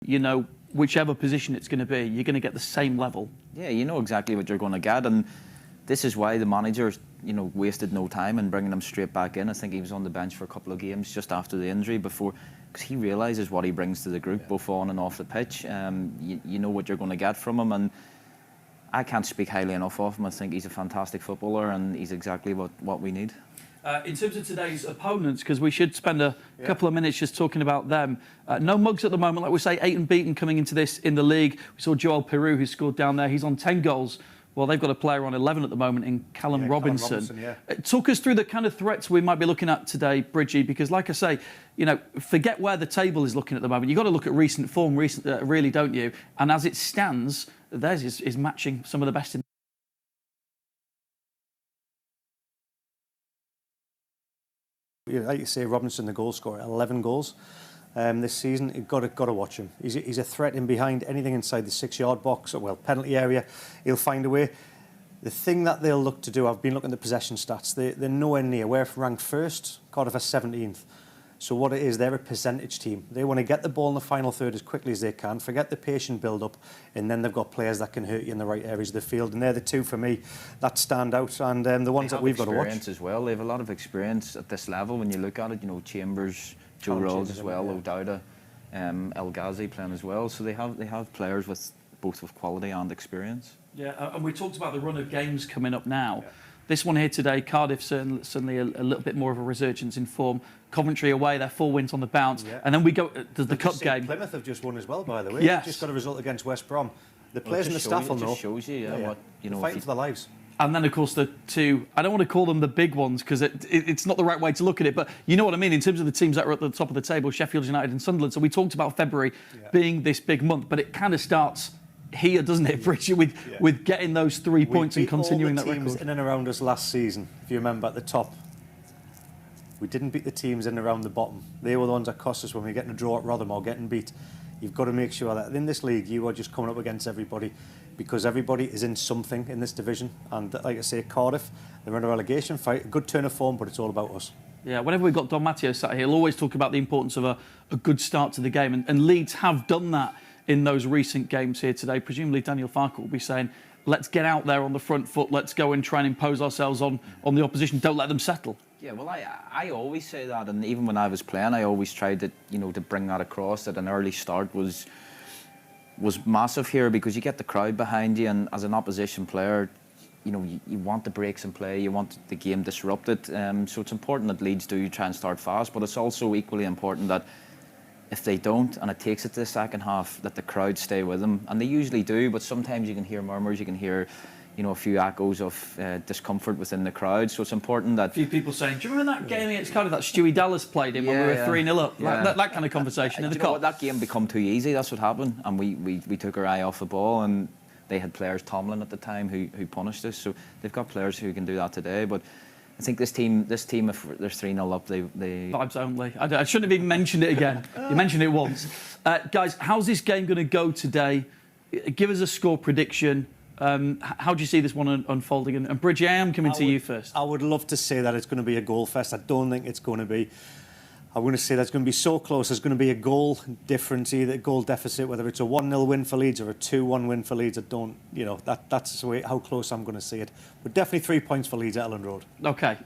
you know, whichever position it's going to be, you're going to get the same level. Yeah, you know exactly what you're going to get, and this is why the manager, you know, wasted no time in bringing him straight back in. I think he was on the bench for a couple of games just after the injury because he realises what he brings to the group, both on and off the pitch. You know what you're going to get from him, and I can't speak highly enough of him. I think he's a fantastic footballer, and he's exactly what we need. In terms of today's opponents, because we should spend a couple of minutes just talking about them. No mugs at the moment, like we say, 8 unbeaten coming into this in the league. We saw Joel Piroe, who scored down there. He's on 10 goals. Well, they've got a player on 11 at the moment in Callum Robinson. Talk us through the kind of threats we might be looking at today, Bridgie, because like I say, you know, forget where the table is looking at the moment. You've got to look at recent form, really, don't you? And as it stands, theirs is matching some of the best in. Like you say, Robinson, the goal scorer, 11 goals this season. You've got to watch him. He's a threat in behind anything inside the 6-yard box, or well, penalty area. He'll find a way. The thing that they'll look to do, I've been looking at the possession stats. They're nowhere near. We're ranked first. Cardiff are 17th. So what it is, they're a percentage team. They want to get the ball in the final third as quickly as they can, forget the patient build-up, and then they've got players that can hurt you in the right areas of the field. And they're the two, for me, that stand out, and the ones that we've got to watch. Experience as well. They have a lot of experience at this level when you look at it. You know, Chambers, Joe Ralls as well, O'Dowda, Ghazi playing as well. So they have players with both with quality and experience. Yeah, and we talked about the run of games coming up now. Yeah. This one here today, Cardiff certainly a little bit more of a resurgence in form. Coventry away, they're 4 wins on the bounce. Yeah. And then we go to the cup game. Plymouth have just won as well, by the way. Yes. Just got a result against West Brom. The players and the staff will know. It just shows you, what, you know, fighting for their lives. And then, of course, the two, I don't want to call them the big ones because it's not the right way to look at it, but you know what I mean in terms of the teams that are at the top of the table, Sheffield United and Sunderland. So we talked about February being this big month, but it kind of starts here, doesn't it, Bridget, with getting those 3 points and continuing that record. We beat all the teams in and around us last season, if you remember, at the top. We didn't beat the teams in and around the bottom. They were the ones that cost us when we were getting a draw at Rodon or getting beat. You've got to make sure that in this league you are just coming up against everybody, because everybody is in something in this division. And like I say, Cardiff, they're in a relegation fight, a good turn of form, but it's all about us. Yeah, whenever we've got Don Matteo sat here, he'll always talk about the importance of a good start to the game. And Leeds have done that in those recent games here today. Presumably Daniel Farke will be saying, let's get out there on the front foot, let's go and try and impose ourselves on the opposition, don't let them settle. Yeah, well, I always say that, and even when I was playing, I always tried to, you know, to bring that across, that an early start was massive here, because you get the crowd behind you, and as an opposition player, you know, you want the breaks in play, you want the game disrupted, so it's important that Leeds do try and start fast, but it's also equally important that if they don't, and it takes it to the second half, that the crowd stay with them, and they usually do, but sometimes you can hear murmurs, you can hear, you know, a few echoes of discomfort within the crowd. So it's important that... A few people saying, do you remember that game against Cardiff that Stewie Dallas played in when we were 3-0 up? Like, that kind of conversation in the cup. That game become too easy, that's what happened. And we took our eye off the ball, and they had players, Tomlin at the time, who punished us. So they've got players who can do that today. But I think this team, if they're 3-0 up, they... Vibes only. I shouldn't have even mentioned it again. You mentioned it once. Guys, how's this game going to go today? Give us a score prediction. How do you see this one unfolding? And Bridgie, I am coming to you first. I would love to say that it's going to be a goal fest. I don't think it's going to be. I'm going to say that's going to be so close. There's going to be a goal difference, either a goal deficit, whether it's a 1-0 win for Leeds or a 2-1 win for Leeds. I don't, you know, that's the way, how close I'm going to see it. But definitely 3 points for Leeds at Elland Road. OK.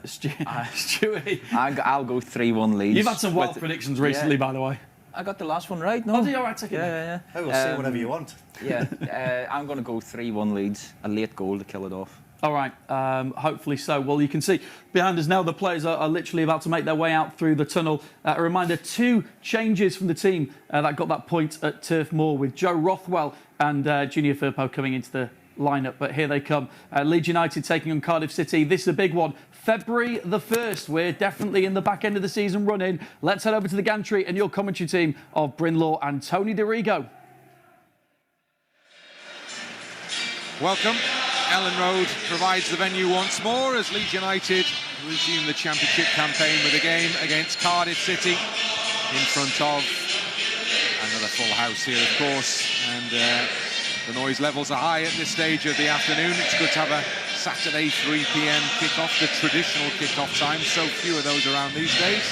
Stewie? I'll go 3-1 Leeds. You've had some wild predictions recently, by the way. I got the last one right, no? Oh, all right, take it. Yeah. I will say whatever you want. Yeah, I'm going to go 3-1 Leeds, a late goal to kill it off. All right, hopefully so. Well, you can see behind us now the players are literally about to make their way out through the tunnel. A reminder, 2 changes from the team that got that point at Turf Moor, with Joe Rothwell and Junior Firpo coming into the lineup. But here they come. Leeds United taking on Cardiff City. This is a big one. February the 1st. We're definitely in the back end of the season running. Let's head over to the gantry and your commentary team of Bryn Law and Tony DeRigo. Welcome. Elland Road provides the venue once more as Leeds United resume the Championship campaign with a game against Cardiff City in front of another full house here, of course, and the noise levels are high at this stage of the afternoon. It's good to have a Saturday 3 p.m. kick-off, the traditional kick-off time. So few of those around these days.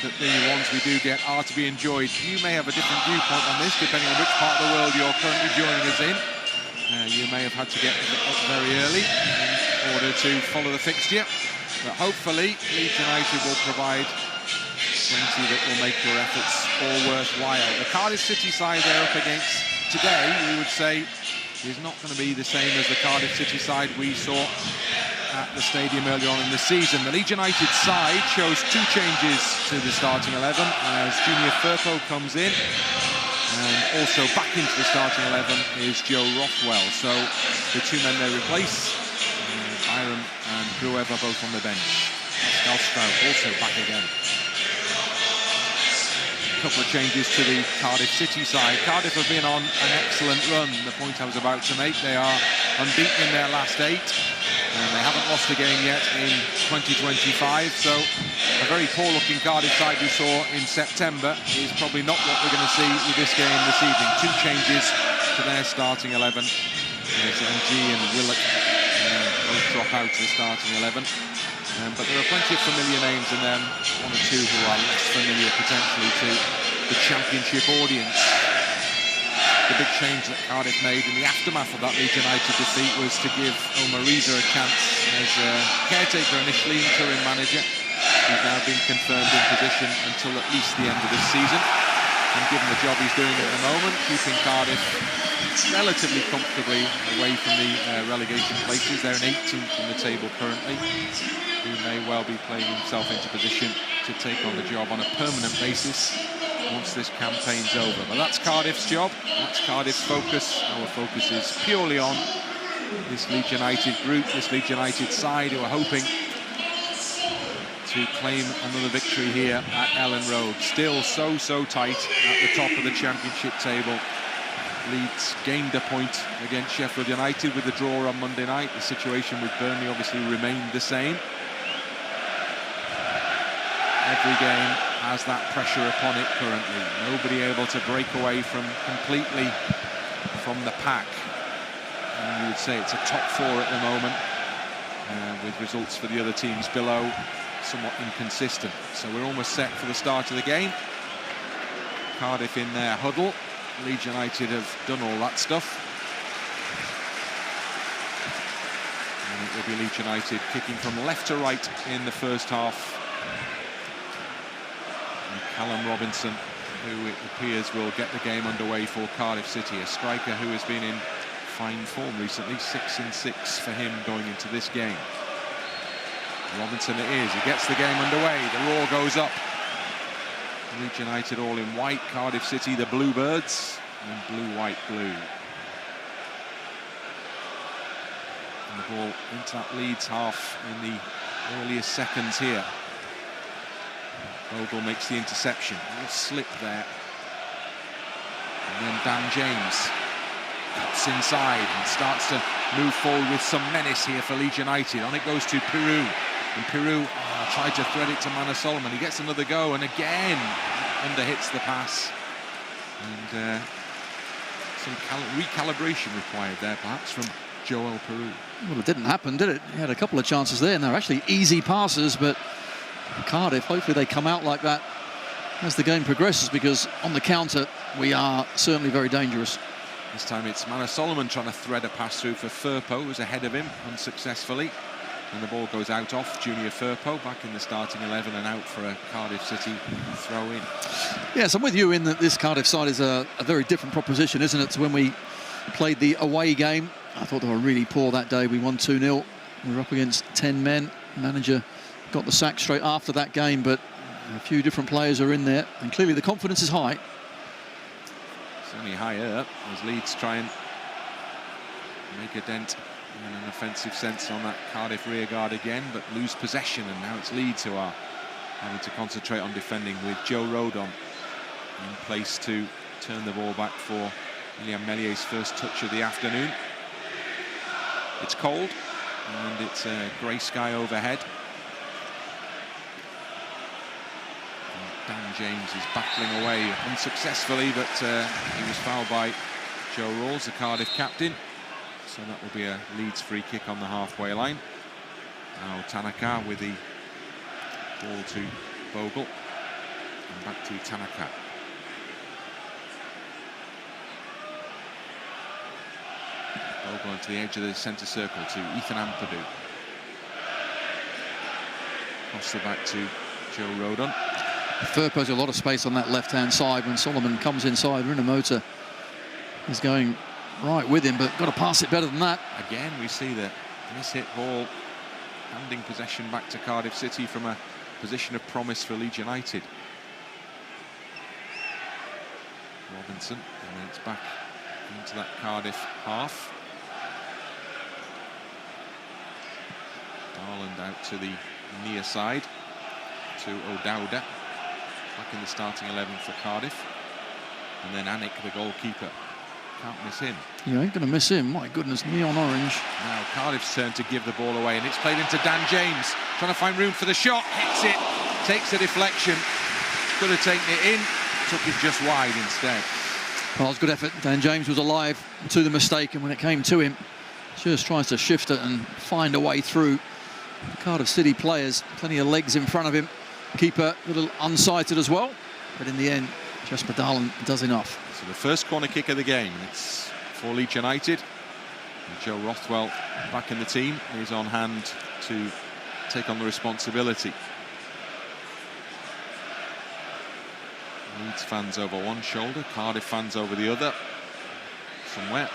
that the ones we do get are to be enjoyed. You may have a different viewpoint on this, depending on which part of the world you're currently joining us in. You may have had to get up very early in order to follow the fixture, but hopefully Leeds United will provide plenty that will make your efforts all worthwhile. The Cardiff City side they're up against today, we would say, is not going to be the same as the Cardiff City side we saw at the stadium earlier on in the season. The Leeds United side shows 2 changes to the starting 11 as junior Firpo comes in, and also back into the starting 11 is Joe Rothwell. So the 2 men they replace, Byram and Gruev, are both on the bench. Struijk also back again. A couple of changes to the Cardiff City side. Cardiff have been on an excellent run. The point I was about to make, they are unbeaten in their last 8. And they haven't lost a game yet in 2025, so a very poor-looking Cardiff side we saw in September is probably not what we're going to see with this game this evening. 2 changes to their starting 11. There's MG and Willock both drop out to the starting 11. But there are plenty of familiar names and then 1 or 2 who are less familiar potentially to the Championship audience. The big change that Cardiff made in the aftermath of that Leeds United defeat was to give Omariza a chance as caretaker initially, interim manager. He's now been confirmed in position until at least the end of this season. And given the job he's doing at the moment, keeping Cardiff relatively comfortably away from the relegation places. They're in 18th in the table currently. He may well be playing himself into position to take on the job on a permanent basis once this campaign's over. But that's Cardiff's job, that's Cardiff's focus. Our focus is purely on this Leeds United group, this Leeds United side who are hoping to claim another victory here at Ellen Road. Still so tight at the top of the Championship table. Leeds gained a point against Sheffield United with the draw on Monday night. The situation with Burnley obviously remained the same. Every game has that pressure upon it currently. Nobody able to break away completely from the pack. And you would say it's a top 4 at the moment, with results for the other teams below somewhat inconsistent. So we're almost set for the start of the game. Cardiff in their huddle. Leeds United have done all that stuff. And it will be Leeds United kicking from left to right in the first half. Callum Robinson, who it appears will get the game underway for Cardiff City, a striker who has been in fine form recently, 6 and 6 for him going into this game. Robinson it is, he gets the game underway, the roar goes up. Leeds United all in white, Cardiff City the Bluebirds, and blue, white, blue. And the ball into that Leeds half in the earliest seconds here. Bogle makes the interception, a little slip there. And then Dan James cuts inside and starts to move forward with some menace here for Leeds United. On it goes to Piroe. And Piroe tried to thread it to Mannsverk. He gets another go and again underhits the pass. And some recalibration required there perhaps from Joel Piroe. Well, it didn't happen, did it? He had a couple of chances there and they're actually easy passes, but Cardiff, hopefully they come out like that as the game progresses, because on the counter we are certainly very dangerous. This time it's Mannsverk trying to thread a pass through for Firpo, who's ahead of him unsuccessfully. And the ball goes out off Junior Firpo, back in the starting 11 and out for a Cardiff City throw-in. Yes, I'm with you in that this Cardiff side is a very different proposition, isn't it, to when we played the away game. I thought they were really poor that day. We won 2-0. We were up against 10 men. Manager got the sack straight after that game, but a few different players are in there, and clearly the confidence is high. It's only higher as Leeds try and make a dent in an offensive sense on that Cardiff rearguard again, but lose possession, and now it's Leeds who are having to concentrate on defending with Joe Rodon in place to turn the ball back for William Mellier's first touch of the afternoon. It's cold and it's a grey sky overhead. Dan James is battling away unsuccessfully, but he was fouled by Joe Ralls, the Cardiff captain. So that will be a Leeds free kick on the halfway line. Now Tanaka with the ball to Bogle. And back to Tanaka. Bogle onto the edge of the centre circle to Ethan Ampadu. Across the back to Joe Rodon. Firpo's a lot of space on that left-hand side. When Solomon comes inside, Rinomhota is going right with him, but got to pass it better than that. Again, we see the miss-hit ball handing possession back to Cardiff City from a position of promise for Leeds United. Robertson, and then it's back into that Cardiff half. Daland out to the near side to O'Dowda, back in the starting 11 for Cardiff. And then Anik, the goalkeeper, can't miss him. You ain't going to miss him. My goodness, neon orange. Now Cardiff's turn to give the ball away, and it's played into Dan James, trying to find room for the shot, hits it, takes a deflection, could have taken it in, took it just wide instead. Well, it was a good effort. Dan James was alive to the mistake, and when it came to him, just tries to shift it and find a way through. Cardiff City players, plenty of legs in front of him. Keeper a little unsighted as well, but in the end, Jesper Daland does enough. So the first corner kick of the game, it's for Leeds United. And Joe Rothwell, back in the team, is on hand to take on the responsibility. Leeds fans over one shoulder, Cardiff fans over the other, somewhere.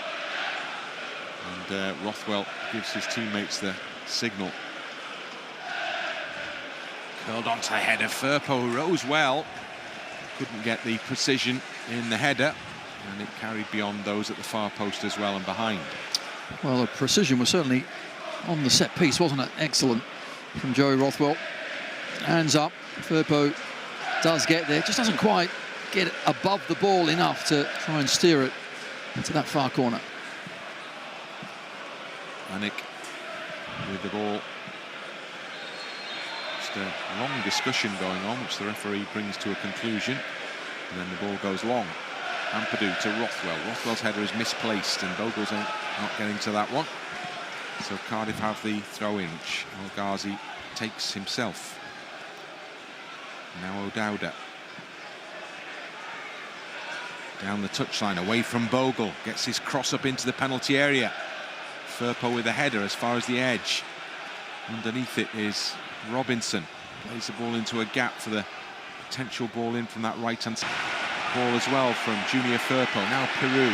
And Rothwell gives his teammates the signal. Curled onto the header, Firpo rose well. Couldn't get the precision in the header, and it carried beyond those at the far post as well and behind. Well, the precision was certainly on the set piece, wasn't it? Excellent from Joey Rothwell. Hands up, Firpo does get there, just doesn't quite get above the ball enough to try and steer it into that far corner. Anik with the ball. Just a long discussion going on, which the referee brings to a conclusion. And then the ball goes long. Ampadu to Rothwell. Rothwell's header is misplaced, and Bogle's not getting to that one. So Cardiff have the throw-in, which Ghazi takes himself. Now O'Dowda. Down the touchline, away from Bogle. Gets his cross up into the penalty area. Firpo with a header as far as the edge. Underneath it is Robinson. Plays the ball into a gap for the potential ball in from that right-hand side. Ball as well from Junior Firpo. Now Piroe.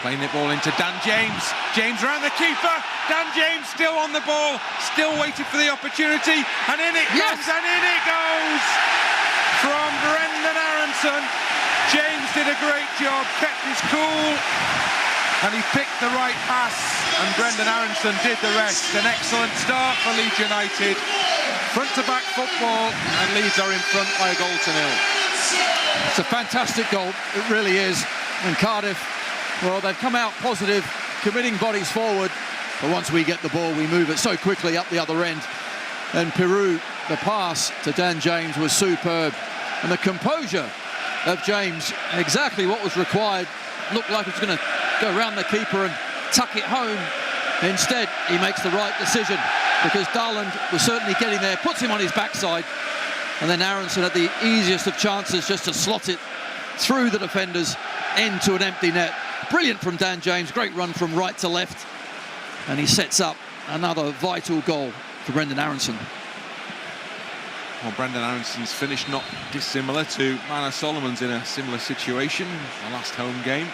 Playing the ball into Dan James. James around the keeper. Dan James still on the ball. Still waiting for the opportunity. And in it comes, and in it goes! From Brendan Aaronson. James did a great job, kept his cool. And he picked the right pass, and Brendan Aaronson did the rest. An excellent start for Leeds United. Front-to-back football, and Leeds are in front by a goal to nil. It's a fantastic goal, it really is. And Cardiff, well, they've come out positive, committing bodies forward. But once we get the ball, we move it so quickly up the other end. And Piroe, the pass to Dan James was superb. And the composure of James, exactly what was required. Looked like it was going to go around the keeper and tuck it home. Instead, he makes the right decision, because Daland was certainly getting there, puts him on his backside, and then Aaronson had the easiest of chances just to slot it through the defenders into an empty net. Brilliant from Dan James, great run from right to left, and he sets up another vital goal for Brendan Aaronson. Well, Brendan Aaronson's finish not dissimilar to Manor Solomon's in a similar situation. The last home game,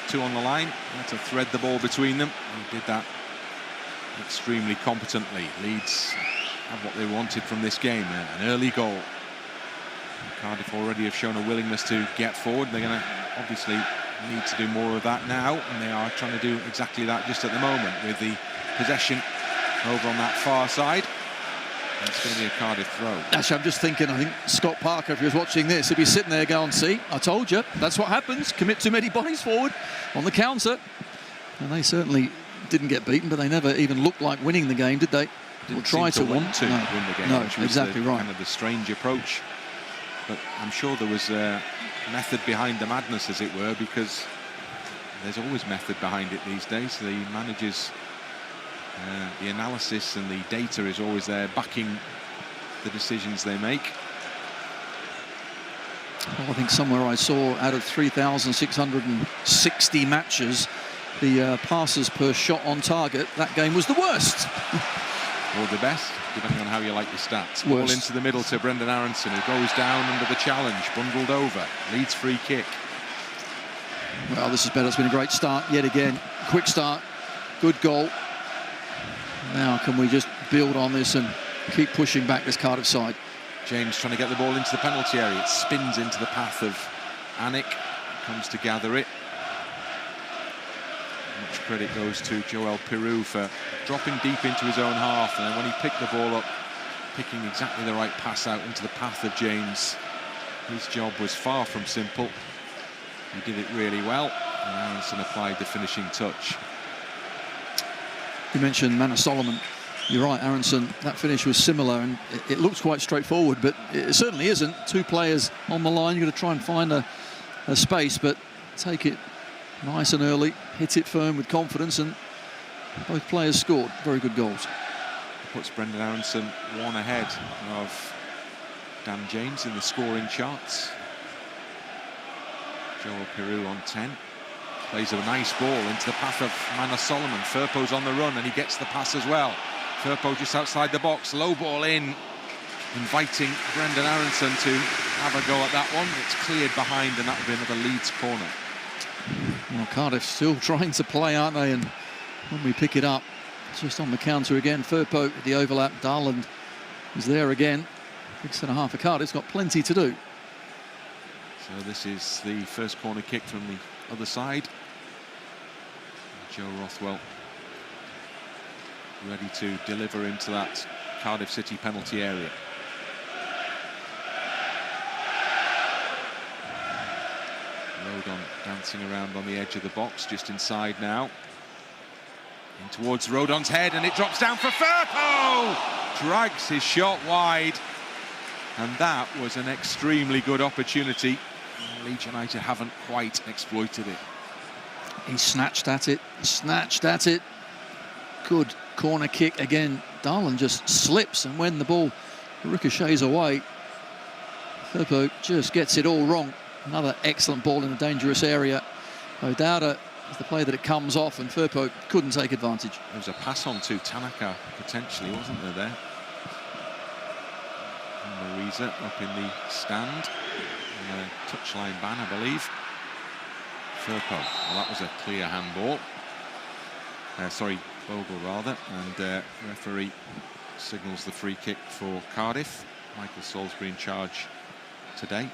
two on the line, had to thread the ball between them. He did that extremely competently. Leeds have what they wanted from this game, an early goal. Cardiff already have shown a willingness to get forward. They're going to obviously need to do more of that now, and they are trying to do exactly that just at the moment with the possession over on that far side. It's going to be a Cardiff throw. Actually, I'm just thinking, I think Scott Parker, if he was watching this, he'd be sitting there going, see, I told you, that's what happens. Commit too many bodies forward on the counter. And they certainly didn't get beaten, but they never even looked like winning the game, did they? Didn't or try to want to win the game. No, which was exactly right. Kind of the strange approach. But I'm sure there was a method behind the madness, as it were, because there's always method behind it these days. The managers... the analysis and the data is always there backing the decisions they make. Well, I think somewhere I saw out of 3,660 matches, the passes per shot on target, that game was the worst. Or the best, depending on how you like your stats. Worst. Ball into the middle to Brendan Aaronson, who goes down under the challenge, bundled over. Leeds free kick. Well, this is better. It's been a great start yet again. Quick start, good goal. Now can we just build on this and keep pushing back this Cardiff side? James trying to get the ball into the penalty area. It spins into the path of Anik, comes to gather it. Much credit goes to Joel Piroe for dropping deep into his own half, and then when he picked the ball up, picking exactly the right pass out into the path of James. His job was far from simple. He did it really well, and Aaronson applied the finishing touch. You mentioned Manor Solomon. You're right, Aaronson, that finish was similar, and it looks quite straightforward, but it certainly isn't. Two players on the line, you've got to try and find a space, but take it nice and early, hit it firm with confidence, and both players scored very good goals. Puts Brendan Aaronson one ahead of Dan James in the scoring charts. Joel Piroe on 10. Plays a nice ball into the path of Manor Solomon. Firpo's on the run and he gets the pass as well. Firpo just outside the box, low ball in, inviting Brendan Aaronson to have a go at that one. It's cleared behind and that will be another Leeds corner. Well, Cardiff still trying to play, aren't they? And when we pick it up, it's just on the counter again. Firpo at the overlap. Daland is there again. Big centre-half for Cardiff's got plenty to do. So this is the first corner kick from the other side. Joe Rothwell ready to deliver into that Cardiff City penalty area. Rodon dancing around on the edge of the box, just inside now. In towards Rodon's head, and it drops down for Firpo! Drags his shot wide, and that was an extremely good opportunity. Leeds United haven't quite exploited it. He snatched at it, Good corner kick again. Daland just slips, and when the ball ricochets away, Firpo just gets it all wrong. Another excellent ball in a dangerous area. O'Dowda is the play that it comes off, and Firpo couldn't take advantage. There was a pass on to Tanaka, potentially, wasn't there? And Louisa up in the stand. And a touchline ban, I believe. Firpo, well, that was a clear handball. Bogle rather. And referee signals the free kick for Cardiff. Michael Salisbury in charge today.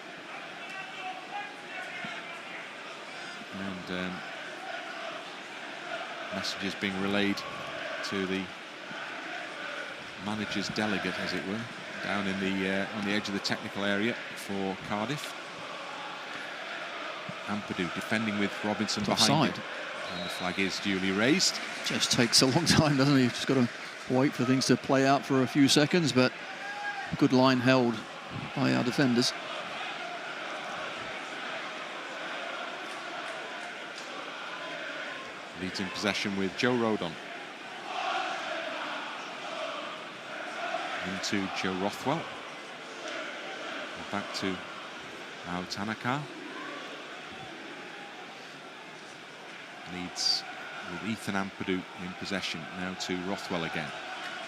And messages being relayed to the manager's delegate, as it were, down in the on the edge of the technical area for Cardiff. Ampadu defending with Robertson behind him. And the flag is duly raised. Just takes a long time, doesn't it? You've just got to wait for things to play out for a few seconds, but good line held by our defenders. Leeds in possession with Joe Rodon. Into Joe Rothwell. And back to now Tanaka. Leeds with Ethan Ampadu in possession. Now to Rothwell again.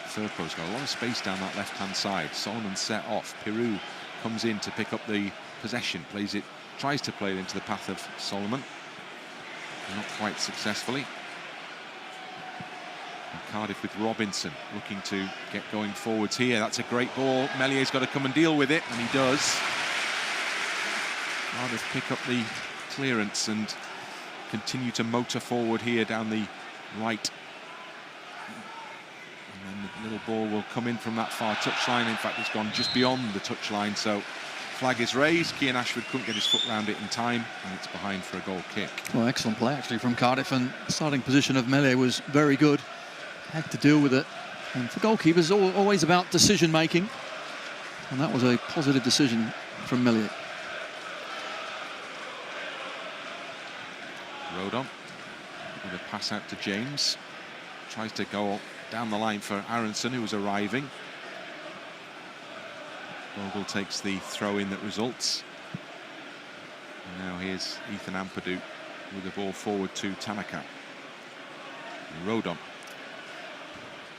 Firpo's got a lot of space down that left-hand side. Solomon set off. Piroe comes in to pick up the possession. Tries to play it into the path of Solomon. Not quite successfully. And Cardiff with Robinson looking to get going forwards here. That's a great ball. Meslier's got to come and deal with it, and he does. Cardiff pick up the clearance and continue to motor forward here down the right. And then the little ball will come in from that far touchline. In fact, it's gone just beyond the touchline, so flag is raised. Kean Ashford couldn't get his foot round it in time, and it's behind for a goal kick. Well, excellent play actually from Cardiff, and the starting position of Meslier was very good. Had to deal with it, and for goalkeepers, always about decision making, and that was a positive decision from Meslier. Rodon with a pass out to James. Tries to go down the line for Aaronson, who was arriving. Bogle takes the throw-in that results. Now here's Ethan Ampadu with the ball forward to Tanaka. Rodon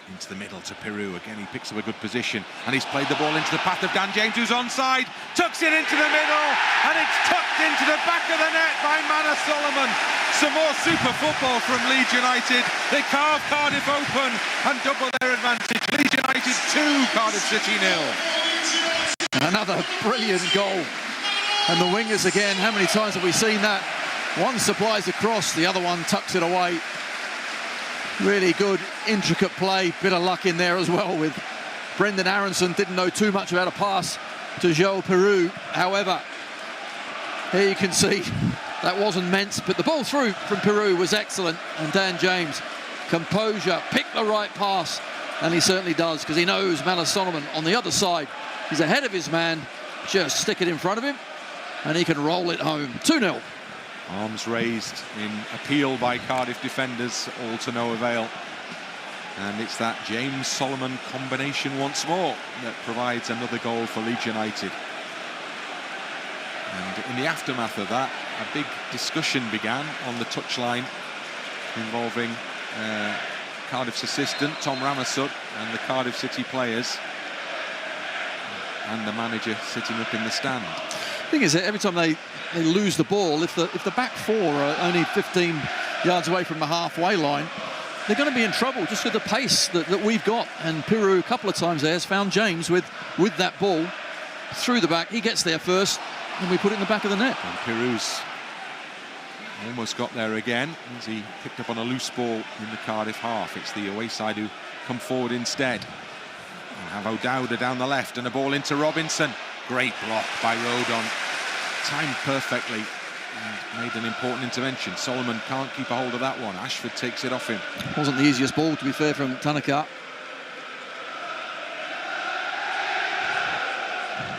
into the middle to Piroe. Again, he picks up a good position, and he's played the ball into the path of Dan James, who's onside, tucks it into the middle, and it's tucked into the back of the net by Manor Solomon. Some more super football from Leeds United. They carve Cardiff open and double their advantage. Leeds United 2, Cardiff City 0. Another brilliant goal. And the wingers again, how many times have we seen that? One supplies across, the other one tucks it away. Really good, intricate play. Bit of luck in there as well with Brendan Aaronson. Didn't know too much about a pass to Joel Piroe. However, here you can see that wasn't meant, but the ball through from Piroe was excellent. And Dan James, composure, picked the right pass. And he certainly does, because he knows Manor Solomon on the other side. He's ahead of his man. Just stick it in front of him, and he can roll it home. 2-0. Arms raised in appeal by Cardiff defenders, all to no avail. And it's that James Solomon combination once more that provides another goal for Leeds United. And in the aftermath of that, a big discussion began on the touchline involving Cardiff's assistant, Tom Ramazani, and the Cardiff City players, and the manager sitting up in the stand. The thing is that every time they lose the ball, if the back four are only 15 yards away from the halfway line, they're going to be in trouble just with the pace that we've got. And Piroe a couple of times there has found James with that ball through the back. He gets there first, and we put it in the back of the net. And Piroe's almost got there again as he picked up on a loose ball in the Cardiff half. It's the away side who come forward instead. And have O'Dowda down the left, and a ball into Robinson. Great block by Rodon, timed perfectly and made an important intervention. Solomon can't keep a hold of that one. Ashford takes it off him. Wasn't the easiest ball, to be fair, from Tanaka.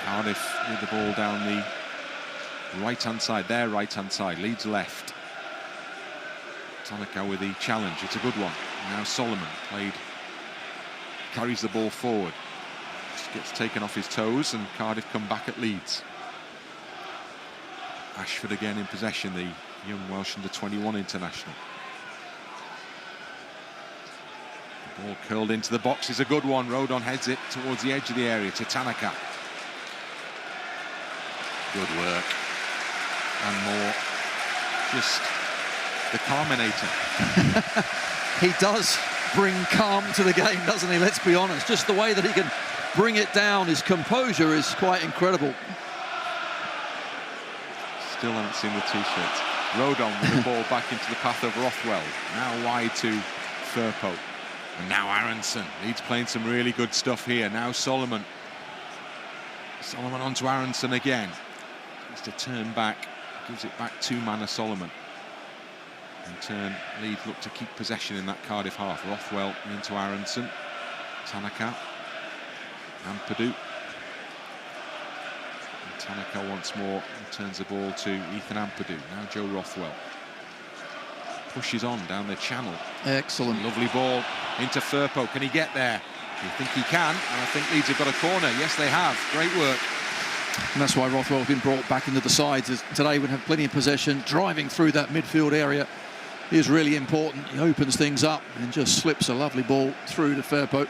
Cardiff with the ball down the right-hand side, their right-hand side, Leeds left. Tanaka with the challenge, it's a good one. Now Solomon carries the ball forward. Gets taken off his toes, and Cardiff come back at Leeds. Ashford again in possession, the young Welsh under-21 international. The ball curled into the box is a good one. Rodon heads it towards the edge of the area to Tanaka. Good work. And more. Just the Carminator. He does bring calm to the game, doesn't he? Let's be honest. Just the way that he can bring it down, his composure is quite incredible. Still haven't seen the t-shirts. Rodon with the ball back into the path of Rothwell. Now wide to Firpo. And now Aaronson. Leeds playing some really good stuff here. Now Solomon. Solomon onto Aaronson again. Needs to turn back. Gives it back to Manor Solomon. In turn, Leeds look to keep possession in that Cardiff half. Rothwell into Aaronson. Tanaka. Ampadu. And Tanaka once more returns the ball to Ethan Ampadu. Now Joe Rothwell pushes on down the channel. Excellent. Lovely ball into Firpo. Can he get there? You think he can, and I think Leeds have got a corner. Yes, they have. Great work. And that's why Rothwell has been brought back into the sides. As today would have plenty of possession. Driving through that midfield area is really important. He opens things up and just slips a lovely ball through to Firpo.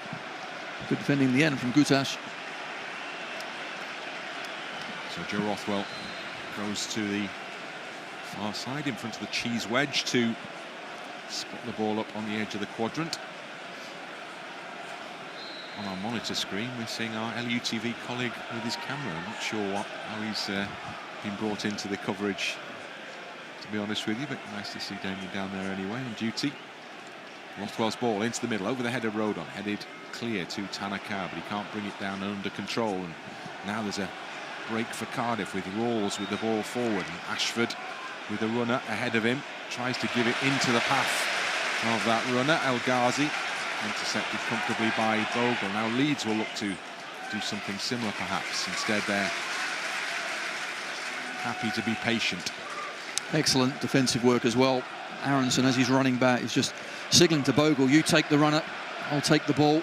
Good defending the end from Goutas. So Joe Rothwell goes to the far side in front of the cheese wedge to spot the ball up on the edge of the quadrant. On our monitor screen, we're seeing our LUTV colleague with his camera. I'm not sure how he's been brought into the coverage, to be honest with you, but nice to see Damien down there anyway on duty. Rothwell's ball into the middle, over the head of Rodon, headed clear to Tanaka, but he can't bring it down under control. And now there's a break for Cardiff with Ralls with the ball forward. And Ashford with the runner ahead of him, tries to give it into the path of that runner, Ghazi. Intercepted comfortably by Bogle. Now Leeds will look to do something similar perhaps. Instead they're happy to be patient. Excellent defensive work as well. Aaronson, as he's running back, is just signalling to Bogle, you take the runner, I'll take the ball.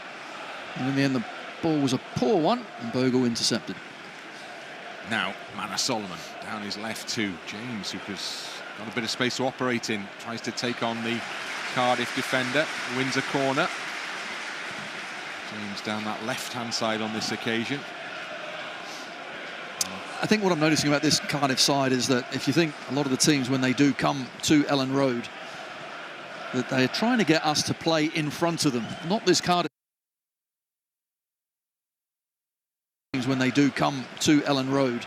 And in the end the ball was a poor one and Bogle intercepted. Now, Manor Solomon down his left to James, who's got a bit of space to operate in. Tries to take on the Cardiff defender, wins a corner. James down that left-hand side on this occasion. I think what I'm noticing about this Cardiff side is that if you think a lot of the teams, when they do come to Elland Road, that they're trying to get us to play in front of them. Not this Cardiff. When they do come to Elland Road,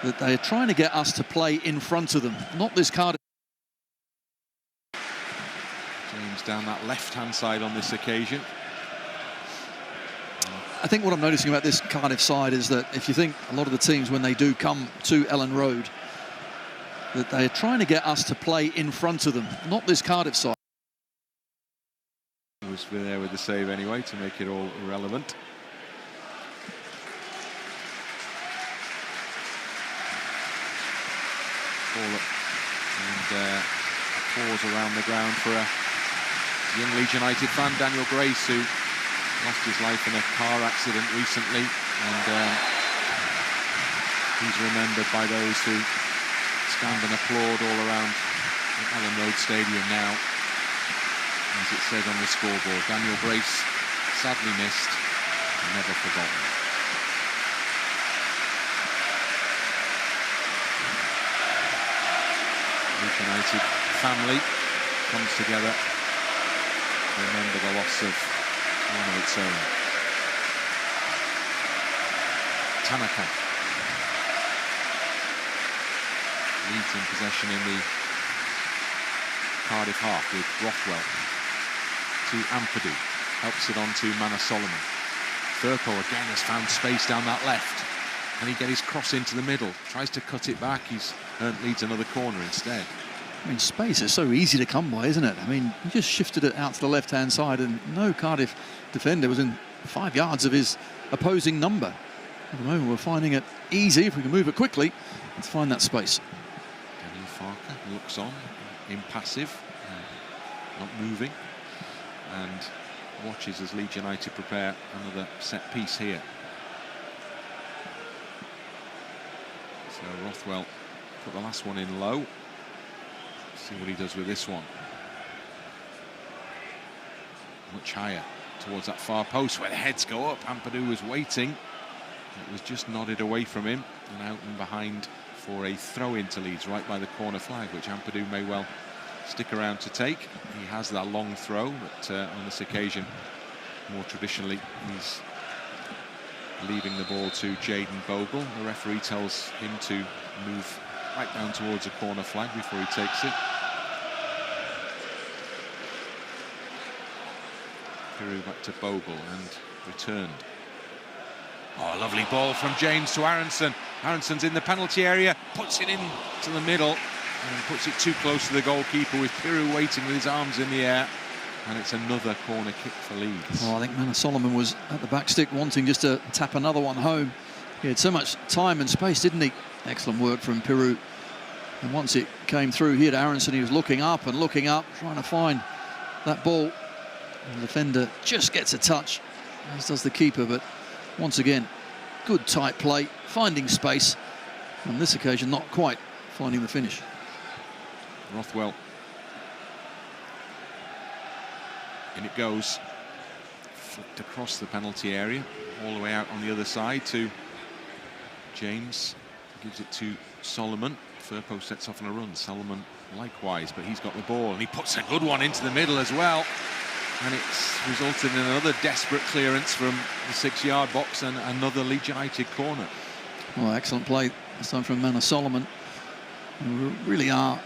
that they're trying to get us to play in front of them. Not this Cardiff. James down that left-hand side on this occasion. I think what I'm noticing about this Cardiff side is that if you think a lot of the teams, when they do come to Elland Road, that they're trying to get us to play in front of them. Not this Cardiff side. Was there with the save anyway to make it all irrelevant. And applause around the ground for a young Leeds United fan, Daniel Grace, who lost his life in a car accident recently, and he's remembered by those who stand and applaud all around the Elland Road Stadium now. As it says on the scoreboard, Daniel Grace, sadly missed and never forgotten. Leeds United family comes together to remember the loss of one of its own. Tanaka leads in possession in the Cardiff half with Rothwell to Ampadu, helps it on to Manor Solomon. Firpo again has found space down that left. Can he get his cross into the middle? Tries to cut it back. He's earned Leeds another corner instead. I mean, space is so easy to come by, isn't it? I mean, he just shifted it out to the left-hand side, and no Cardiff defender was in 5 yards of his opposing number. At the moment, we're finding it easy, if we can move it quickly, to find that space. Daniel Farker looks on, impassive, not moving, and watches as Leeds United prepare another set piece here. So Rothwell put the last one in low. See what he does with this one. Much higher towards that far post where the heads go up. Ampadu was waiting. It was just nodded away from him and out and behind for a throw into Leeds right by the corner flag, which Ampadu may well stick around to take. He has that long throw, but on this occasion, more traditionally, he's leaving the ball to Jaden Bogle. The referee tells him to move right down towards a corner flag before he takes it. Piroe back to Bogle and returned. Oh, a lovely ball from James to Aaronson. Aaronson's in the penalty area, puts it in to the middle and puts it too close to the goalkeeper, with Piroe waiting with his arms in the air. And it's another corner kick for Leeds. Oh, I think Manor Solomon was at the back stick wanting just to tap another one home. He had so much time and space, didn't he? Excellent work from Piroe. And once it came through here to Aaronson, he was looking up, trying to find that ball. And the defender just gets a touch, as does the keeper, but once again, good tight play, finding space. On this occasion, not quite finding the finish. Rothwell. In it goes. Flicked across the penalty area, all the way out on the other side to James. Gives it to Solomon. Firpo sets off on a run. Solomon likewise, but he's got the ball and he puts a good one into the middle as well. And it's resulted in another desperate clearance from the 6-yard box and another Leeds United corner. Well, excellent play this time from Manor Solomon. We really are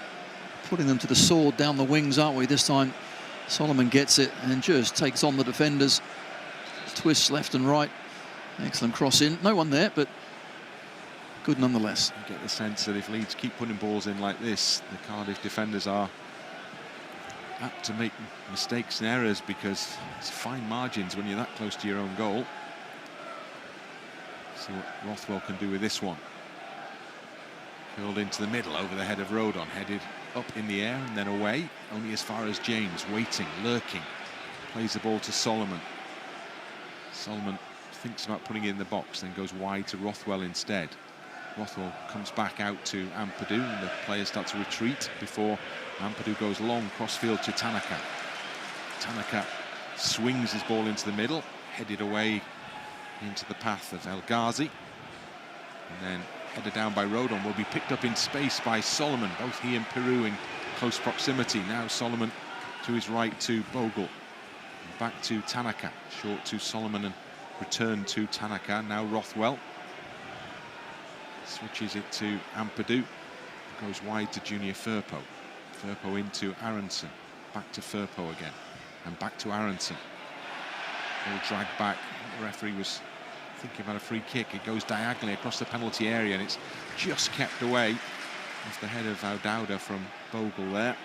putting them to the sword down the wings, aren't we? This time Solomon gets it and just takes on the defenders. Twists left and right. Excellent cross in. No one there, but good nonetheless. You get the sense that if Leeds keep putting balls in like this, the Cardiff defenders are apt to make mistakes and errors, because it's fine margins when you're that close to your own goal. See what Rothwell can do with this one. Curled into the middle over the head of Rodon, headed up in the air and then away, only as far as James, waiting, lurking. Plays the ball to Solomon. Solomon thinks about putting it in the box, then goes wide to Rothwell instead. Rothwell comes back out to Ampadu, and the players start to retreat before Ampadu goes long crossfield to Tanaka. Tanaka swings his ball into the middle, headed away into the path of Ghazi, and then headed down by Rodon, will be picked up in space by Solomon. Both he and Piroe in close proximity. Now Solomon to his right to Bogle. Back to Tanaka, short to Solomon and return to Tanaka. Now Rothwell switches it to Ampadu, goes wide to Junior Firpo. Firpo into Aaronson, back to Firpo again, and back to Aaronson. All dragged back. The referee was thinking about a free kick. It goes diagonally across the penalty area, and it's just kept away off the head of O'Dowda from Bogle there.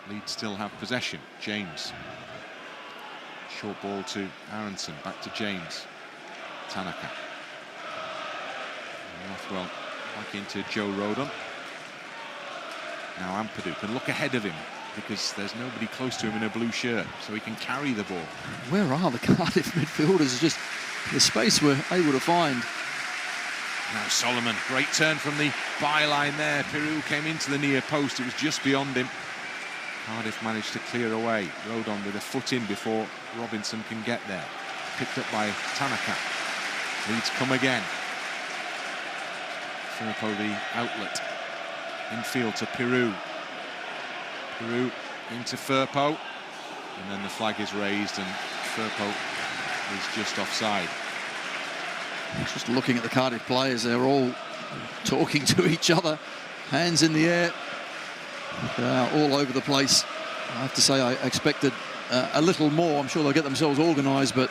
Leeds still have possession. James. Short ball to Aaronson, back to James. Tanaka. Rothwell back into Joe Rodon. Now Ampadu can look ahead of him because there's nobody close to him in a blue shirt, so he can carry the ball. Where are the Cardiff midfielders? Just the space we're able to find. Now Solomon, great turn from the byline there. Piroe came into the near post, it was just beyond him. Cardiff managed to clear away. Rodon with a foot in before Robinson can get there. Picked up by Tanaka. Leeds come again. Firpo the outlet. Infield to Piroe. Piroe into Firpo. And then the flag is raised and Firpo is just offside. Just looking at the Cardiff players, they're all talking to each other. Hands in the air. All over the place. I have to say I expected a little more. I'm sure they'll get themselves organised, but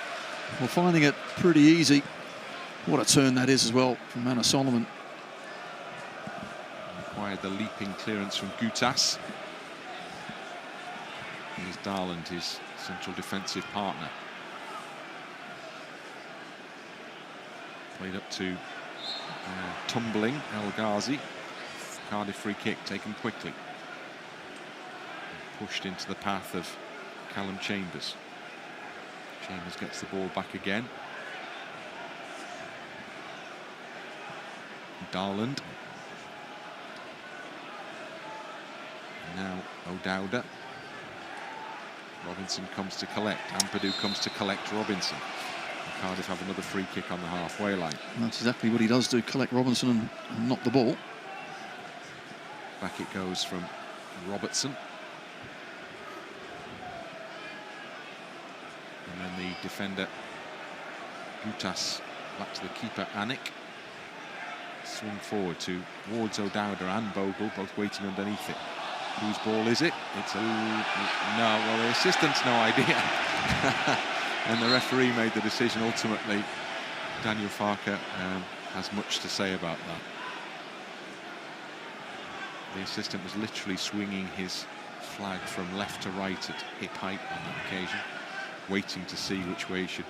we're finding it pretty easy. What a turn that is as well from Manor Solomon. Required the leaping clearance from Goutas. Here's Daland, his central defensive partner. Played up to tumbling Ghazi. Cardiff free kick taken quickly. Pushed into the path of Callum Chambers. Chambers gets the ball back again. Daland. And now O'Dowda. Robinson comes to collect. Ampadu comes to collect Robinson. And Cardiff have another free kick on the halfway line. That's exactly what he does do, collect Robinson and knock the ball. Back it goes from Robertson. And then the defender, Goutas, back to the keeper, Anik. Swing forward towards O'Dowda and Bogle, both waiting underneath it. Whose ball is it? It's a... No, well, the assistant's no idea. And the referee made the decision ultimately. Daniel Farker has much to say about that. The assistant was literally swinging his flag from left to right at hip height on that occasion, waiting to see which way he should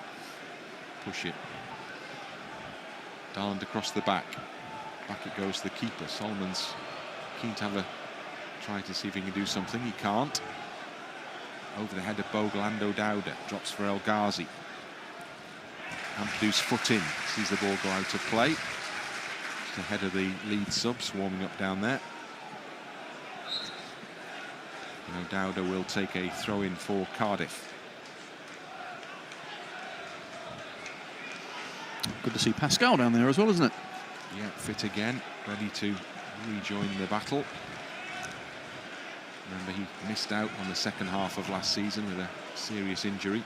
push it. Daland across the back. Back it goes to the keeper. Solomon's keen to have a try to see if he can do something. He can't. Over the head of Bogle and O'Dowda. Drops for Ghazi. Ampadu's foot in. Sees the ball go out of play. Just ahead of the Leeds subs warming up down there. And O'Dowda will take a throw-in for Cardiff. Good to see Pascal down there as well, isn't it? Yeah, fit again, ready to rejoin the battle. Remember, he missed out on the second half of last season with a serious injury.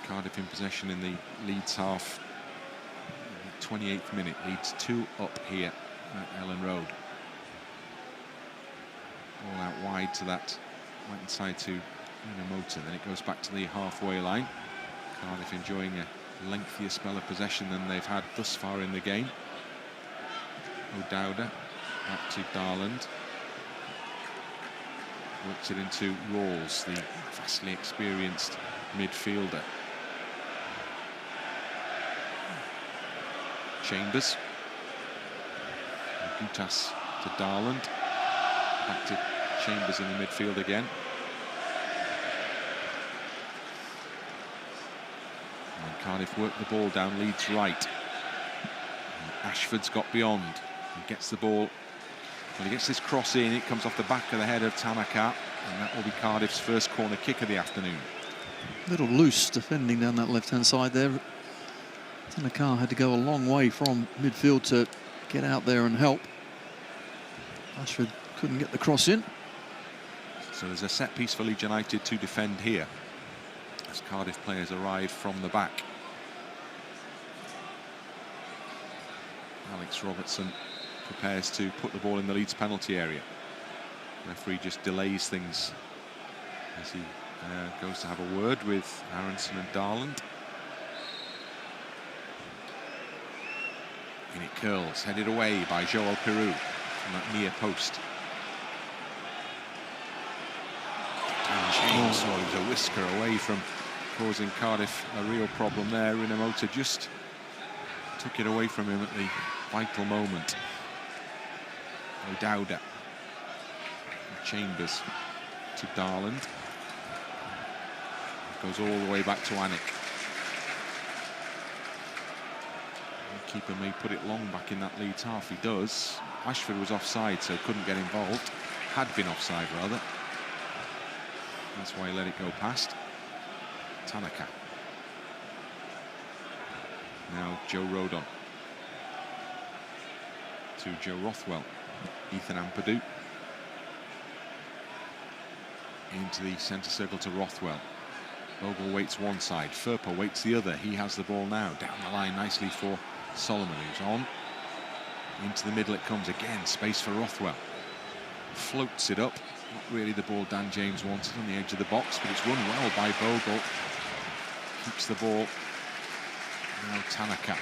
Cardiff in possession in the Leeds half. 28th minute, Leeds 2 up here at Ellen Road. All out wide to that right inside to Rinomhota. Then it goes back to the halfway line. Cardiff enjoying a lengthier spell of possession than they've had thus far in the game. O'Dowda back to Daland. Works it into Ralls, the vastly experienced midfielder. Chambers. And Goutas to Daland. Back to Chambers in the midfield again. Cardiff work the ball down Leeds right. And Ashford's got beyond. He gets the ball. When he gets this cross in, it comes off the back of the head of Tanaka, and that will be Cardiff's first corner kick of the afternoon. A little loose defending down that left-hand side there. Tanaka had to go a long way from midfield to get out there and help. Ashford couldn't get the cross in. So there's a set piece for Leeds United to defend here as Cardiff players arrive from the back. Robertson prepares to put the ball in the Leeds penalty area. The referee just delays things as he goes to have a word with Aaronson and Daland. And it curls, headed away by Joel Piroe from that near post. And James, he was a whisker away from causing Cardiff a real problem there. Rinomhota just took it away from him at the vital moment. O'Dowda. Chambers to Darland. Goes all the way back to Alnwick. The keeper may put it long back in that Leeds half. He does. Ashford was offside, so couldn't get involved. Had been offside, rather. That's why he let it go past. Tanaka. Now Joe Rodon. To Joe Rothwell. Ethan Ampadu. Into the centre circle to Rothwell. Bogle waits one side, Firpo waits the other. He has the ball now, down the line nicely for Solomon, who's on. Into the middle it comes again, space for Rothwell. Floats it up, not really the ball Dan James wanted on the edge of the box, but it's run well by Bogle. Keeps the ball. Now Tanaka.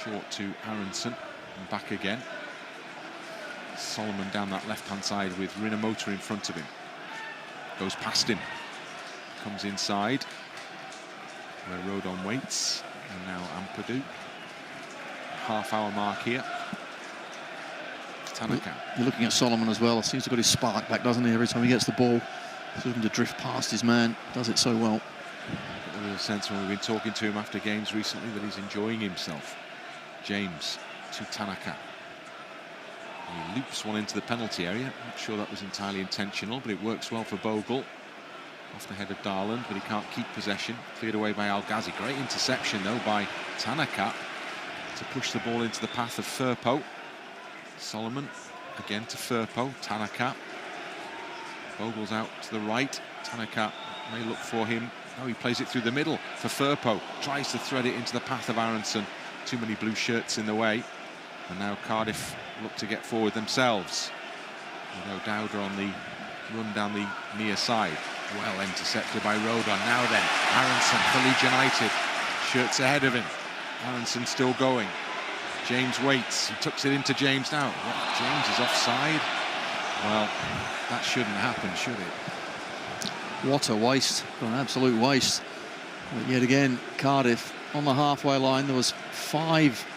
Short to Aaronson, and back again. Solomon down that left-hand side with Rinomhota in front of him. Goes past him. Comes inside, where Rodon waits. And now Ampadu. Half-hour mark here. Tanaka. You're looking at Solomon as well. Seems to have got his spark back, doesn't he? Every time he gets the ball, he's looking to drift past his man. Does it so well. Got a real sense when we've been talking to him after games recently that he's enjoying himself. James to Tanaka. He loops one into the penalty area. Not sure that was entirely intentional, but it works well for Bogle. Off the head of Darland, but he can't keep possession. Cleared away by Ghazi. Great interception, though, by Tanaka to push the ball into the path of Firpo. Solomon again to Firpo. Tanaka. Bogle's out to the right. Tanaka may look for him. No, he plays it through the middle for Firpo. Tries to thread it into the path of Aaronson. Too many blue shirts in the way. And now Cardiff look to get forward themselves. O'Dowda on the run down the near side. Well intercepted by Rodon. Now then, Aaronson for Leeds United. Shirts ahead of him. Aaronson still going. James waits. He tucks it into James now. James is offside. Well, that shouldn't happen, should it? What a waste. An absolute waste. But yet again, Cardiff on the halfway line. There was 5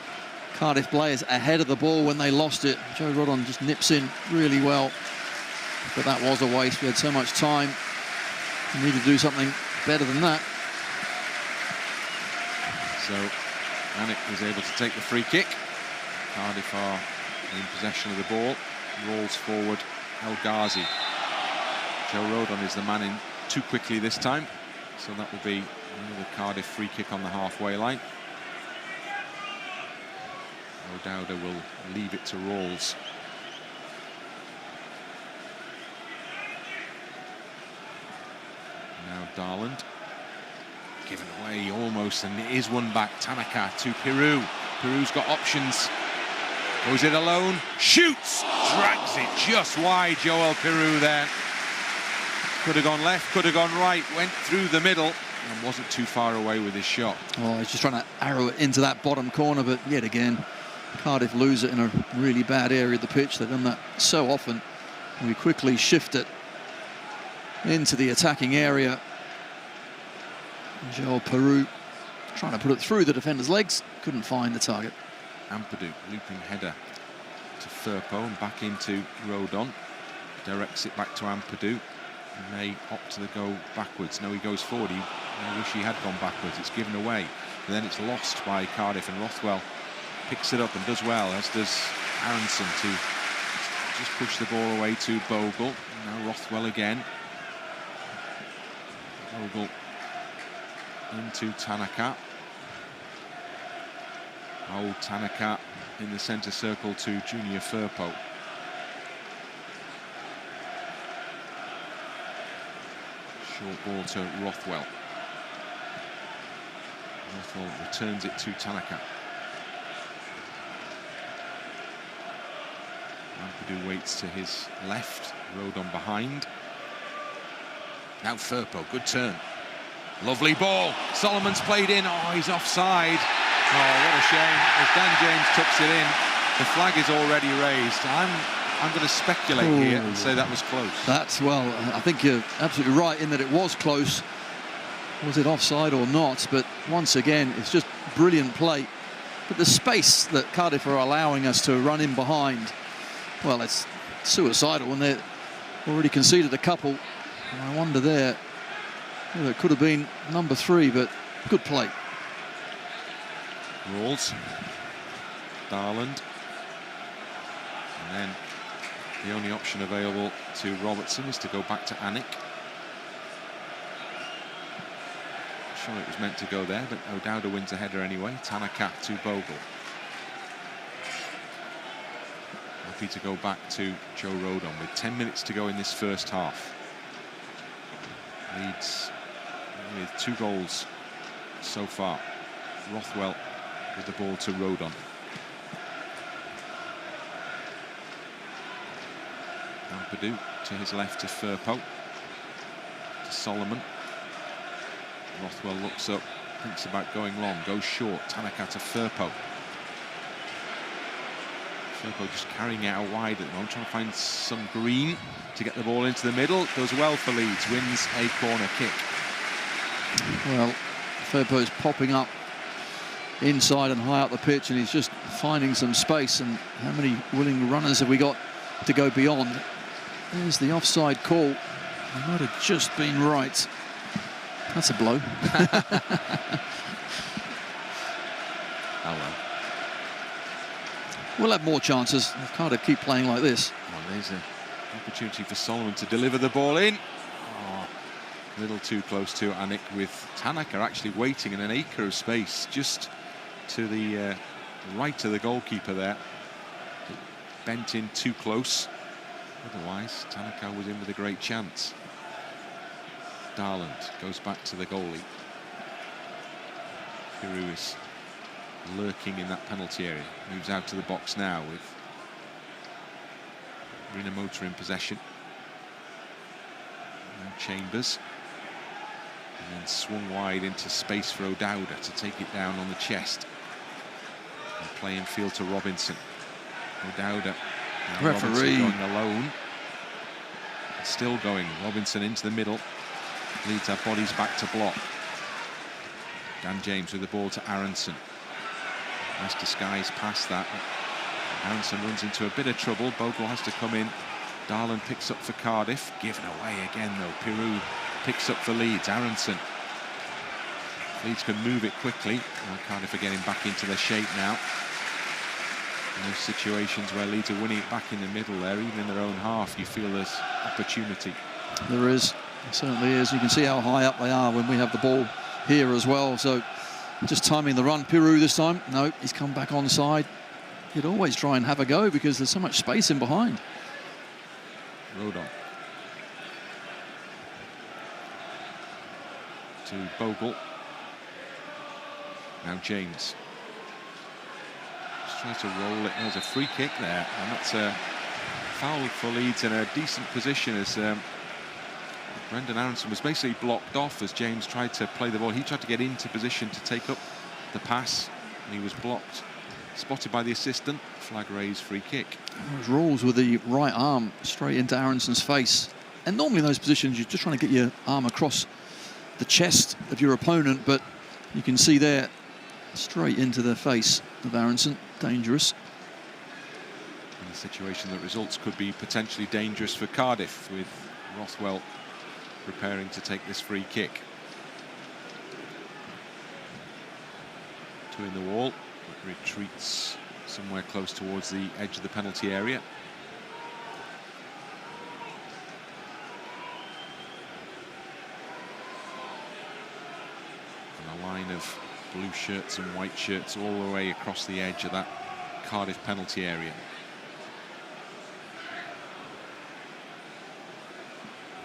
Cardiff players ahead of the ball when they lost it. Joe Rodon just nips in really well. But that was a waste. We had so much time. We need to do something better than that. So Alnwick was able to take the free kick. Cardiff are in possession of the ball. Rolls forward Ghazi. Joe Rodon is the man in too quickly this time. So that will be another Cardiff free kick on the halfway line. O'Dowda will leave it to Ralls. Now Darland. Given away almost, and it is won back. Tanaka to Piroe. Pirou's got options. Goes it alone. Shoots! Drags it just wide, Joel Piroe there. Could have gone left, could have gone right. Went through the middle and wasn't too far away with his shot. Oh, he's just trying to arrow it into that bottom corner, but yet again, Cardiff lose it in a really bad area of the pitch. They've done that so often. We quickly shift it into the attacking area. Joel Piroe trying to put it through the defender's legs. Couldn't find the target. Ampadu, looping header to Firpo and back into Rodon. Directs it back to Ampadu. He may opt to go backwards. No, he goes forward. I wish he had gone backwards. It's given away. And then it's lost by Cardiff, and Rothwell picks it up and does well, as does Aaronson, to just push the ball away to Bogle. Now Rothwell again. Bogle into Tanaka. Tanaka in the centre circle to Junior Firpo. Short ball to Rothwell. Rothwell returns it to Tanaka. Ampadu waits to his left. Rodon behind. Now Firpo, good turn. Lovely ball. Solomon's played in. Oh, he's offside. Oh, what a shame. As Dan James tucks it in, the flag is already raised. I'm going to speculate here and say that was close. Well, I think you're absolutely right in that it was close. Was it offside or not? But once again, it's just brilliant play. But the space that Cardiff are allowing us to run in behind, well, it's suicidal, and they've already conceded a couple. And I wonder there, well, it could have been number 3, but good play. Ralls, Daland, and then the only option available to Robertson is to go back to Anik. Sure, it was meant to go there, but O'Dowda wins a header anyway. Tanaka to Bogle. Happy to go back to Joe Rodon with 10 minutes to go in this first half. Leeds with 2 goals so far. Rothwell with the ball to Rodon. Ampadu to his left to Firpo. To Solomon. Rothwell looks up, thinks about going long, goes short. Tanaka to Firpo. Firpo just carrying it out wide at the moment, trying to find some green to get the ball into the middle. Goes well for Leeds, wins a corner kick. Well, Firpo's popping up inside and high up the pitch, and he's just finding some space. And how many willing runners have we got to go beyond? There's the offside call. It might have just been right. That's a blow. Oh well. We'll have more chances if Cardiff keep playing like this. Well, there's an opportunity for Solomon to deliver the ball in. Oh, a little too close to Anik, with Tanaka actually waiting in an acre of space just to the right of the goalkeeper there. Bent in too close. Otherwise, Tanaka was in with a great chance. Daland goes back to the goalie. Piroe is lurking in that penalty area. Moves out to the box now with Rinomhota in possession. Now Chambers. And then swung wide into space for O'Dowda to take it down on the chest. And play in field to Robinson. O'Dowda. Referee going alone. Still going. Robinson into the middle. Leeds have bodies back to block. Dan James with the ball to Aaronson. Nice disguise past that. Aaronson runs into a bit of trouble. Bogle has to come in. Darland picks up for Cardiff. Given away again though. Piroe picks up for Leeds. Aaronson. Leeds can move it quickly. Cardiff are getting back into their shape now. In those situations where Leeds are winning it back in the middle there, even in their own half, you feel there's opportunity. There is. It certainly is. You can see how high up they are when we have the ball here as well. So just timing the run. Piroe this time. No, he's come back onside. You'd always try and have a go because there's so much space in behind. Rodon. To Bogle. Now James. Just tries to roll it. There's a free kick there. And that's a foul for Leeds in a decent position as Brendan Aaronson was basically blocked off as James tried to play the ball. He tried to get into position to take up the pass, and he was blocked. Spotted by the assistant. Flag raised, free kick. Ralls with the right arm straight into Aaronson's face. And normally in those positions, you're just trying to get your arm across the chest of your opponent, but you can see there, straight into the face of Aaronson. Dangerous. In a situation that results could be potentially dangerous for Cardiff, with Rothwell preparing to take this free kick. 2 in the wall, but retreats somewhere close towards the edge of the penalty area. And a line of blue shirts and white shirts all the way across the edge of that Cardiff penalty area.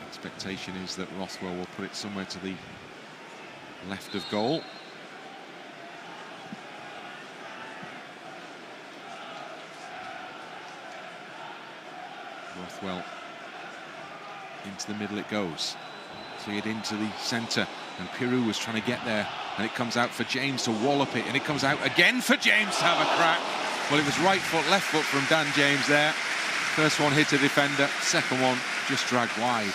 Expectation is that Rothwell will put it somewhere to the left of goal. Rothwell into the middle it goes. Cleared into the centre, and Piroe was trying to get there, and it comes out for James to wallop it, and it comes out again for James to have a crack. Well, it was right foot, left foot from Dan James there. First one hit a defender, second one just dragged wide.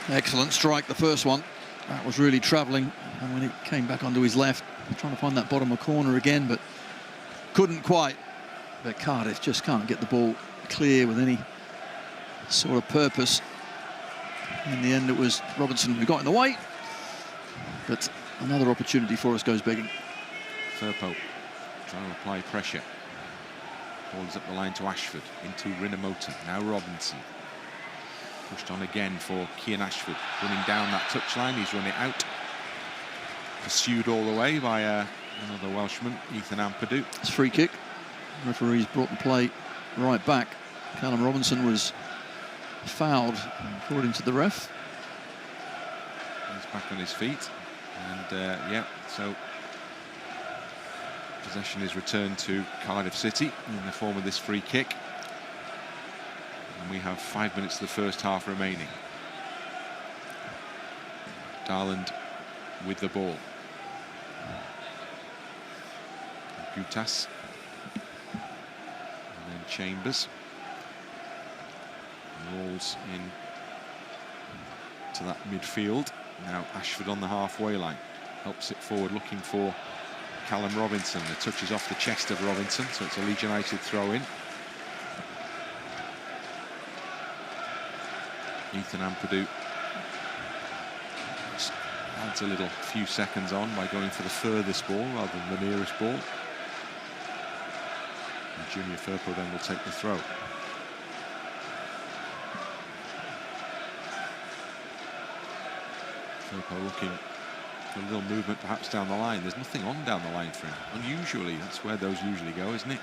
Excellent strike, the first one. That was really travelling, and when it came back onto his left, trying to find that bottom of corner again, but couldn't quite. But Cardiff just can't get the ball clear with any sort of purpose. In the end, it was Robertson who got in the way, but another opportunity for us goes begging. Firpo trying to apply pressure. Ball is up the line to Ashford, into Rinomhota, now Robinson. Pushed on again for Cian Ashford, running down that touchline. He's run it out. Pursued all the way by another Welshman, Ethan Ampadu. It's free kick. Referees brought the play right back. Callum Robinson was fouled, according to the ref. He's back on his feet, and yeah, so possession is returned to Cardiff City in the form of this free kick, and we have 5 minutes of the first half remaining. Daland with the ball. Goutas, and then Chambers. Rolls in to that midfield. Now Ashford on the halfway line. Helps it forward, looking for Callum Robinson. The touch is off the chest of Robinson, so it's a Leeds United throw-in. Ethan Ampadu adds a few seconds on by going for the furthest ball rather than the nearest ball. And Junior Firpo then will take the throw. Firpo looking for a little movement perhaps down the line. There's nothing on down the line for him. Unusually, that's where those usually go, isn't it?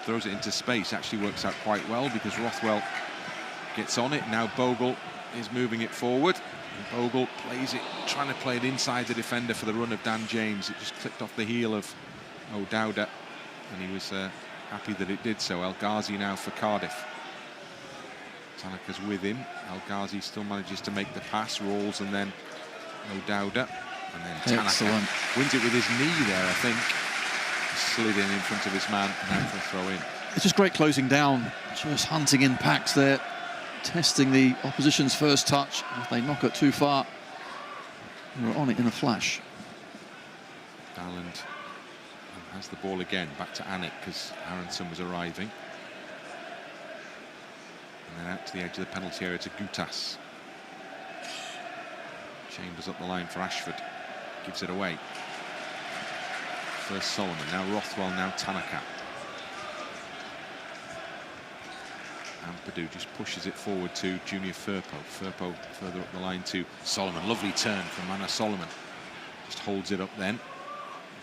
Throws it into space, actually works out quite well because Rothwell gets on it. Now Bogle is moving it forward. And Bogle plays it, trying to play it inside the defender for the run of Dan James. It just clicked off the heel of O'Dowda, and he was happy that it did so. Ghazi now for Cardiff. Tanaka's with him. Ghazi still manages to make the pass, rolls, and then O'Dowda, and then Tanaka wins it with his knee there, I think. Slid in front of his man, now for a throw in. It's just great closing down, just hunting in packs there, testing the opposition's first touch. If they knock it too far, we're on it in a flash. Daland has the ball again, back to Anik because Aaronson was arriving. And then out to the edge of the penalty area to Goutas. Chambers up the line for Ashford. Gives it away. First Solomon, now Rothwell, now Tanaka. Ampadu just pushes it forward to Junior Firpo. Firpo further up the line to Solomon. Lovely turn from Manna Solomon. Just holds it up then.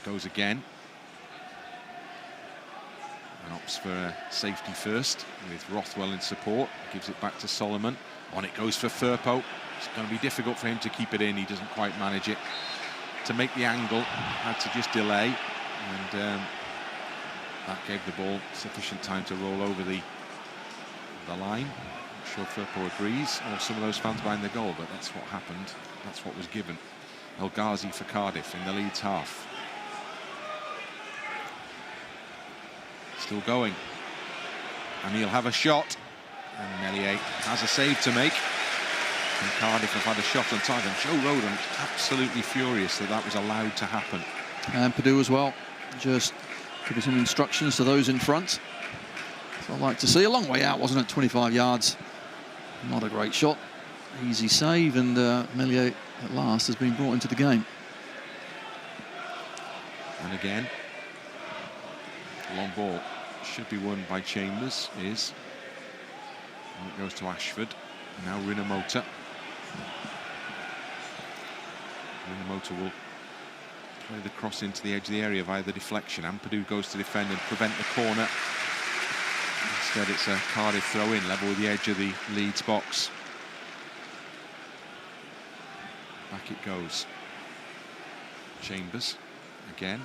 Goes again. And opts for a safety first with Rothwell in support. Gives it back to Solomon. On it goes for Firpo. It's going to be difficult for him to keep it in. He doesn't quite manage it. To make the angle, had to just delay. And that gave the ball sufficient time to roll over the line. I'm sure Firpo agrees, or some of those fans behind the goal, but that's what happened. That's what was given. Ghazi for Cardiff in the Leeds half. Still going. And he'll have a shot. And Meslier has a save to make. And Cardiff have had a shot on target. Joe Rodon absolutely furious that that was allowed to happen. And Purdue as well, just giving some instructions to those in front. So I'd like to see a long way out, wasn't it? 25 yards. Not a great shot. Easy save, and Meslier at last has been brought into the game. And again, long ball should be won by Chambers. Is. And it goes to Ashford. Now Rinomhota. Rinomhota will play the cross into the edge of the area via the deflection. Ampadu goes to defend and prevent the corner. Instead, it's a Cardiff throw-in, level with the edge of the Leeds box. Back it goes. Chambers again.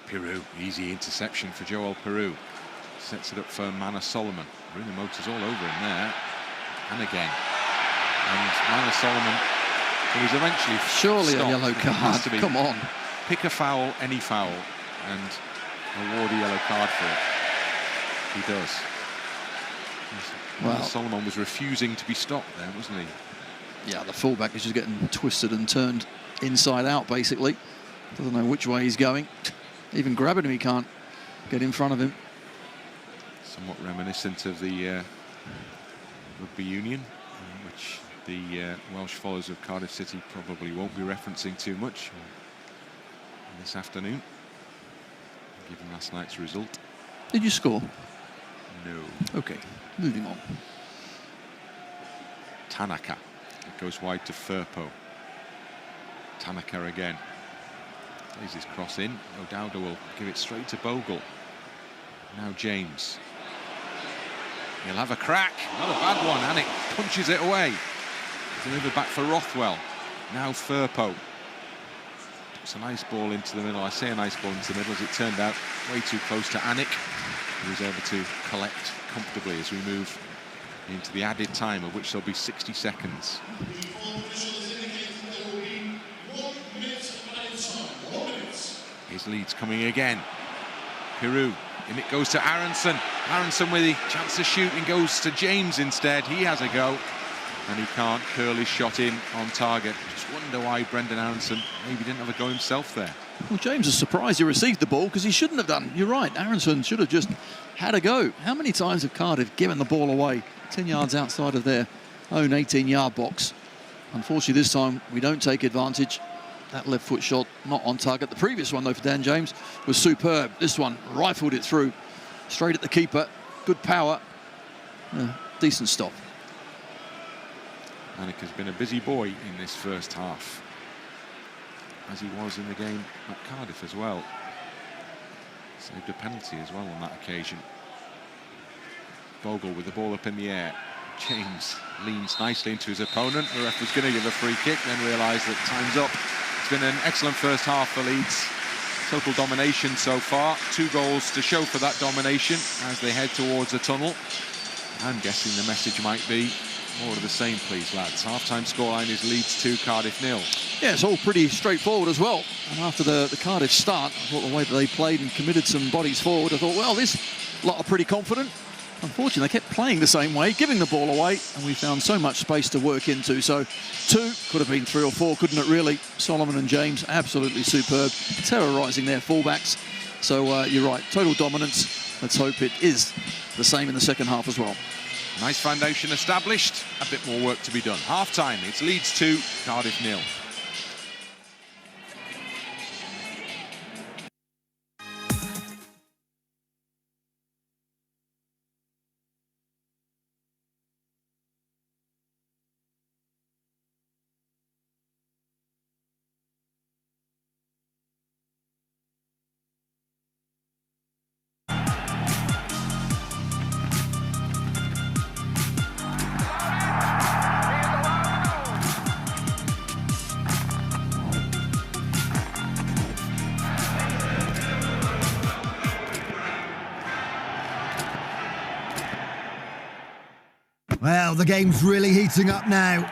Piroe, easy interception for Joel Piroe. Sets it up for Manor Solomon. Rinomhota's all over him there. And again. And Manor Solomon, who was eventually surely stopped. A yellow card. Come on. Pick a foul, any foul, and award a yellow card for it. He does. Manor Solomon was refusing to be stopped there, wasn't he? Yeah, the fullback is just getting twisted and turned inside out, basically. Doesn't know which way he's going. Even grabbing him, he can't get in front of him. Somewhat reminiscent of the rugby union, which the Welsh followers of Cardiff City probably won't be referencing too much this afternoon, given last night's result. Did you score? No. Okay, moving on. Tanaka. It goes wide to Firpo. Tanaka again. Plays his cross in. O'Dowda will give it straight to Bogle. Now James. He'll have a crack. Not a bad one. And it punches it away. Delivered back for Rothwell. Now Firpo. It's a nice ball into the middle. I say a nice ball into the middle, as it turned out way too close to Anik, who was able to collect comfortably as we move into the added time, of which there'll be 60 seconds. Here's Leeds coming again. Piroe, and it goes to Aaronson. Aaronson with the chance to shoot, and goes to James instead. He has a go, and he can't curl his shot in on target. Just wonder why Brendan Aaronson maybe didn't have a go himself there. Well, James is surprised he received the ball, because he shouldn't have done. You're right, Aaronson should have just had a go. How many times have Cardiff given the ball away 10 yards outside of their own 18-yard box? Unfortunately, this time we don't take advantage. That left foot shot not on target. The previous one, though, for Dan James was superb. This one rifled it through straight at the keeper. Good power. Decent stop. Anik has been a busy boy in this first half, as he was in the game at Cardiff as well. Saved a penalty as well on that occasion. Bogle with the ball up in the air. James leans nicely into his opponent. The ref was going to give a free kick, then realised that time's up. It's been an excellent first half for Leeds. Total domination so far. 2 goals to show for that domination as they head towards the tunnel. I'm guessing the message might be more of the same, please, lads. Half-time scoreline is Leeds 2, Cardiff 0. Yeah, it's all pretty straightforward as well. And after the Cardiff start, I thought the way that they played and committed some bodies forward, I thought, well, this lot are pretty confident. Unfortunately, they kept playing the same way, giving the ball away, and we found so much space to work into. So 2, could have been 3 or 4, couldn't it really? Solomon and James, absolutely superb, terrorising their fullbacks. So you're right, total dominance. Let's hope it is the same in the second half as well. Nice foundation established, a bit more work to be done. Half-time, it's Leeds 2, Cardiff 0. Well, the game's really heating up now.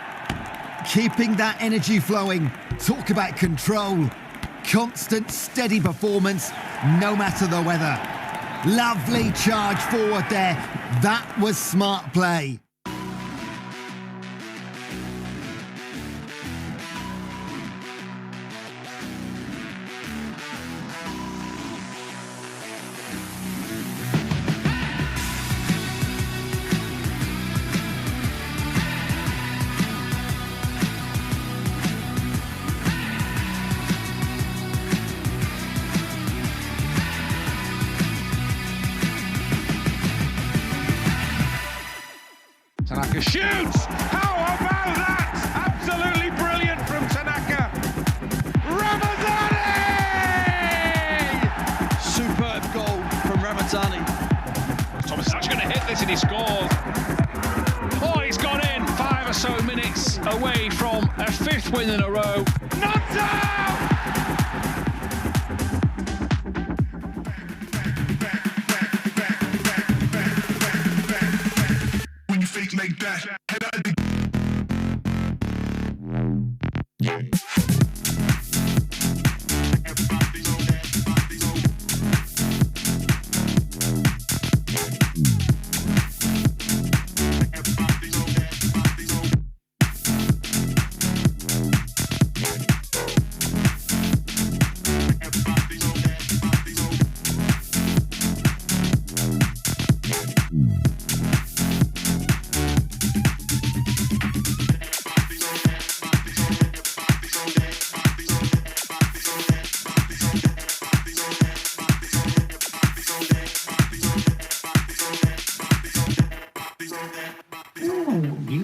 Keeping that energy flowing. Talk about control. Constant, steady performance, no matter the weather. Lovely charge forward there. That was smart play. Tanaka shoots! How about that? Absolutely brilliant from Tanaka. Ramazani! Superb goal from Ramazani. Thomas is actually going to hit this and he scores. Oh, he's gone in 5 or so minutes away from a 5th win in a row. Gnonto! When you fake like that, head out the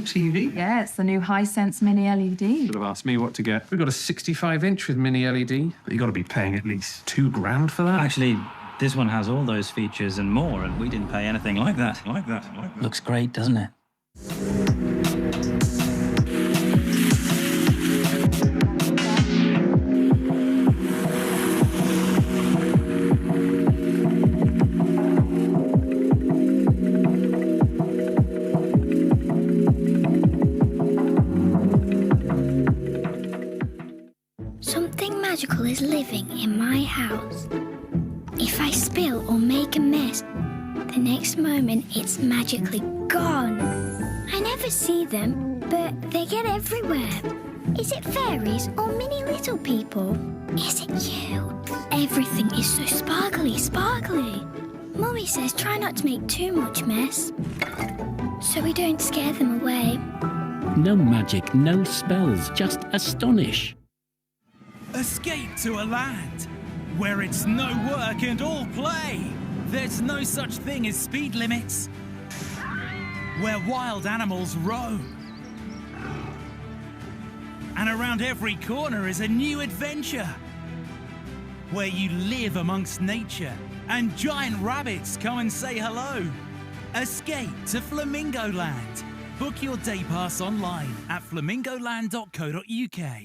TV? Yeah, it's the new Hisense Mini LED. Should have asked me what to get. We've got a 65-inch with Mini LED, but you've got to be paying at least $2,000 for that. Actually, this one has all those features and more, and we didn't pay anything like that. Looks great, doesn't it? Something magical is living in my house. If I spill or make a mess, the next moment it's magically gone. I never see them, but they get everywhere. Is it fairies or mini little people? Is it you? Everything is so sparkly. Mummy says try not to make too much mess, so we don't scare them away. No magic, no spells, just astonish. Escape to a land where it's no work and all play. There's no such thing as speed limits. Where wild animals roam. And around every corner is a new adventure. Where you live amongst nature and giant rabbits come and say hello. Escape to Flamingo Land. Book your day pass online at flamingoland.co.uk.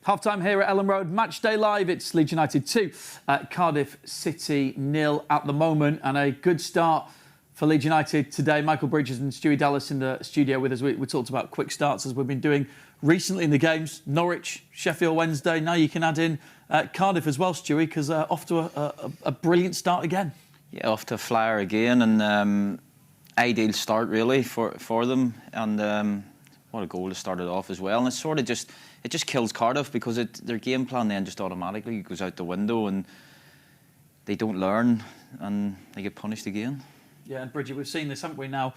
Half-time here at Ellen Road. Match day live. It's Leeds United 2, Cardiff City 0 at the moment. And a good start for Leeds United today. Michael Bridges and Stewie Dallas in the studio with us. We talked about quick starts as we've been doing recently in the games. Norwich, Sheffield Wednesday. Now you can add in Cardiff as well, Stewie, because off to a brilliant start again. Yeah, off to a flyer again, and ideal start really for them. And what a goal to start it off as well. And it's sort of just kills Cardiff because their game plan then just automatically goes out the window and they don't learn and they get punished again. Yeah, and Bridget, we've seen this, haven't we, now?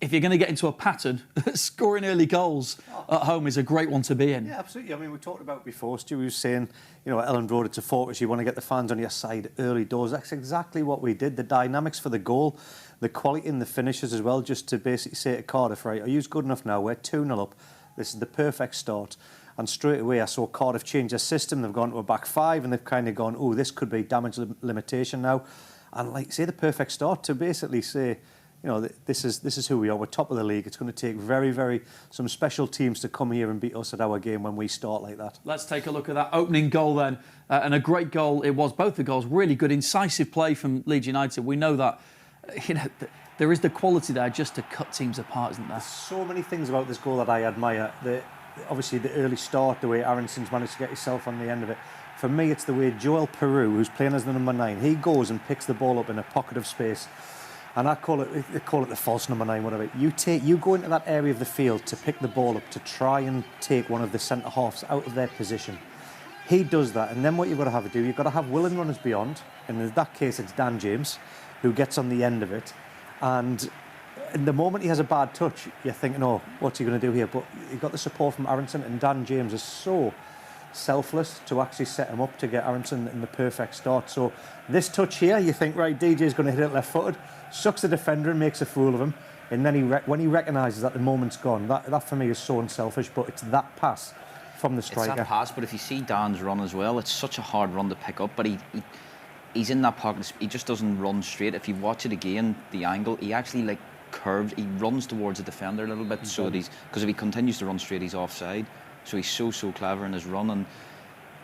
If you're going to get into a pattern, scoring early goals at home is a great one to be in. Yeah, absolutely. I mean, we talked about before, Stu was saying, you know, at Ellen Road, it's a fortress. You want to get the fans on your side early doors. That's exactly what we did. The dynamics for the goal, the quality in the finishes as well, just to basically say to Cardiff, right, are you good enough now? We're 2-0 up. This is the perfect start. And straight away, I saw Cardiff change their system. They've gone to a back five and they've kind of gone, oh, this could be damage limitation now. And like, say, the perfect start to basically say, you know, this is who we are. We're top of the league. It's going to take some special teams to come here and beat us at our game when we start like that. Let's take a look at that opening goal then. And a great goal it was. Both the goals, really good, incisive play from Leeds United. We know that, you know, there is the quality there just to cut teams apart, isn't there? There's so many things about this goal that I admire. Obviously, the early start, the way Aaronson's managed to get himself on the end of it. For me, it's the way Joel Piroe, who's playing as the number 9, he goes and picks the ball up in a pocket of space. And they call it the false number 9, whatever. You go into that area of the field to pick the ball up to try and take one of the centre halves out of their position. He does that, and then what you've got to have to do, you've got to have willing runners beyond, and in that case, it's Dan James, who gets on the end of it. And in the moment he has a bad touch, you're thinking, oh, what's he going to do here? But he got the support from Aaronson, and Dan James is so selfless to actually set him up to get Aaronson in the perfect start. So this touch here, you think, right, DJ's going to hit it left-footed, sucks the defender and makes a fool of him, and then when he recognises that the moment's gone, that for me is so unselfish, but it's that pass from the striker. It's that pass, but if you see Dan's run as well, it's such a hard run to pick up, but he's in that pocket, he just doesn't run straight. If you watch it again, the angle, he actually like curves, he runs towards the defender a little bit, so that because if he continues to run straight, he's offside. So he's so clever in his run, and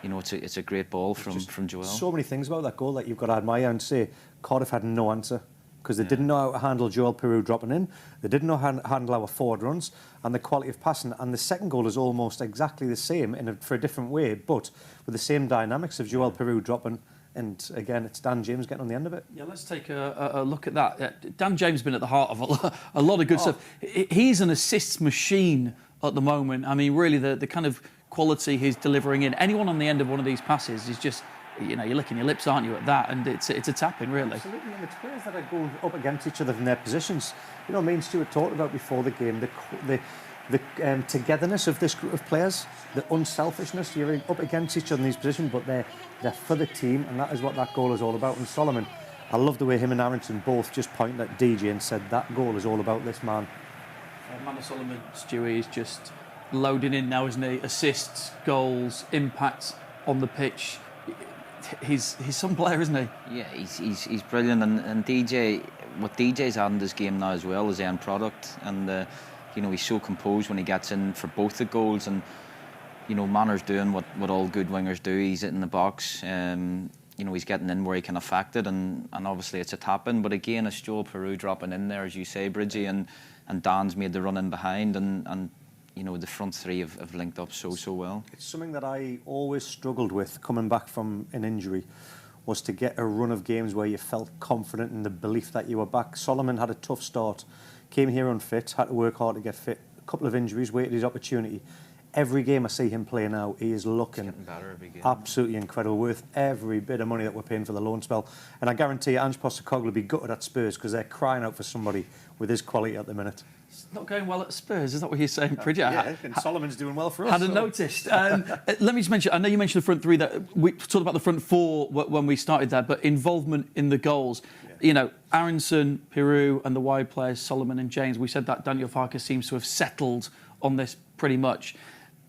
you know, it's a great ball from Joel. So many things about that goal that you've got to admire and say Cardiff had no answer, because they didn't know how to handle Joel Piroe dropping in, they didn't know how to handle our forward runs and the quality of passing. And the second goal is almost exactly the same for a different way, but with the same dynamics of Joel Piroe dropping. And again, it's Dan James getting on the end of it. Yeah, let's take a look at that. Dan James has been at the heart of a lot of good stuff. He's an assists machine at the moment. I mean, really, the kind of quality he's delivering in. Anyone on the end of one of these passes is just, you know, you're licking your lips, aren't you, at that? And it's a tap-in, really. Absolutely, and it's players that are going up against each other in their positions. You know, me and Stuart talked about before the game, the togetherness of this group of players, the unselfishness. You're up against each other in these positions, but they're for the team, and that is what that goal is all about. And Solomon, I love the way him and Aaronson both just pointed at DJ and said that goal is all about this man. Manor Solomon, Stewie, is just loading in now, isn't he? Assists, goals, impact on the pitch. He's some player, isn't he? Yeah, he's brilliant, and DJ, what DJ's adding to his game now as well is the end product, and you know, he's so composed when he gets in for both the goals, and you know, Manor's doing what all good wingers do. He's hitting the box, you know, he's getting in where he can affect it, and obviously it's a tap in. But again, it's Joel Piroe dropping in there, as you say, Bridgie, and Dan's made the run in behind, and you know, the front three have linked up so well. It's something that I always struggled with coming back from an injury, was to get a run of games where you felt confident in the belief that you were back. Solomon had a tough start, came here unfit, had to work hard to get fit, a couple of injuries, waited his opportunity. Every game I see him play now, he is looking better every game. Absolutely incredible, worth every bit of money that we're paying for the loan spell. And I guarantee you, Ange Postecoglou will be gutted at Spurs, because they're crying out for somebody with his quality at the minute. It's not going well at Spurs, is that what you're saying, Bridget? Yeah, and Solomon's doing well for us. Hadn't noticed. Let me just mention, I know you mentioned the front three, that we talked about the front four when we started there, but involvement in the goals. Yeah. You know, Aaronson, Piroe, and the wide players, Solomon and James, we said that Daniel Farke seems to have settled on this pretty much.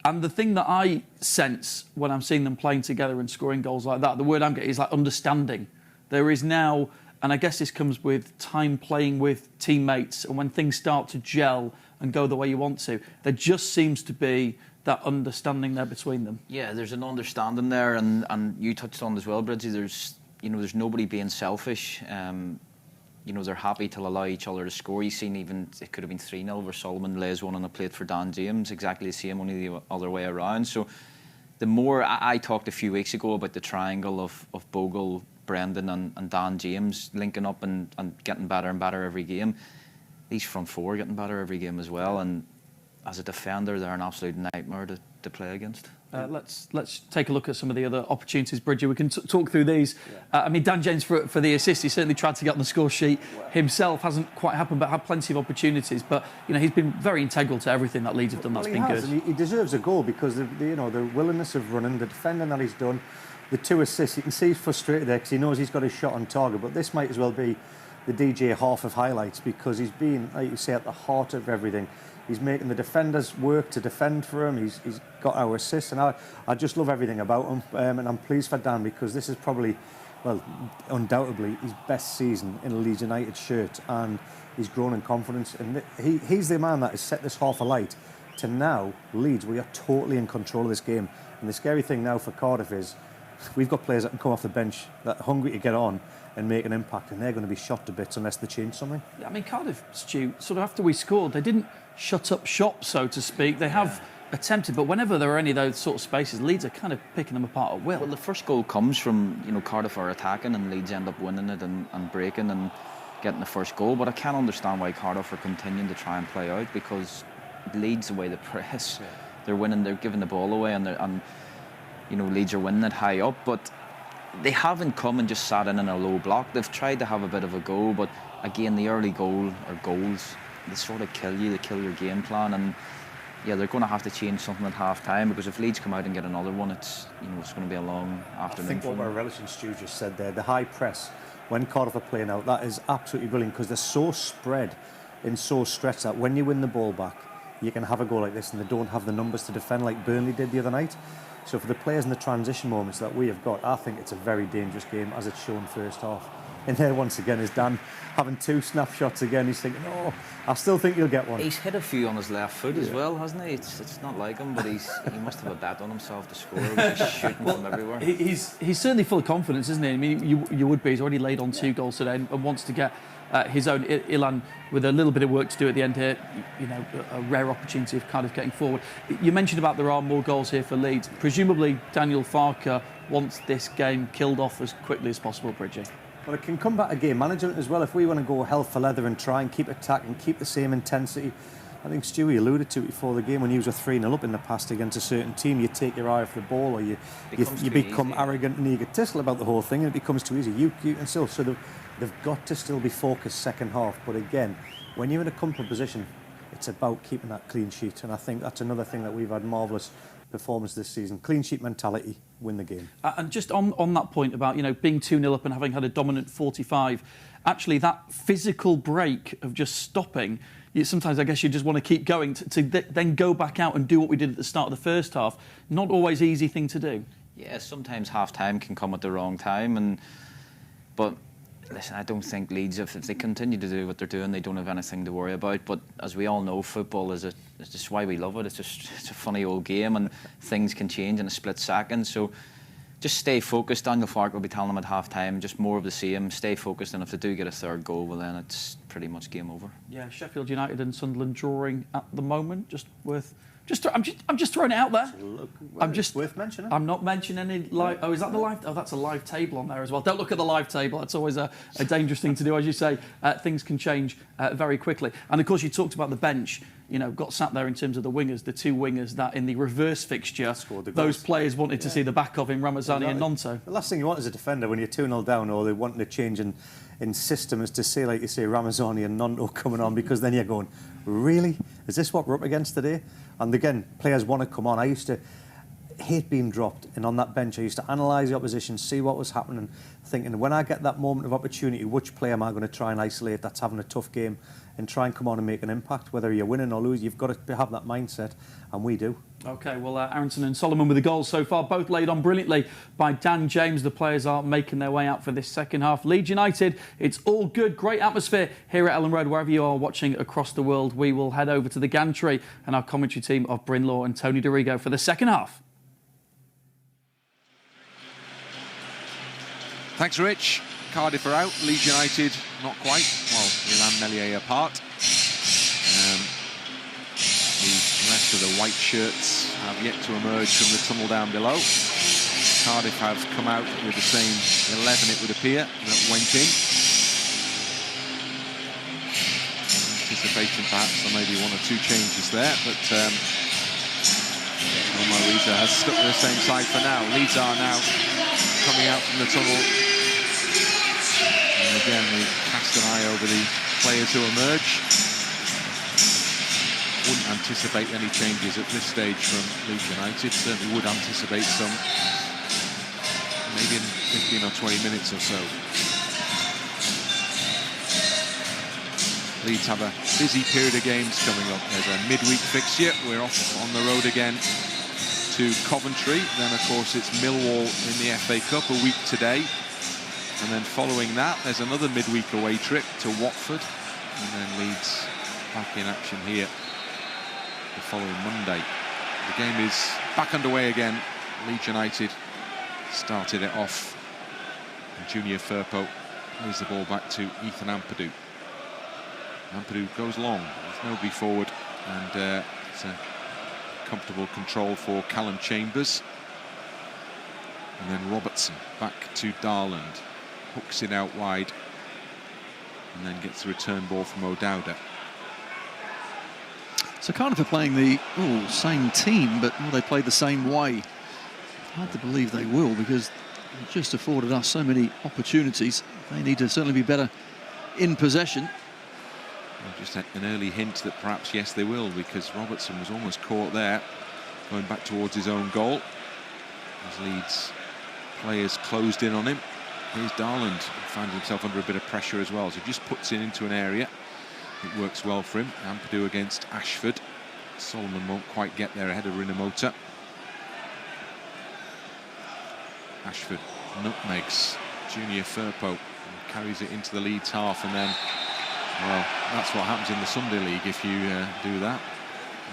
And the thing that I sense when I'm seeing them playing together and scoring goals like that, the word I'm getting is like understanding. There is now, and I guess this comes with time playing with teammates, and when things start to gel and go the way you want to, there just seems to be that understanding there between them. Yeah, there's an understanding there, and you touched on as well, Bridgie, there's nobody being selfish. You know, they're happy to allow each other to score. You've seen even, it could have been 3-0 where Solomon lays one on a plate for Dan James, exactly the same, only the other way around. So the more, I talked a few weeks ago about the triangle of Bogle, Brendan and Dan James linking up and getting better and better every game. These front four are getting better every game as well, and as a defender, they're an absolute nightmare to play against. Let's take a look at some of the other opportunities, Bridget. We can talk through these. I mean, Dan James for the assist, he certainly tried to get on the score sheet himself. Hasn't quite happened, but had plenty of opportunities. But you know, he's been very integral to everything that Leeds have done. That's been good. And he deserves a goal, because the willingness of running, the defending that he's done, the 2 assists. You can see he's frustrated there because he knows he's got his shot on target. But this might as well be the DJ half of highlights, because he's been, like you say, at the heart of everything. He's making the defenders work to defend for him. He's got our assists, and I just love everything about him. And I'm pleased for Dan, because this is probably well, undoubtedly his best season in a Leeds United shirt, and he's grown in confidence. And he's the man that has set this half alight to now. Leeds, we are totally in control of this game. And the scary thing now for Cardiff is we've got players that can come off the bench that are hungry to get on and make an impact, and they're going to be shot to bits unless they change something. Yeah, I mean, Cardiff, Stu, sort of after we scored, they didn't shut up shop, so to speak. They have attempted, but whenever there are any of those sort of spaces, Leeds are kind of picking them apart at will. Well, the first goal comes from, you know, Cardiff are attacking and Leeds end up winning it and breaking and getting the first goal. But I can't understand why Cardiff are continuing to try and play out, because Leeds, the way they press, they're winning, they're giving the ball away, and you know, Leeds are winning it high up, but they haven't come and just sat in a low block. They've tried to have a bit of a go, but again, the early goals, they sort of kill you, they kill your game plan, and yeah, they're going to have to change something at half-time, because if Leeds come out and get another one, it's, you know, it's going to be a long afternoon. I think what we're relishing, Stu just said there, the high press, when Cardiff are playing out, that is absolutely brilliant, because they're so spread and so stretched that when you win the ball back, you can have a goal like this, and they don't have the numbers to defend like Burnley did the other night. So for the players in the transition moments that we have got, I think it's a very dangerous game, as it's shown first half. And there once again is Dan having 2 snapshots again. He's thinking, oh, I still think he'll get one. He's hit a few on his left foot as well, hasn't he? It's not like him, but he must have a bet on himself to score. He's shooting from everywhere. He's certainly full of confidence, isn't he? I mean, you would be. He's already laid on 2 goals today and wants to get his own. Ilan, with a little bit of work to do at the end here, you know, a rare opportunity of kind of getting forward. You mentioned about there are more goals here for Leeds. Presumably, Daniel Farke wants this game killed off as quickly as possible, Bridgie. Well, it can come back to game management as well. If we want to go hell for leather and try and keep attacking, keep the same intensity. I think Stewie alluded to it before the game when you was a 3-0 up in the past against a certain team. You take your eye off the ball, or you become arrogant and egotistical about the whole thing, and it becomes too easy. You can still sort of, they've got to still be focused second half. But again, when you're in a comfortable position, it's about keeping that clean sheet. And I think that's another thing that we've had marvellous performance this season. Clean sheet mentality, win the game. And just on that point about, you know, being 2-0 up and having had a dominant 45, actually that physical break of just stopping, sometimes I guess you just want to keep going to then go back out and do what we did at the start of the first half. Not always easy thing to do. Yeah, sometimes half-time can come at the wrong time, but listen, I don't think Leeds, if they continue to do what they're doing, they don't have anything to worry about. But as we all know, football it's just why we love it. It's a funny old game, and things can change in a split second. So just stay focused. Daniel Farke will be telling them at half-time, just more of the same. Stay focused, and if they do get a third goal, well then it's pretty much game over. Yeah, Sheffield United and Sunderland drawing at the moment. I'm just throwing it out there. I'm just worth mentioning. I'm not mentioning any live. Oh, is that the live? Oh, that's a live table on there as well. Don't look at the live table. That's always a dangerous thing to do. As you say, things can change very quickly. And of course, you talked about the bench. You know, got sat there in terms of the wingers, the 2 wingers that in the reverse fixture, those players wanted to see the back of in Ramazani and Gnonto. The last thing you want as a defender when you're 2-0 down, or they're wanting to change in system, is to say, like you say, Ramazani and Gnonto coming on, because then you're going, really? Is this what we're up against today? And again, players want to come on. I used to hate being dropped, and on that bench I used to analyse the opposition, see what was happening, thinking when I get that moment of opportunity, which player am I going to try and isolate that's having a tough game, and try and come on and make an impact. Whether you're winning or losing, you've got to have that mindset, and we do. OK, well, Aaronson and Solomon with the goals so far, both laid on brilliantly by Dan James. The players are making their way out for this second half. Leeds United, it's all good. Great atmosphere here at Ellen Road. Wherever you are watching across the world, we will head over to the gantry and our commentary team of Bryn Law and Tony DeRigo for the second half. Thanks, Rich. Cardiff are out. Leeds United, not quite. Well, Ilan Meslier apart. The rest of the white shirts have yet to emerge from the tunnel down below. Cardiff have come out with the same 11, it would appear, that went in. Anticipation, perhaps, there may be 1 or 2 changes there, but Rita has stuck to the same side for now. Leeds are now coming out from the tunnel. And again, we cast an eye over the players who emerge. Wouldn't anticipate any changes at this stage from Leeds United. Certainly would anticipate some, maybe in 15 or 20 minutes or so. Leeds have a busy period of games coming up. There's a midweek fixture. We're off on the road again to Coventry. Then, of course, it's Millwall in the FA Cup a week today. And then following that, there's another midweek away trip to Watford. And then Leeds back in action here the following Monday. The game is back underway again. Leeds United started it off. And Junior Firpo plays the ball back to Ethan Ampadu. Ampadu goes long. There's nobody forward. And it's a comfortable control for Callum Chambers. And then Robertson back to Darland. Hooks it out wide. And then gets the return ball from O'Dowda. So Cardiff are playing the same team, but will they play the same way? Hard to believe they will, because they've just afforded us so many opportunities. They need to certainly be better in possession. Well, just an early hint that perhaps, yes, they will, because Robertson was almost caught there, going back towards his own goal. As Leeds players closed in on him. Here's Daland, who finds himself under a bit of pressure as well, so just puts it into an area. It works well for him. Ampadu against Ashford. Solomon won't quite get there ahead of Rinomhota. Ashford nutmegs Junior Firpo and carries it into the Leeds half, and then, well, that's what happens in the Sunday League if you do that.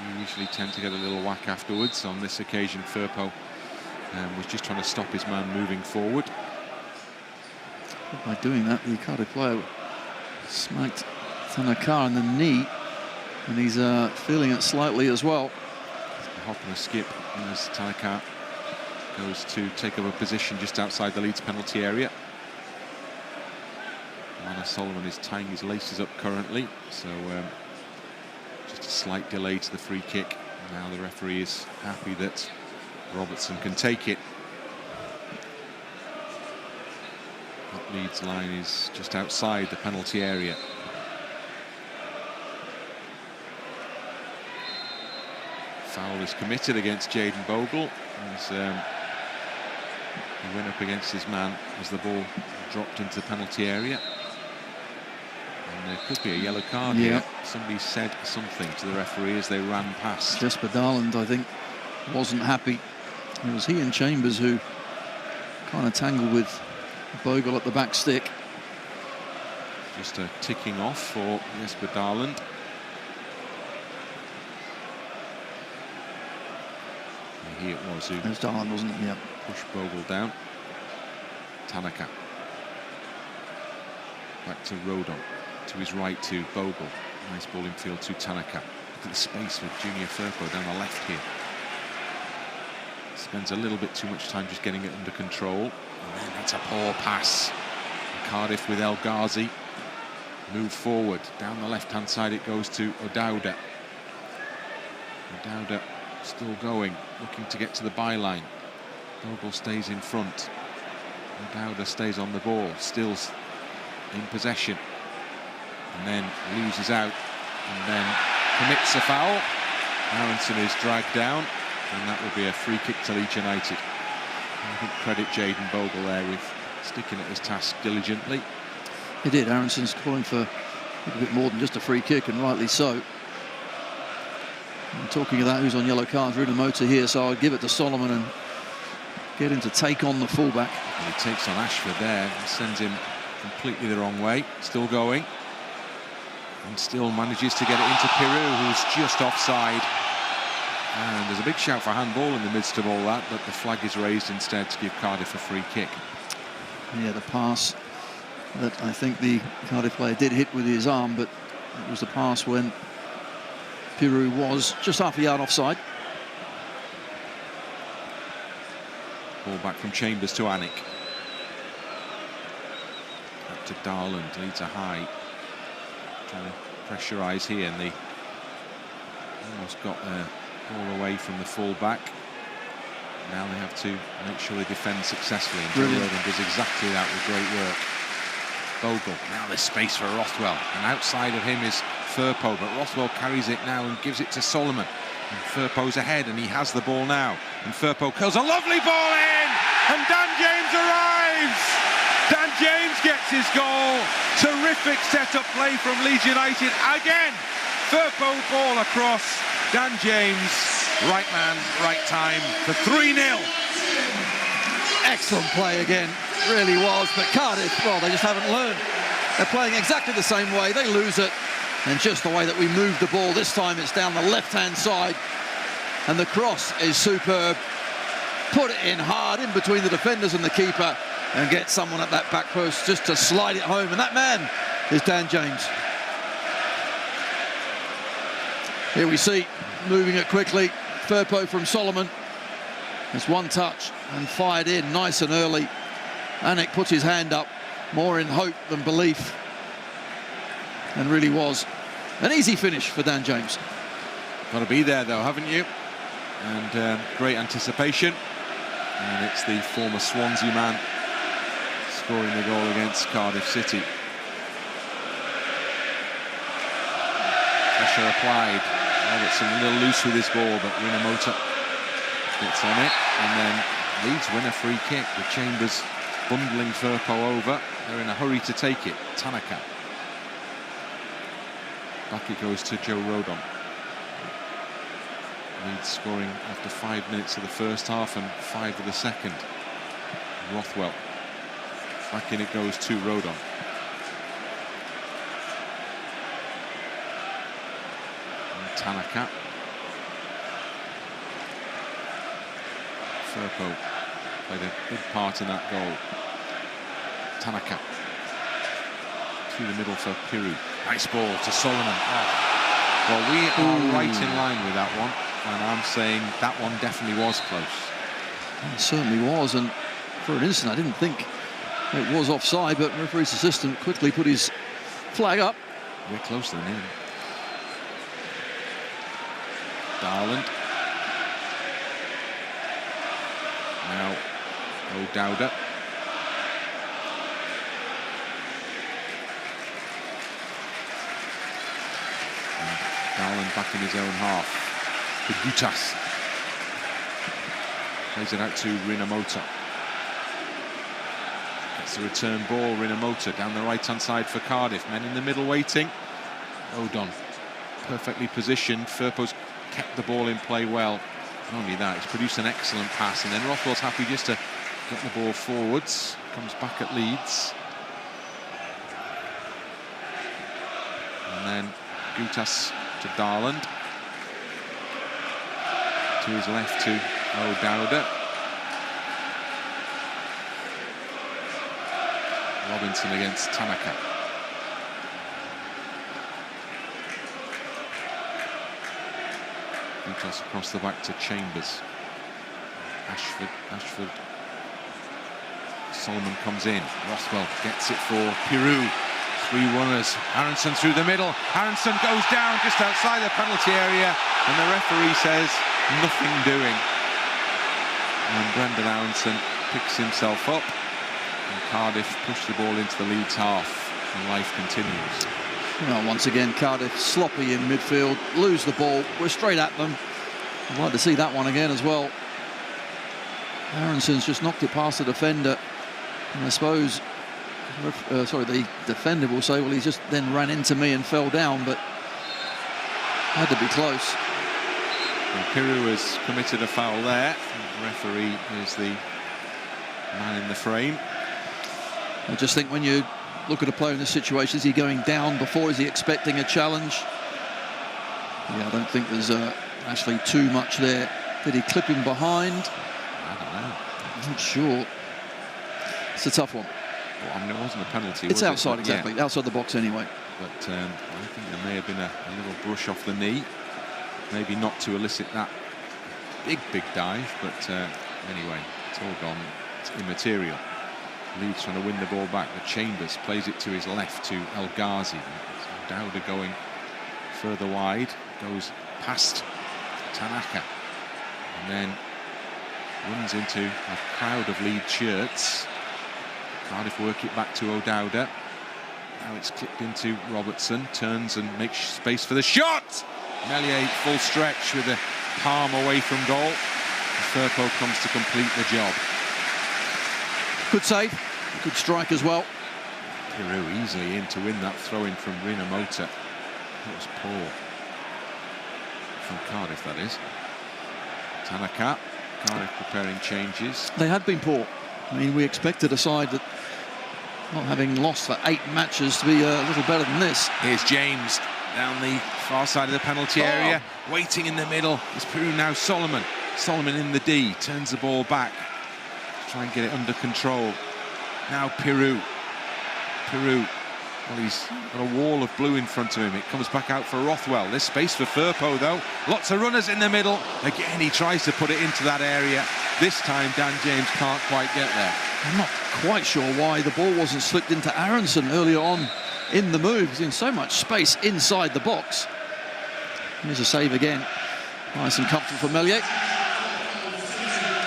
You usually tend to get a little whack afterwards. On this occasion, Firpo was just trying to stop his man moving forward. By doing that, the Cardiff player smacked Tanaka on the knee, and he's feeling it slightly as well. A hop and a skip as Tanaka goes to take up a position just outside the Leeds penalty area. Anna Solomon is tying his laces up currently, so just a slight delay to the free kick. Now the referee is happy that Robertson can take it. That Leeds line is just outside the penalty area. Foul is committed against Jayden Bogle as he went up against his man as the ball dropped into the penalty area. And there could be a yellow card here. Somebody said something to the referee as they ran past. Jesper Daland, I think, wasn't happy. It was he and Chambers who kind of tangled with Bogle at the back stick. Just a ticking off for Jesper Daland. And here it was who It was Daland, wasn't it? Yeah. pushed Bogle down. Tanaka. Back to Rodon. To his right to Bogle. Nice ball in field to Tanaka. Look at the space for Junior Firpo down the left here. Spends a little bit too much time just getting it under control. And then that's a poor pass. And Cardiff with Ghazi. Move forward. Down the left-hand side it goes to O'Dowda. O'Dowda still going, looking to get to the byline. Bogle stays in front. O'Dowda stays on the ball, still in possession. And then loses out. And then commits a foul. Aaronson is dragged down. And that will be a free kick to Leeds United. I think credit Jayden Bogle there with sticking at his task diligently. He did. Aaronson's calling for a bit more than just a free kick, and rightly so. And talking of that, who's on yellow cards? Rinomhota here, so I'll give it to Solomon and get him to take on the fullback. And he takes on Ashford there and sends him completely the wrong way. Still going. And still manages to get it into Piroe, who's just offside. And there's a big shout for handball in the midst of all that, but the flag is raised instead to give Cardiff a free kick. Yeah, the pass that I think the Cardiff player did hit with his arm, but it was the pass when Piroe was just half a yard offside. Ball back from Chambers to Alnwick. Up to Darland, leads a high. Trying to pressurise here, and they almost got the ball away from the full-back. Now they have to make sure they defend successfully, and Rodon does exactly that with great work. Bogle, now there's space for Rothwell, and outside of him is Firpo, but Rothwell carries it now and gives it to Solomon. And Firpo's ahead, and he has the ball now. And Firpo kills a lovely ball in, and Dan James arrives! Dan James gets his goal. Terrific set-up play from Leeds United again. Firpo ball across. Dan James, right man, right time for 3-0. Excellent play again. really was. But Cardiff, well, they just haven't learned. They're playing exactly the same way. They lose it. And just the way that we move the ball, this time it's down the left-hand side. And the cross is superb. Put it in hard in between the defenders and the keeper and get someone at that back post just to slide it home. And that man is Dan James. Here we see, moving it quickly, Firpo from Solomon. It's one touch and fired in nice and early. Alnwick puts his hand up, more in hope than belief. And really was an easy finish for Dan James. Got to be there though, haven't you? And great anticipation. And it's the former Swansea man scoring the goal against Cardiff City. Pressure applied. Robertson a little loose with his ball, but Rinomhota gets on it. And then Leeds win a free kick with Chambers bundling Firpo over. They're in a hurry to take it. Tanaka. Back it goes to Joe Rodon. Leeds scoring after 5 minutes of the first half and 5 of the second. Rothwell. Back in it goes to Rodon. And Tanaka. Firpo played a big part in that goal. Tanaka. Through the middle for Piroe. Nice ball to Solomon. Oh. Well, we are right in line with that one. And I'm saying that one definitely was close. It certainly was, and for an instant I didn't think it was offside, but referee's assistant quickly put his flag up. We're closer than him. Daland. Now O'Dowda. Daland back in his own half. To Goutas. Plays it out to Rinomhota. Gets the return ball, Rinomhota down the right-hand side for Cardiff. Men in the middle waiting. Rodon perfectly positioned. Firpo's kept the ball in play well. Not only that, he's produced an excellent pass, and then Rothwell's happy just to get the ball forwards. Comes back at Leeds. And then Goutas to Darland. To his left to O'Dowda. Robinson against Tanaka. Goutas across the back to Chambers. Ashford. Solomon comes in. Rothwell gets it for Piroe. 3 runners. Aaronson through the middle. Aaronson goes down just outside the penalty area, and the referee says nothing doing. And Brendan Aaronson picks himself up, and Cardiff push the ball into the Leeds half, and life continues. Well, once again, Cardiff sloppy in midfield, lose the ball. We're straight at them. I'd like to see that one again as well. Aaronson's just knocked it past the defender, and I suppose the defender will say, well, he just then ran into me and fell down, but had to be close. Well, Piroe has committed a foul there. The referee is the man in the frame. I just think when you look at a player in this situation, is he going down before? Is he expecting a challenge? Yeah, I don't think there's actually too much there. Did he clip him behind? I don't know. I'm not sure. It's a tough one. Well, I mean, it wasn't a penalty. It's outside, But, exactly. yeah. Outside the box anyway. But I think there may have been a little brush off the knee. Maybe not to elicit that big dive, but anyway, it's all gone. It's immaterial. Leeds trying to win the ball back, but Chambers plays it to his left to Ghazi. Dowda going further wide, goes past Tanaka, and then runs into a crowd of Leeds shirts. Cardiff work it back to O'Dowda. Now it's clipped into Robertson, turns and makes space for the shot! Meslier full stretch with a palm away from goal. Firpo comes to complete the job. Good save, good strike as well. Piroe easily in to win that throw-in from Rinomhota. That was poor. From Cardiff, that is. Tanaka. Cardiff preparing changes. They had been poor. I mean, we expected a side that, not having lost for 8 matches, to be a little better than this. Here's James down the far side of the penalty area, waiting in the middle. It's Piroe now. Solomon in the D, turns the ball back, try and get it under control. Now Piroe, well, he's got a wall of blue in front of him. It comes back out for Rothwell. There's space for Firpo though. Lots of runners in the middle. Again, he tries to put it into that area. This time Dan James can't quite get there. I'm not quite sure why the ball wasn't slipped into Aaronson earlier on in the move. He's in so much space inside the box. Here's a save again. Nice and comfortable for Meslier.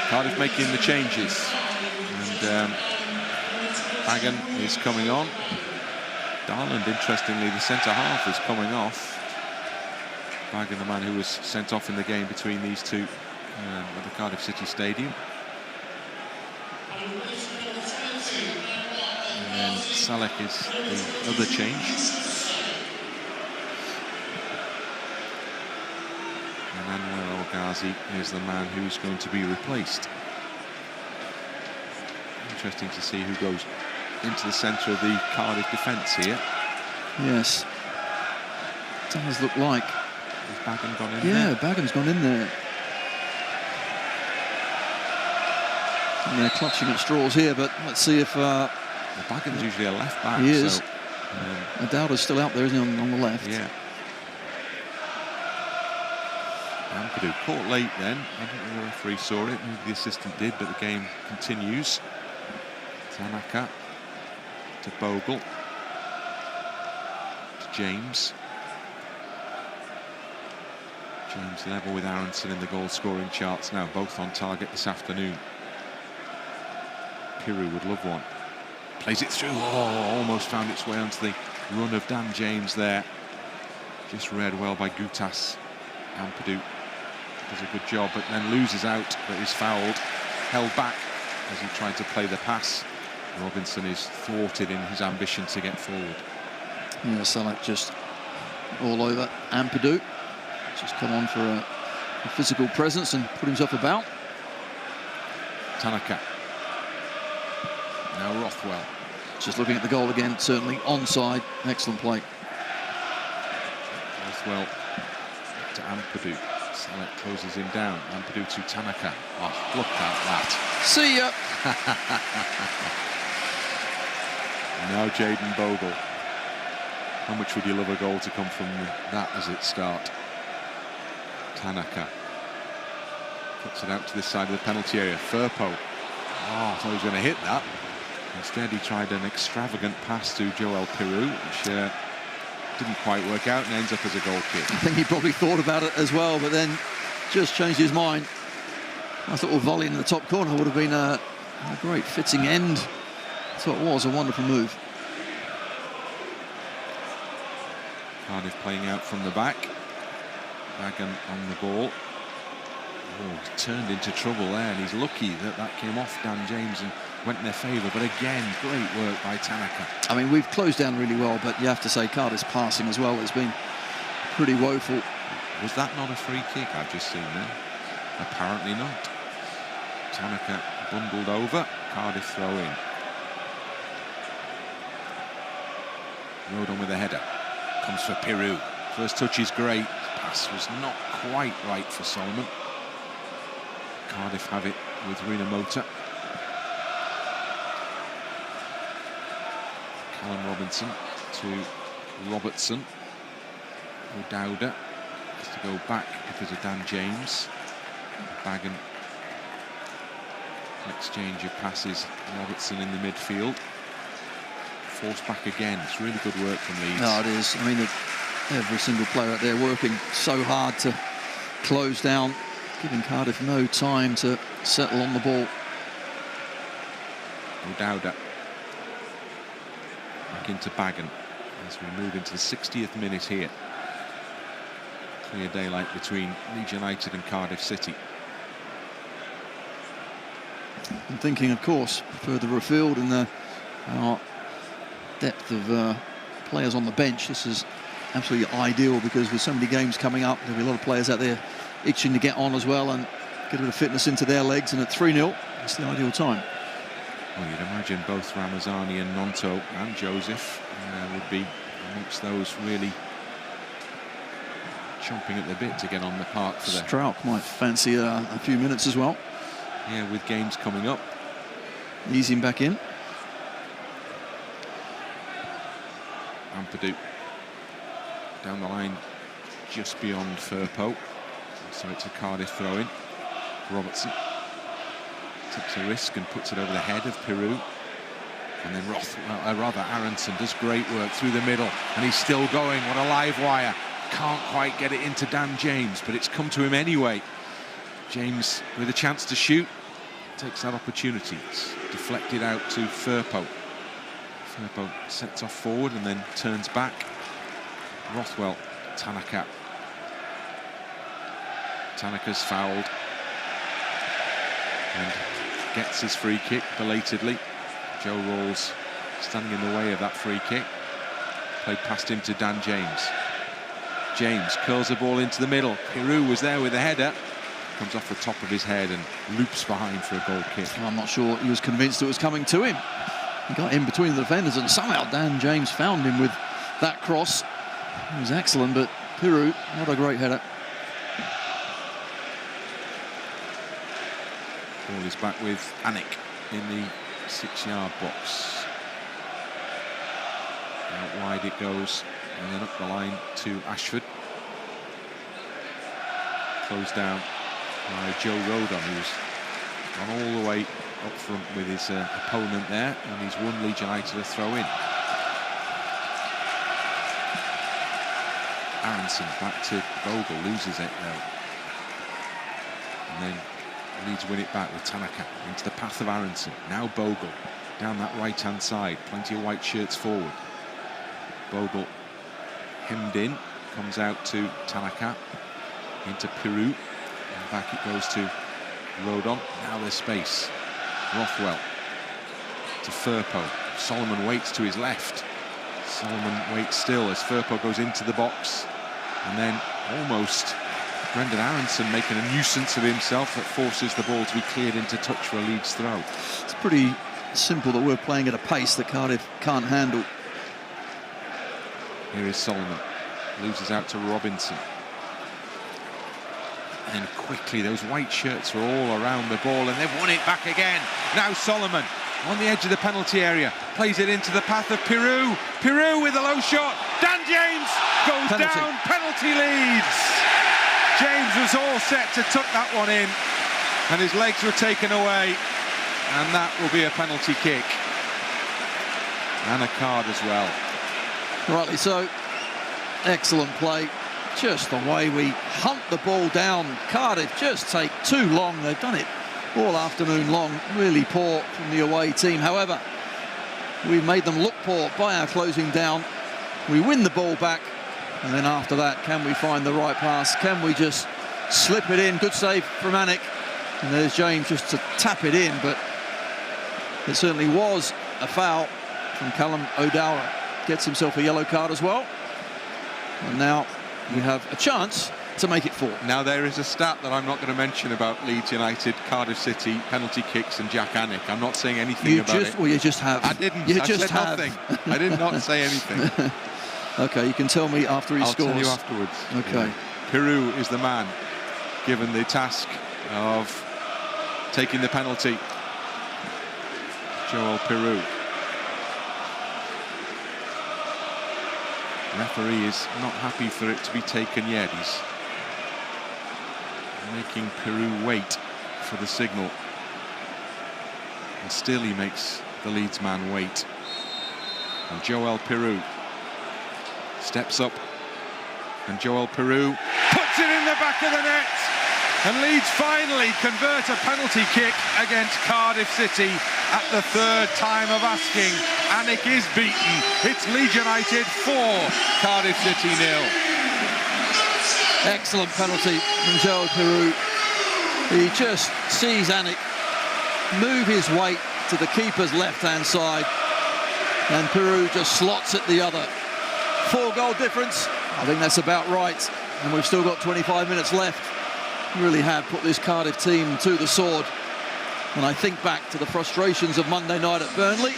Cardiff making the changes. And Bagan is coming on. Daland, interestingly, the centre-half is coming off. Bagan, the man who was sent off in the game between these two at the Cardiff City Stadium. And then Salech is the other change. And Ghazi is the man who's going to be replaced. Interesting to see who goes into the centre of the Cardiff defence here. Yes. Does look like. Has Bagan gone in there? Yeah, Bagan's gone in there. And they're clutching at straws here, but let's see if... Bagan's usually a left back. He is. So, Dowda's still out there, isn't he, on the left? Yeah. Ampadu caught late then. I don't think the referee saw it. Maybe the assistant did, but the game continues. Tanaka to Bogle. To James. James level with Aaronson in the goal-scoring charts now, both on target this afternoon. Piroe would love one. Plays it through. Oh, almost found its way onto the run of Dan James there. Just read well by Goutas. Ampadu does a good job, but then loses out, but is fouled. Held back as he tried to play the pass. Robertson is thwarted in his ambition to get forward. Yeah, Salech just all over Ampadu. Just come on for a physical presence and put himself about. Tanaka. Now Rothwell. Just looking at the goal again, certainly onside. Excellent play. Rothwell to Ampadu. Salech closes him down. Ampadu to Tanaka. Oh, look at that. See ya. Now Jaden Bogle. How much would you love a goal to come from that as its start? Tanaka puts it out to this side of the penalty area. Firpo. Oh, I thought he was going to hit that. Instead, he tried an extravagant pass to Joel Piroe, which didn't quite work out and ends up as a goal kick. I think he probably thought about it as well, but then just changed his mind. I thought a volley in the top corner would have been a great fitting end. So it was a wonderful move. Cardiff playing out from the back. Bagan on the ball. Oh, he's turned into trouble there, and he's lucky that that came off Dan James and went in their favour. But again, great work by Tanaka. I mean, we've closed down really well, but you have to say Cardiff's passing as well has been pretty woeful. Was that not a free kick I've just seen there? Apparently not. Tanaka bundled over. Cardiff throw in. Rodon with a header. Comes for Piroe. First touch is great. Pass was not quite right for Solomon. Cardiff have it with Rinomhota. Callum Robinson to Robertson. O'Dowda has to go back because of Dan James. Bagan. Exchange of passes. Robertson in the midfield. Forced back again. It's really good work from Leeds. No, it is. I mean, every single player out there working so hard to close down, giving Cardiff no time to settle on the ball. O'Dowda back into Bagan as we move into the 60th minute here. Clear daylight between Leeds United and Cardiff City. I'm thinking, of course, further afield in the depth of players on the bench, this is absolutely ideal, because with so many games coming up, there'll be a lot of players out there itching to get on as well and get a bit of fitness into their legs, and at 3-0 it's the ideal time. Well, you'd imagine both Ramazani and Gnonto and Joseph would be amongst those really chomping at the bit to get on the park for the... Struijk might fancy a few minutes as well. Yeah, with games coming up. Ease him back in. Ampadu down the line just beyond Firpo. So it's a Cardiff throw-in. Robertson takes a risk and puts it over the head of Piroe. And then Aaronson does great work through the middle. And he's still going. What a live wire. Can't quite get it into Dan James, but it's come to him anyway. James with a chance to shoot. Takes that opportunity. It's deflected out to Firpo. Firpo sets off forward and then turns back. Rothwell, Tanaka. Tanaka's fouled and gets his free kick belatedly. Joe Ralls standing in the way of that free kick. Played past him to Dan James. James curls the ball into the middle. Piroe was there with the header. Comes off the top of his head and loops behind for a goal kick. Well, I'm not sure he was convinced it was coming to him. He got in between the defenders and somehow Dan James found him with that cross. It was excellent, but Piroe, not a great header. Ball is back with Alnwick in the 6-yard box. Out wide it goes, and then up the line to Ashford. Closed down by Joe Rodon, who's gone all the way up front with his opponent there, and he's won Leeds United a throw-in. Aaronson back to Bogle, loses it though. And then Leeds win it back with Tanaka into the path of Aaronson. Now Bogle down that right-hand side, plenty of white shirts forward. Bogle hemmed in, comes out to Tanaka, into Piroe, and back it goes to Rodon. Now there's space. Rothwell to Firpo. Solomon waits to his left. Solomon waits still as Firpo goes into the box, and then almost Brendan Aaronson making a nuisance of himself that forces the ball to be cleared into touch for a Leeds throw. It's pretty simple that we're playing at a pace that Cardiff can't handle. Here is Solomon, loses out to Robinson. And quickly those white shirts are all around the ball, and they've won it back again. Now Solomon on the edge of the penalty area, plays it into the path of Piroe. Piroe with a low shot. Dan James goes down, penalty Leeds. James was all set to tuck that one in, and his legs were taken away, and that will be a penalty kick. And a card as well. Rightly so. Excellent play. Just the way we hunt the ball down. Cardiff just take too long. They've done it all afternoon long. Really poor from the away team. However, we've made them look poor by our closing down. We win the ball back, and then after that, can we find the right pass? Can we just slip it in? Good save from Alnwick. And there's James just to tap it in, but it certainly was a foul from Callum O'Dowra. Gets himself a yellow card as well. And now we have a chance to make it 4. Now there is a stat that I'm not going to mention about Leeds United, Cardiff City, penalty kicks and Jack Alnwick. I'm not saying anything about it. Well, you just have. I didn't. You I just said have. nothing. I did not say anything. Okay, you can tell me after he scores. I'll tell you afterwards. Okay. Yeah. Piroe is the man given the task of taking the penalty. Joel Piroe. Referee is not happy for it to be taken yet. He's making Piroe wait for the signal. And still he makes the Leeds man wait. And Joel Piroe steps up. And Joel Piroe puts it in the back of the net. And Leeds finally convert a penalty kick against Cardiff City at the 3rd time of asking. Alnwick is beaten. It's Leeds United 4, Cardiff City 0. Excellent penalty from Joel Piroe. He just sees Alnwick move his weight to the keeper's left-hand side, and Piroe just slots it the other. 4-goal difference. I think that's about right. And we've still got 25 minutes left. Really have put this Cardiff team to the sword. When I think back to the frustrations of Monday night at Burnley,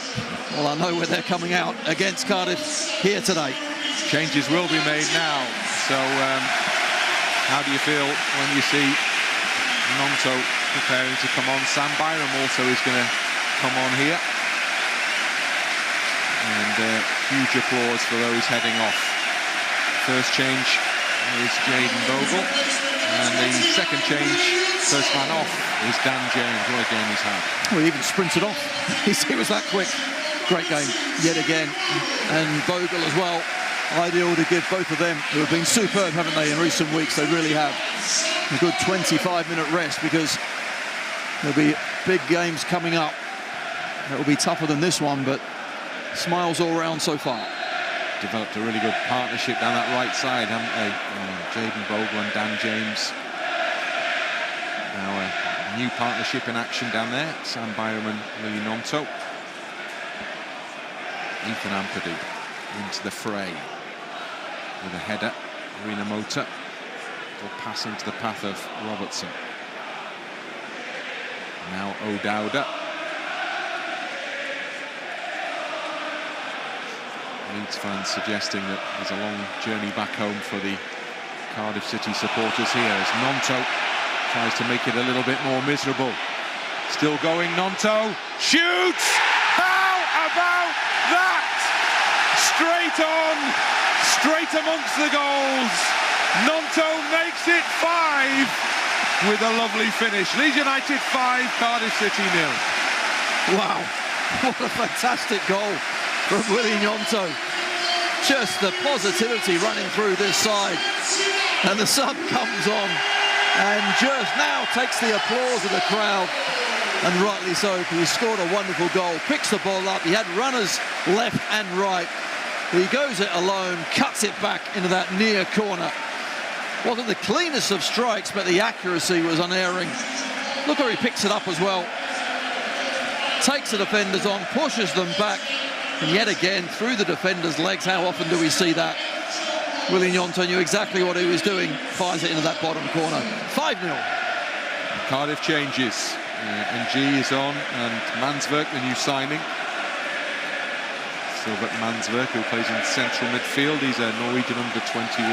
well, I know where they're coming out against Cardiff here today. Changes will be made now. So how do you feel when you see Gnonto preparing to come on? Sam Byram also is going to come on here. And huge applause for those heading off. First change is Jaden Bogle. And the second change, first man off, is Dan James. What a game he's had. Well, he even sprinted off. He was that quick. Great game yet again. And Bogle as well. Ideal to give both of them, who have been superb, haven't they, in recent weeks? They really have. A good 25-minute rest, because there'll be big games coming up. That will be tougher than this one, but smiles all round so far. Developed a really good partnership down that right side, haven't they? Jaden Bogle and Dan James. Now a new partnership in action down there. Sam Byram and Willie Gnonto. Ethan Ampadu into the fray with a header. Rinomhota will pass into the path of Robertson. Now O'Dowda. Leeds fans suggesting that there's a long journey back home for the Cardiff City supporters here as Gnonto tries to make it a little bit more miserable. Still going, Gnonto shoots! How about that? Straight on, straight amongst the goals. Gnonto makes it 5 with a lovely finish. Leeds United 5, Cardiff City 0. Wow, what a fantastic goal from Willie Gnonto. Just the positivity running through this side. And the sub comes on and just now takes the applause of the crowd. And rightly so, because he scored a wonderful goal. Picks the ball up. He had runners left and right. He goes it alone, cuts it back into that near corner. Wasn't the cleanest of strikes, but the accuracy was unerring. Look where he picks it up as well. Takes the defenders on, pushes them back. And yet again, through the defender's legs. How often do we see that? Willie Gnonto knew exactly what he was doing. Fires it into that bottom corner. 5-0. Cardiff changes. And G is on. And Mannsverk, the new signing. Silbert Mannsverk, who plays in central midfield. He's a Norwegian under-21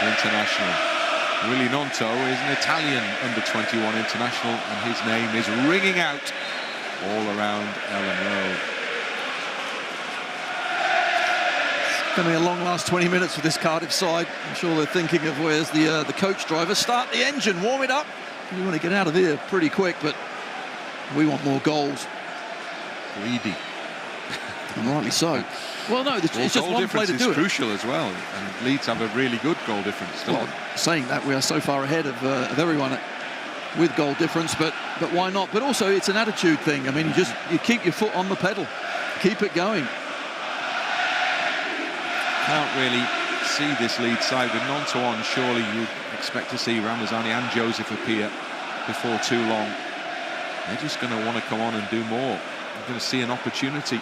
international. Willie Gnonto is an Italian under-21 international. And his name is ringing out all around Ellen Road. Going to be a long last 20 minutes for this Cardiff side. I'm sure they're thinking of where's the coach driver. Start the engine, warm it up. We want to get out of here pretty quick, but we want more goals. Greedy. And rightly so. Well, no, it's just one play to do it. Goal difference is crucial as well, and Leeds have a really good goal difference. Well, saying that, we are so far ahead of everyone with goal difference, but why not? But also, it's an attitude thing. I mean, you keep your foot on the pedal, keep it going. Can't really see this Leeds side with Gnonto on. Surely you'd expect to see Ramazani and Joseph appear before too long. They're just going to want to come on and do more. They're going to see an opportunity.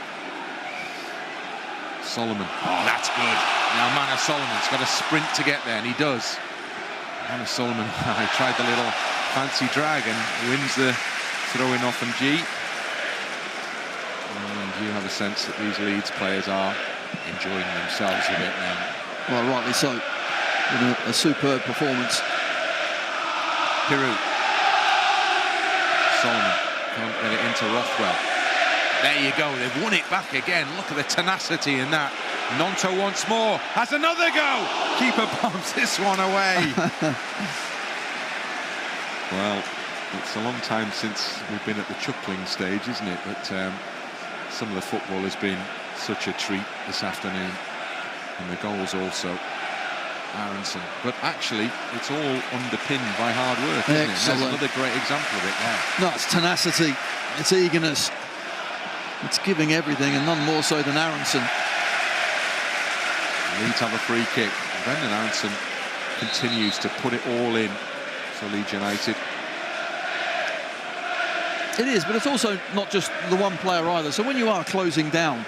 Solomon. Oh, that's good. Now Manor Solomon's got to sprint to get there, and he does. Manor Solomon tried the little fancy drag and wins the throw-in off from G. And you have a sense that these Leeds players are enjoying themselves a bit now. Well, rightly so. In a superb performance. Piroe. Solomon can't get it into Rothwell. There you go, they've won it back again. Look at the tenacity in that. Gnonto once more, has another go. Keeper bombs this one away. Well, it's a long time since we've been at the chuckling stage, isn't it? But some of the football has been such a treat this afternoon. And the goals also. Aaronson. But actually, it's all underpinned by hard work, isn't it? There's another great example of it there. No, it's tenacity, it's eagerness. It's giving everything, and none more so than Aaronson. Leeds have a free kick. Brendan Aaronson continues to put it all in for Leeds United. It is, but it's also not just the one player either. So when you are closing down,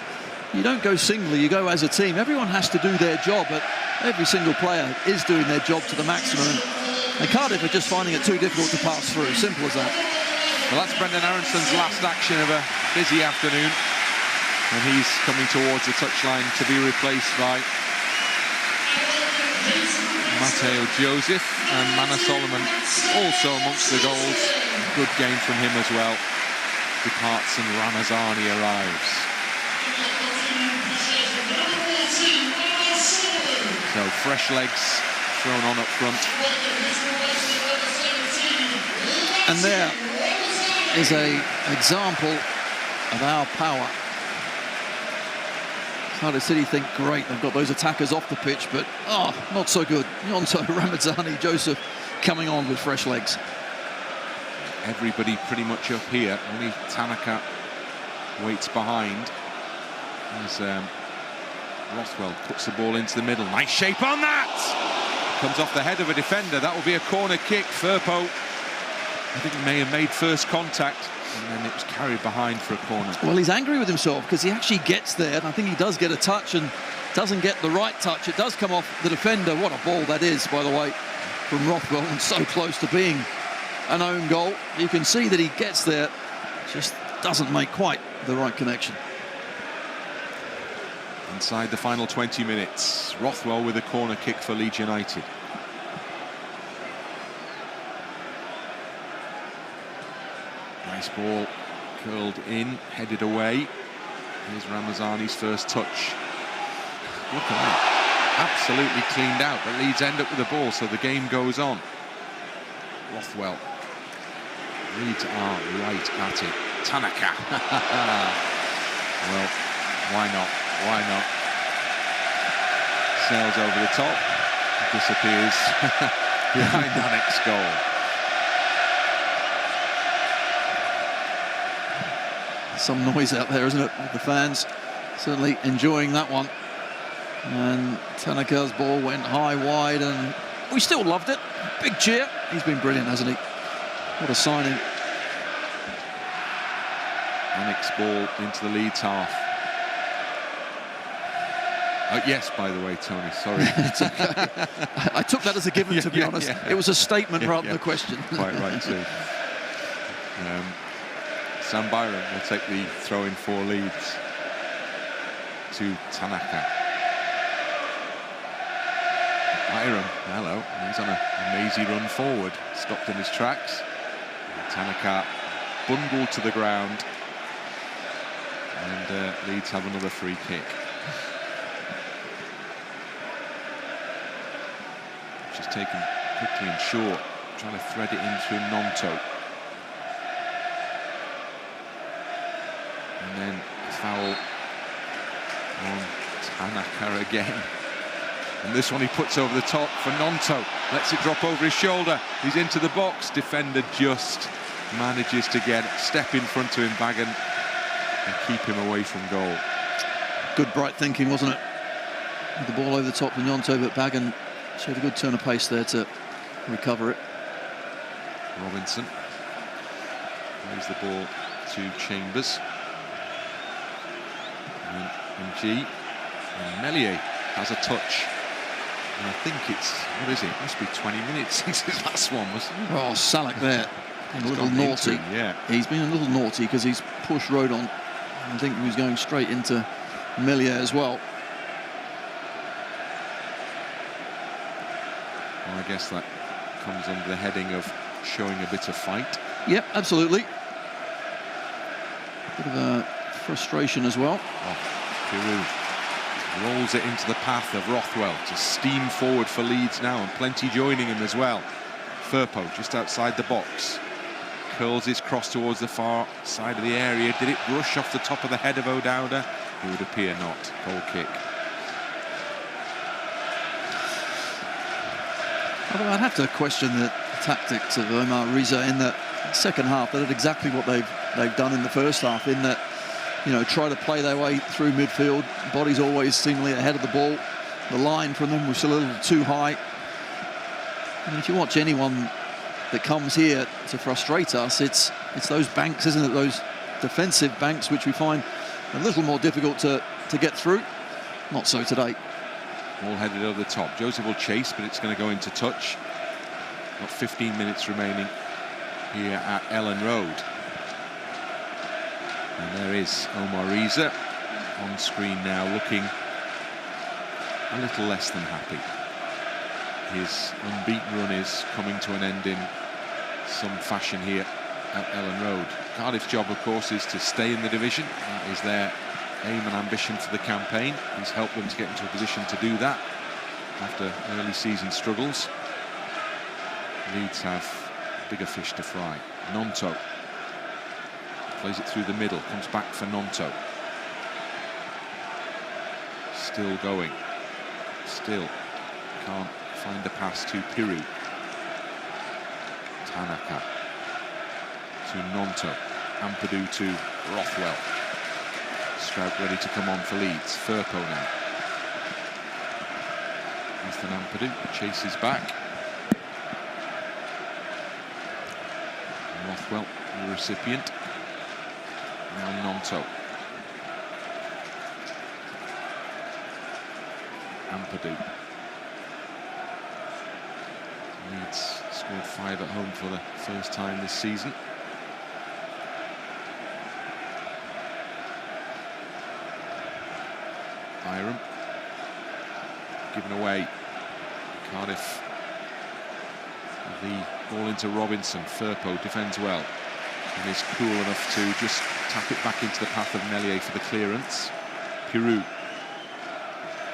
you don't go singly, you go as a team. Everyone has to do their job, but every single player is doing their job to the maximum. And Cardiff are just finding it too difficult to pass through. Simple as that. Well, that's Brendan Aaronson's last action of a busy afternoon. And he's coming towards the touchline to be replaced by Matteo Joseph, and Mana Solomon also amongst the goals. Good game from him as well. Departs and Ramazani arrives. So fresh legs thrown on up front. And there is an example of our power. Cardiff City think, great, they've got those attackers off the pitch, but not so good. Gnonto, Ramazani, Joseph coming on with fresh legs. Everybody pretty much up here. Only Tanaka waits behind. As Rothwell puts the ball into the middle. Nice shape on that! Comes off the head of a defender. That will be a corner kick. Firpo, I think, may have made first contact, and then it was carried behind for a corner. Well, he's angry with himself because he actually gets there, and I think he does get a touch and doesn't get the right touch. It does come off the defender. What a ball that is, by the way, from Rothwell, and so close to being an own goal. You can see that he gets there, just doesn't make quite the right connection. Inside the final 20 minutes, Rothwell with a corner kick for Leeds United. Nice ball, curled in, headed away. Here's Ramazani's first touch. Look at that, absolutely cleaned out, but Leeds end up with the ball, so the game goes on. Rothwell. Leeds are right at it. Tanaka. Well, why not? Why not? Sails over the top, disappears behind the next goal. Some noise out there, isn't it, with the fans? Certainly enjoying that one. And Tanaka's ball went high, wide, and we still loved it. Big cheer. He's been brilliant, hasn't he? What a signing. Alnwick's ball into the Leeds half. Yes, by the way, Tony, sorry. It's okay. I took that as a given, to be honest. Yeah. It was a statement rather than a question. Quite right, too. Sam Byram will take the throw-in for Leeds to Tanaka. Byram, hello, he's on a mazy run forward, stopped in his tracks. Tanaka bundled to the ground, and Leeds have another free kick. Which is taken quickly and short, trying to thread it in through Gnonto. And then a foul on Tanaka again. And this one he puts over the top for Gnonto. Lets it drop over his shoulder. He's into the box. Defender just manages to get a step in front of him, Bagan, and keep him away from goal. Good bright thinking, wasn't it? With the ball over the top of Gnonto, but Bagan showed a good turn of pace there to recover it. Robertson. There's the ball to Chambers. And MG. And Meslier has a touch. And I think it's, what is it? It must be 20 minutes since his last one, wasn't it? Oh, Salech there. A little naughty. Yeah. He's been a little naughty because he's pushed Rodon. I think he was going straight into Meslier as well. Well, I guess that comes under the heading of showing a bit of fight. Yep, absolutely. Bit of a frustration as well. Oh, Piroe rolls it into the path of Rothwell to steam forward for Leeds now, and plenty joining him as well. Firpo just outside the box. Curls his cross towards the far side of the area. Did it brush off the top of the head of O'Dowda? It would appear not. Goal kick. Although I'd have to question the tactics of Omar Riza in the second half. They did exactly what they've done in the first half, in that, you know, try to play their way through midfield. Bodies always seemingly ahead of the ball. The line from them was a little too high. And if you watch anyone that comes here to frustrate us, it's those banks, isn't it? Those defensive banks, which we find a little more difficult to get through. Not so today. Ball headed over the top. Joseph will chase, but it's going to go into touch. Got 15 minutes remaining here at Ellen Road. And there is Omar Riza on screen now, looking a little less than happy. His unbeaten run is coming to an end in some fashion here at Ellen Road. Cardiff's job, of course, is to stay in the division. That is their aim and ambition for the campaign. He's helped them to get into a position to do that after early season struggles. Leeds have bigger fish to fry. Gnonto plays it through the middle, comes back for Gnonto. Still going. Still can't find the pass to Piroe. Tanaka to Gnonto. Ampadu to Rothwell. Struijk ready to come on for Leeds. Firpo now. Ethan Ampadu chases back. Rothwell, the recipient. Now Gnonto. Ampadu. Leeds scored 5 at home for the first time this season. Byram. Given away. Cardiff. The ball into Robinson. Firpo defends well and is cool enough to just tap it back into the path of Meslier for the clearance. Piroe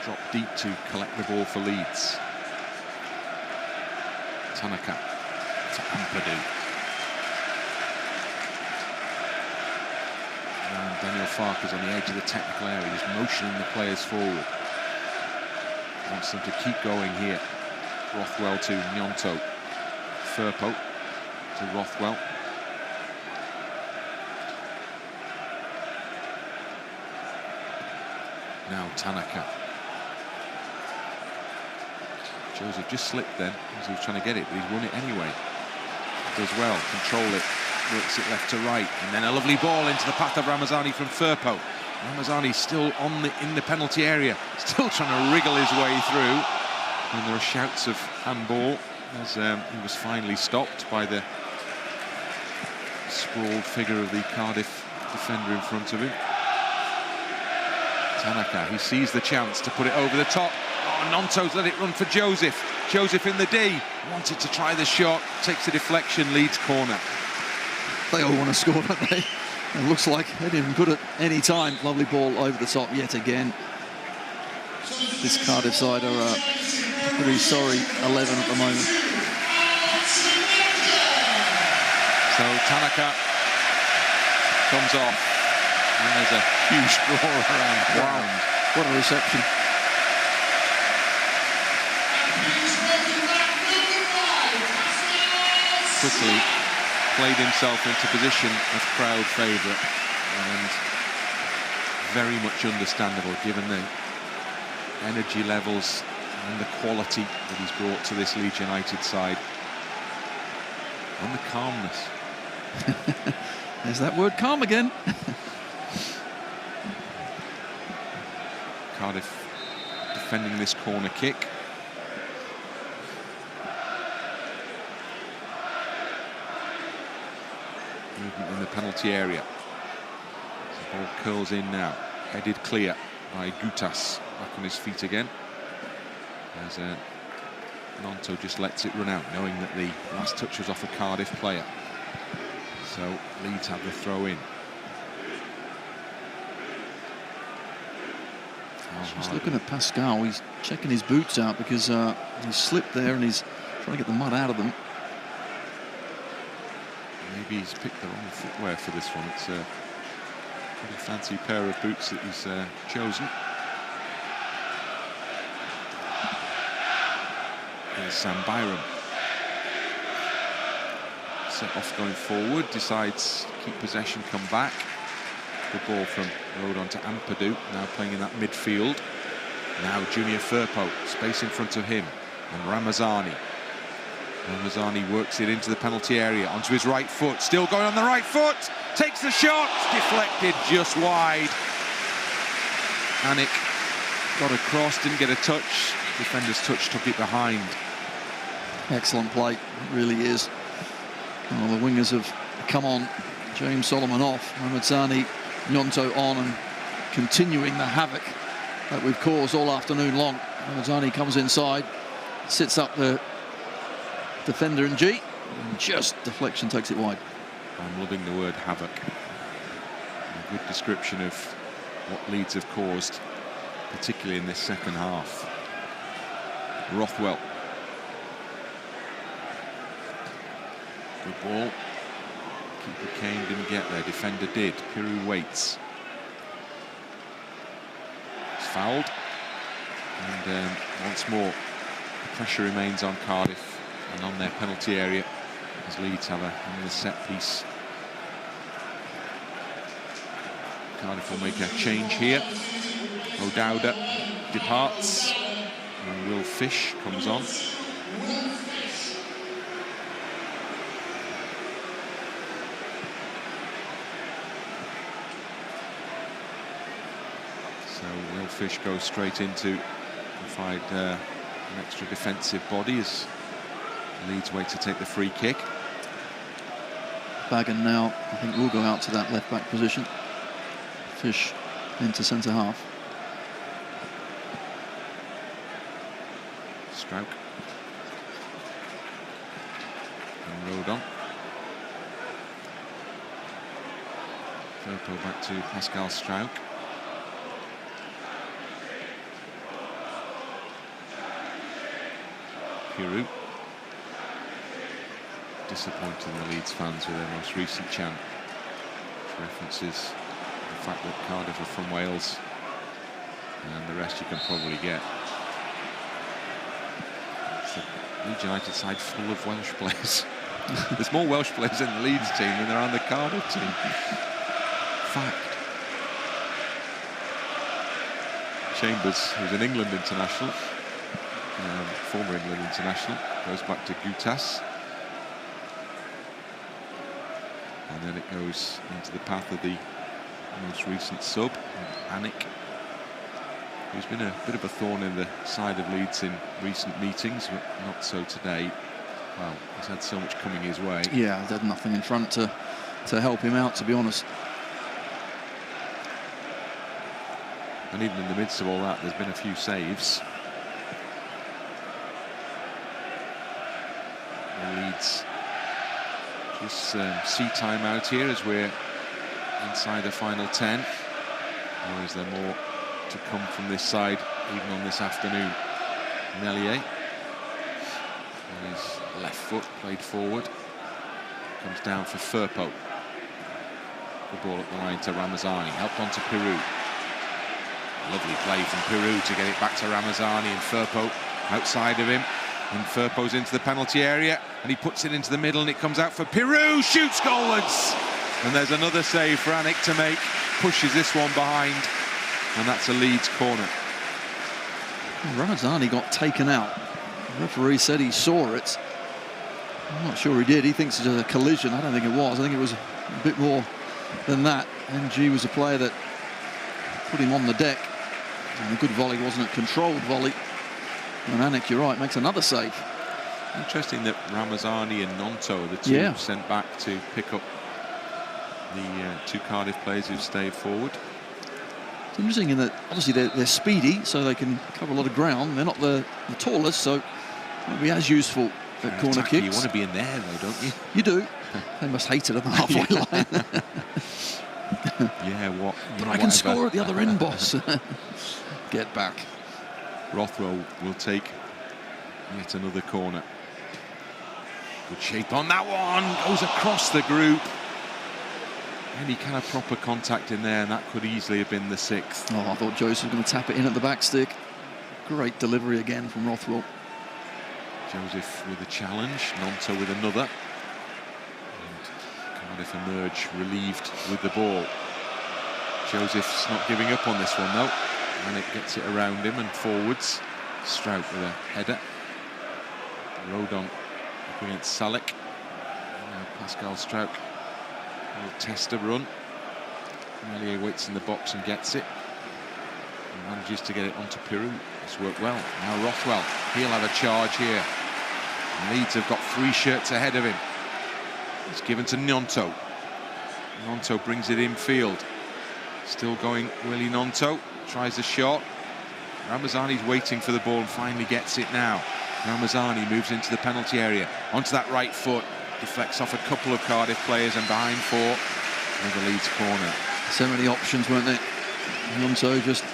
dropped deep to collect the ball for Leeds. Tanaka to Ampadu. And Daniel Farker's on the edge of the technical area. He's motioning the players forward. Wants them to keep going here. Rothwell to Gnonto. Firpo to Rothwell. Now Tanaka. Joseph just slipped then as he was trying to get it, but he's won it anyway. Does well, control it, works it left to right, and then a lovely ball into the path of Ramazani from Firpo. Ramazani still in the penalty area, still trying to wriggle his way through. And there are shouts of handball as he was finally stopped by the sprawled figure of the Cardiff defender in front of him. Tanaka, he sees the chance to put it over the top. Oh, Gnonto's let it run for Joseph. Joseph in the D, wanted to try the shot, takes a deflection, Leeds corner. They all want to score, don't they? It looks like they didn't put it any time. Lovely ball over the top yet again. This Cardiff side are pretty sorry 11 at the moment. So Tanaka comes off, and there's a huge roar around the ground. What a reception. Quickly played himself into position as crowd favourite, and very much understandable given the energy levels and the quality that he's brought to this Leeds United side, and the calmness. There's that word, calm again. Cardiff defending this corner kick. Movement in the penalty area. The ball curls in now, headed clear by Goutas, back on his feet again. As Gnonto just lets it run out, knowing that the last touch was off a Cardiff player. So Leeds have the throw in. Just looking at Pascal, he's checking his boots out because he slipped there and he's trying to get the mud out of them. Maybe he's picked the wrong footwear for this one. It's a pretty fancy pair of boots that he's chosen. Here's Sam Byram. Set off going forward, decides to keep possession, come back. Good ball from Rodon to Ampadu, now playing in that midfield. Now Junior Firpo, space in front of him, and Ramazani. Ramazani works it into the penalty area, onto his right foot, still going on the right foot, takes the shot, deflected just wide. Anik got across, didn't get a touch, defender's touch took it behind. Excellent play, it really is. Well, the wingers have come on. James Solomon off, Ramazani Gnonto on and continuing the havoc that we've caused all afternoon long. Ramazani comes inside, sits up the defender in G, and just deflection takes it wide. I'm loving the word havoc. A good description of what Leeds have caused, particularly in this second half. Rothwell. Good ball. Keeper Kane didn't get there. Defender did. Piroe waits. It's fouled. And once more, the pressure remains on Cardiff and on their penalty area as Leeds have another set piece. Cardiff will make a change here. O'Dowda departs and Will Fish comes on. So Will Fish goes straight in to provide an extra defensive body as Leeds wait to take the free kick. Bagan now, I think, will go out to that left-back position. Fish into centre-half. Struijk. And Rodon. Firpo back to Pascal Struijk. Piroe. Disappointing the Leeds fans with their most recent chant, which references the fact that Cardiff are from Wales, and the rest you can probably get. It's a Leeds United side full of Welsh players. There's more Welsh players in the Leeds team than there are in the Cardiff team. Fact. Chambers, who's an England international, former England international, goes back to Goutas. And then it goes into the path of the most recent sub, Alnwick, who's been a bit of a thorn in the side of Leeds in recent meetings, but not so today. Well, he's had so much coming his way. Yeah, there's nothing in front to help him out, to be honest. And even in the midst of all that, there's been a few saves. The Leeds just see time out here as we're inside the final 10. Or is there more to come from this side, even on this afternoon? Meslier, on his left foot, played forward, comes down for Firpo. The ball at the line to Ramazani, helped on to Piroe. Lovely play from Piroe to get it back to Ramazani, and Firpo outside of him. And Firpo's into the penalty area, and he puts it into the middle, and it comes out for Piroe, shoots goalwards! And there's another save for Alnwick to make, pushes this one behind, and that's a Leeds corner. Ramazani got taken out. The referee said he saw it. I'm not sure he did. He thinks it's a collision. I don't think it was. I think it was a bit more than that. MG was a player that put him on the deck. And a good volley, wasn't it? Controlled volley. And Alnwick, you're right, makes another save. Interesting that Ramazani and Gnonto are the two sent back to pick up the two Cardiff players who stayed forward. It's interesting in that obviously they're speedy, so they can cover a lot of ground. They're not the tallest, so it won't be as useful at corner kicks. You want to be in there, though, don't you? You do. They must hate it at the halfway line. Yeah, what? But I can score at the other end, boss. Get back. Rothwell will take yet another corner. Good shape on that one. Goes across the group. Any kind of proper contact in there, and that could easily have been the sixth. Oh, I thought Joseph was going to tap it in at the back stick. Great delivery again from Rothwell. Joseph with a challenge, Gnonto with another. And Cardiff emerge relieved with the ball. Joseph's not giving up on this one, though. And it gets it around him and forwards. Struijk with a header. Rodon up against Salech. Pascal Struijk will test a run. Meslier waits in the box and gets it. And manages to get it onto Piroe. It's worked well. Now Rothwell, he'll have a charge here. Leeds have got 3 shirts ahead of him. It's given to Gnonto. Gnonto brings it infield. Still going, Willie Gnonto tries a shot. Ramazani's waiting for the ball and finally gets it now. Ramazani moves into the penalty area, onto that right foot, deflects off a couple of Cardiff players and behind 4 with the Leeds corner. So many options, weren't there? Gnonto just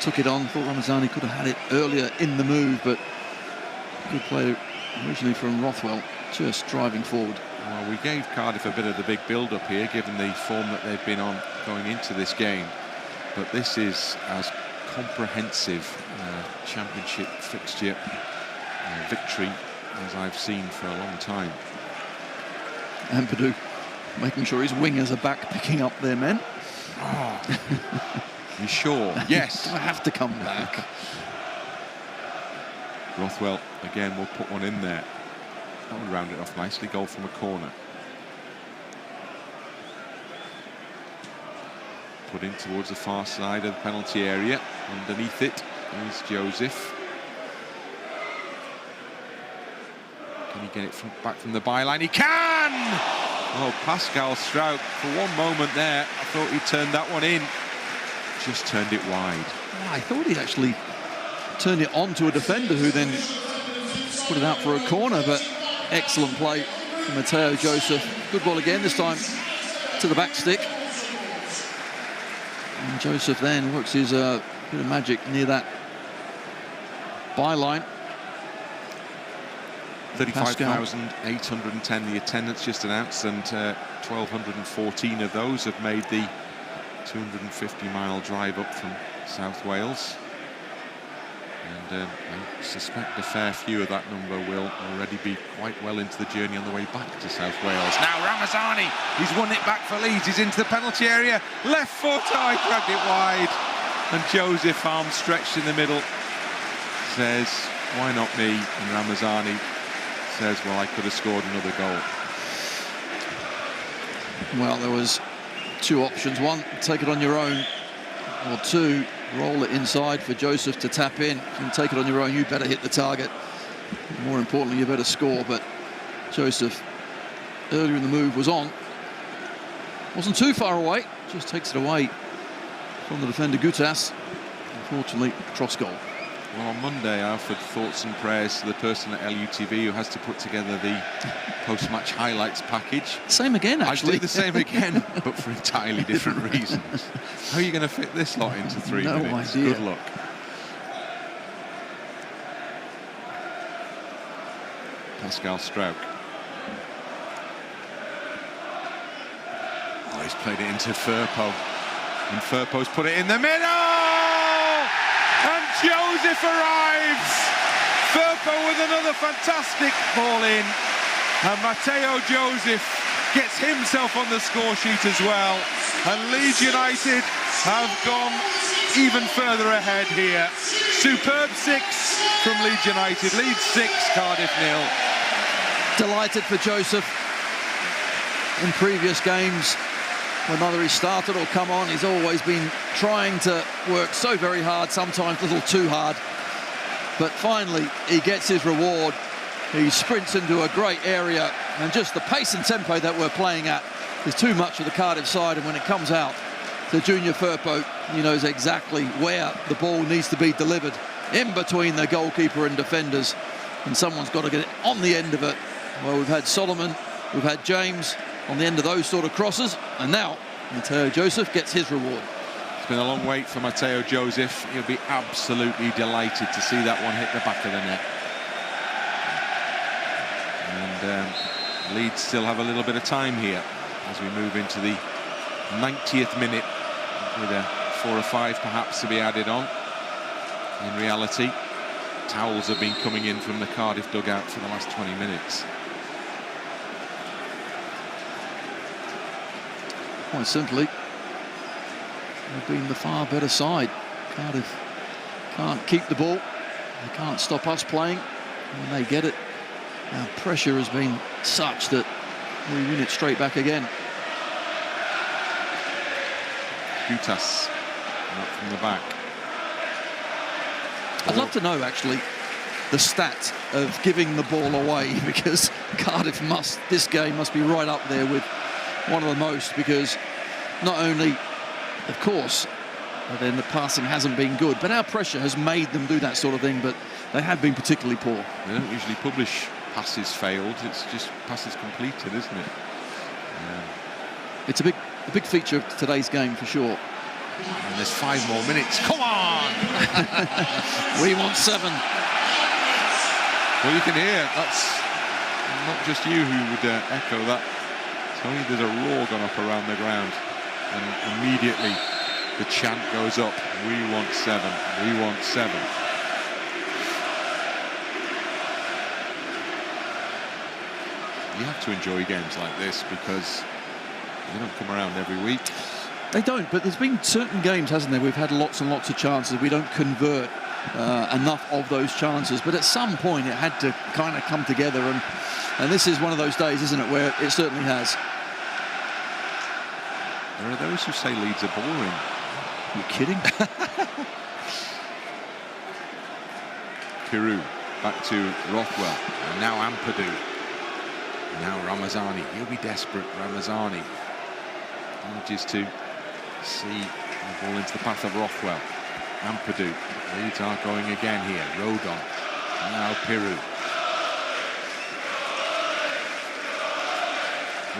took it on. Thought Ramazani could have had it earlier in the move, but good play originally from Rothwell, just driving forward. Well, we gave Cardiff a bit of the big build-up here, given the form that they've been on going into this game. But this is as comprehensive championship fixture victory as I've seen for a long time. Ampadu making sure his wingers are back, picking up their men. Oh. You sure? Yes. Do I have to come back? Rothwell again will put one in there. That would round it off nicely. Goal from a corner. Put in towards the far side of the penalty area. Underneath it is Joseph. Can he get it back from the byline? He can! Oh, Pascal Struijk, for one moment there, I thought he turned that one in. Just turned it wide. Yeah, I thought he actually turned it on to a defender who then put it out for a corner, but excellent play from Mateo Joseph. Good ball again, this time to the back stick. And Joseph then works his bit of magic near that byline. 35,810 the attendance just announced, and 1,214 of those have made the 250-mile drive up from South Wales. And I suspect a fair few of that number will already be quite well into the journey on the way back to South Wales. Now Ramazani, he's won it back for Leeds. He's into the penalty area. Left foot, I dragged it wide. And Joseph, arm stretched in the middle, says, why not me? And Ramazani says, well, I could have scored another goal. Well, there was 2 options. 1, take it on your own, or 2, roll it inside for Joseph to tap in. If you can take it on your own, you better hit the target. More importantly, you better score. But Joseph, earlier in the move, was on. Wasn't too far away, just takes it away from the defender Goutas. Unfortunately, cross goal. Well, on Monday, I offered thoughts and prayers to the person at LUTV who has to put together the post-match highlights package. Same again, actually. I did the same again, but for entirely different reasons. How are you going to fit this lot into 3 minutes? Idea. Good luck. Pascal Struijk. Oh, he's played it into Firpo. And Firpo's put it in the middle! And Joseph arrives! Firpo with another fantastic ball in. And Mateo Joseph gets himself on the score sheet as well. And Leeds United have gone even further ahead here. Superb 6 from Leeds United. Leeds 6, Cardiff 0. Delighted for Joseph. In previous games, when either he started or come on, he's always been trying to work so very hard, sometimes a little too hard. But finally, he gets his reward. He sprints into a great area, and just the pace and tempo that we're playing at is too much of the Cardiff side. And when it comes out to Junior Firpo, he knows exactly where the ball needs to be delivered, in between the goalkeeper and defenders. And someone's got to get it on the end of it. Well, we've had Solomon, we've had James on the end of those sort of crosses, and now Mateo Joseph gets his reward. It's been a long wait for Mateo Joseph. He'll be absolutely delighted to see that one hit the back of the net. And Leeds still have a little bit of time here as we move into the 90th minute, with a 4 or 5 perhaps to be added on. In reality, towels have been coming in from the Cardiff dugout for the last 20 minutes. Quite simply, they've been the far better side. Cardiff can't keep the ball. They can't stop us playing. When they get it, our pressure has been such that we win it straight back again. Goutas up from the back. I'd love to know, actually, the stat of giving the ball away, because Cardiff this game must be right up there with one of the most, because not only of course, then the passing hasn't been good. But our pressure has made them do that sort of thing, but they have been particularly poor. They don't usually publish passes failed, it's just passes completed, isn't it? It's a big feature of today's game for sure. And there's 5 more minutes. Come on! We want 7. Well, you can hear that's not just you who would echo that. Tony, there's a roar gone up around the ground, and immediately the chant goes up. We want 7. We want 7. You have to enjoy games like this because they don't come around every week. They don't, but there's been certain games, hasn't there? We've had lots and lots of chances. We don't convert enough of those chances. But at some point, it had to kind of come together. And this is one of those days, isn't it, where it certainly has. There are those who say Leeds are boring. Are you kidding? Piroe back to Rothwell. And now Ampadu. Now Ramazani. He'll be desperate. Ramazani manages to see the ball into the path of Rothwell. Ampadu. Leeds are going again here. Rodon. Now Piroe.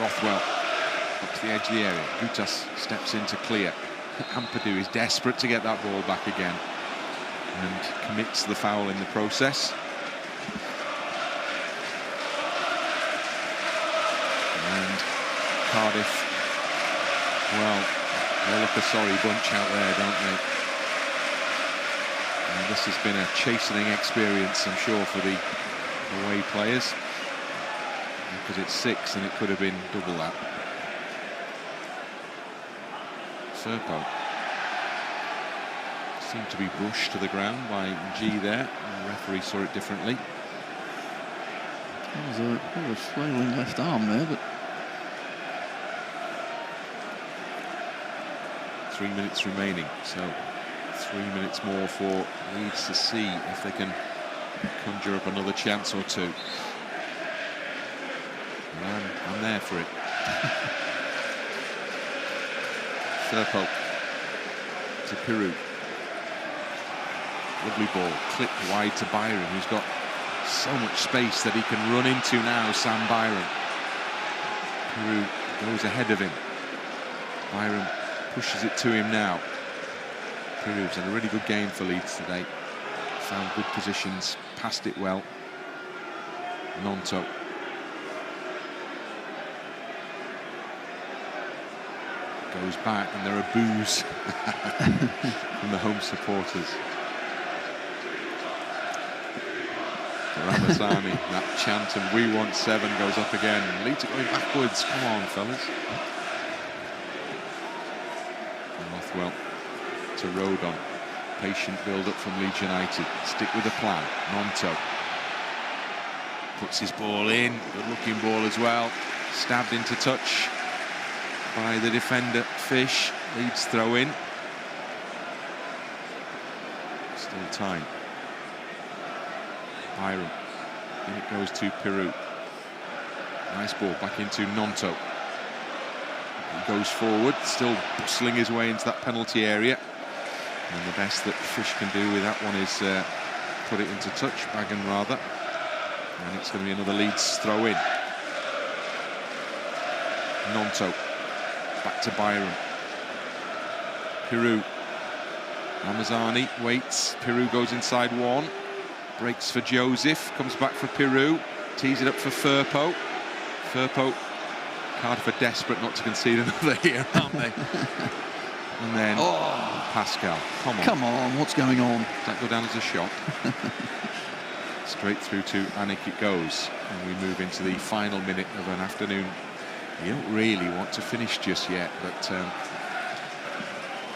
Rothwell up to the edge of the area. Goutas steps in to clear. Ampadu is desperate to get that ball back again and commits the foul in the process. And Cardiff, well, they look a sorry bunch out there, don't they? And this has been a chastening experience, I'm sure, for the away players, because it's 6 and it could have been double that. Firpo seemed to be brushed to the ground by G there. The referee saw it differently. There was a bit of a flailing left arm there, but 3 minutes remaining, so 3 minutes more for Leeds to see if they can conjure up another chance or two. And I'm there for it. Firpo to Piroe. Lovely ball, clipped wide to Byram, who's got so much space that he can run into now, Sam Byram. Piroe goes ahead of him. Byram pushes it to him now. Piroe's had a really good game for Leeds today. Found good positions, passed it well. Gnonto. Goes back, and there are boos from the home supporters. Ramazani, that chant and we want 7 goes up again. Leeds are going backwards. Come on, fellas. Rothwell to Rodon. Patient build-up from Leeds United. Stick with the plan. Gnonto puts his ball in. Good-looking ball as well. Stabbed into touch by the defender, Fish. Leeds throw in. Still time. Byram. In it goes to Piroe. Nice ball back into Gnonto. He goes forward, still bustling his way into that penalty area. And the best that Fish can do with that one is put it into touch, Bagan rather. And it's going to be another Leeds throw in. Gnonto. Back to Byram. Piroe. Ramazani waits. Piroe goes inside one. Breaks for Joseph. Comes back for Piroe. Tees it up for Firpo. Firpo. Cardiff are desperate not to concede another here, aren't they? And then Pascal. Come on. Come on, what's going on? Does that go down as a shot? Straight through to Alnwick it goes. And we move into the final minute of an afternoon. You don't really want to finish just yet, but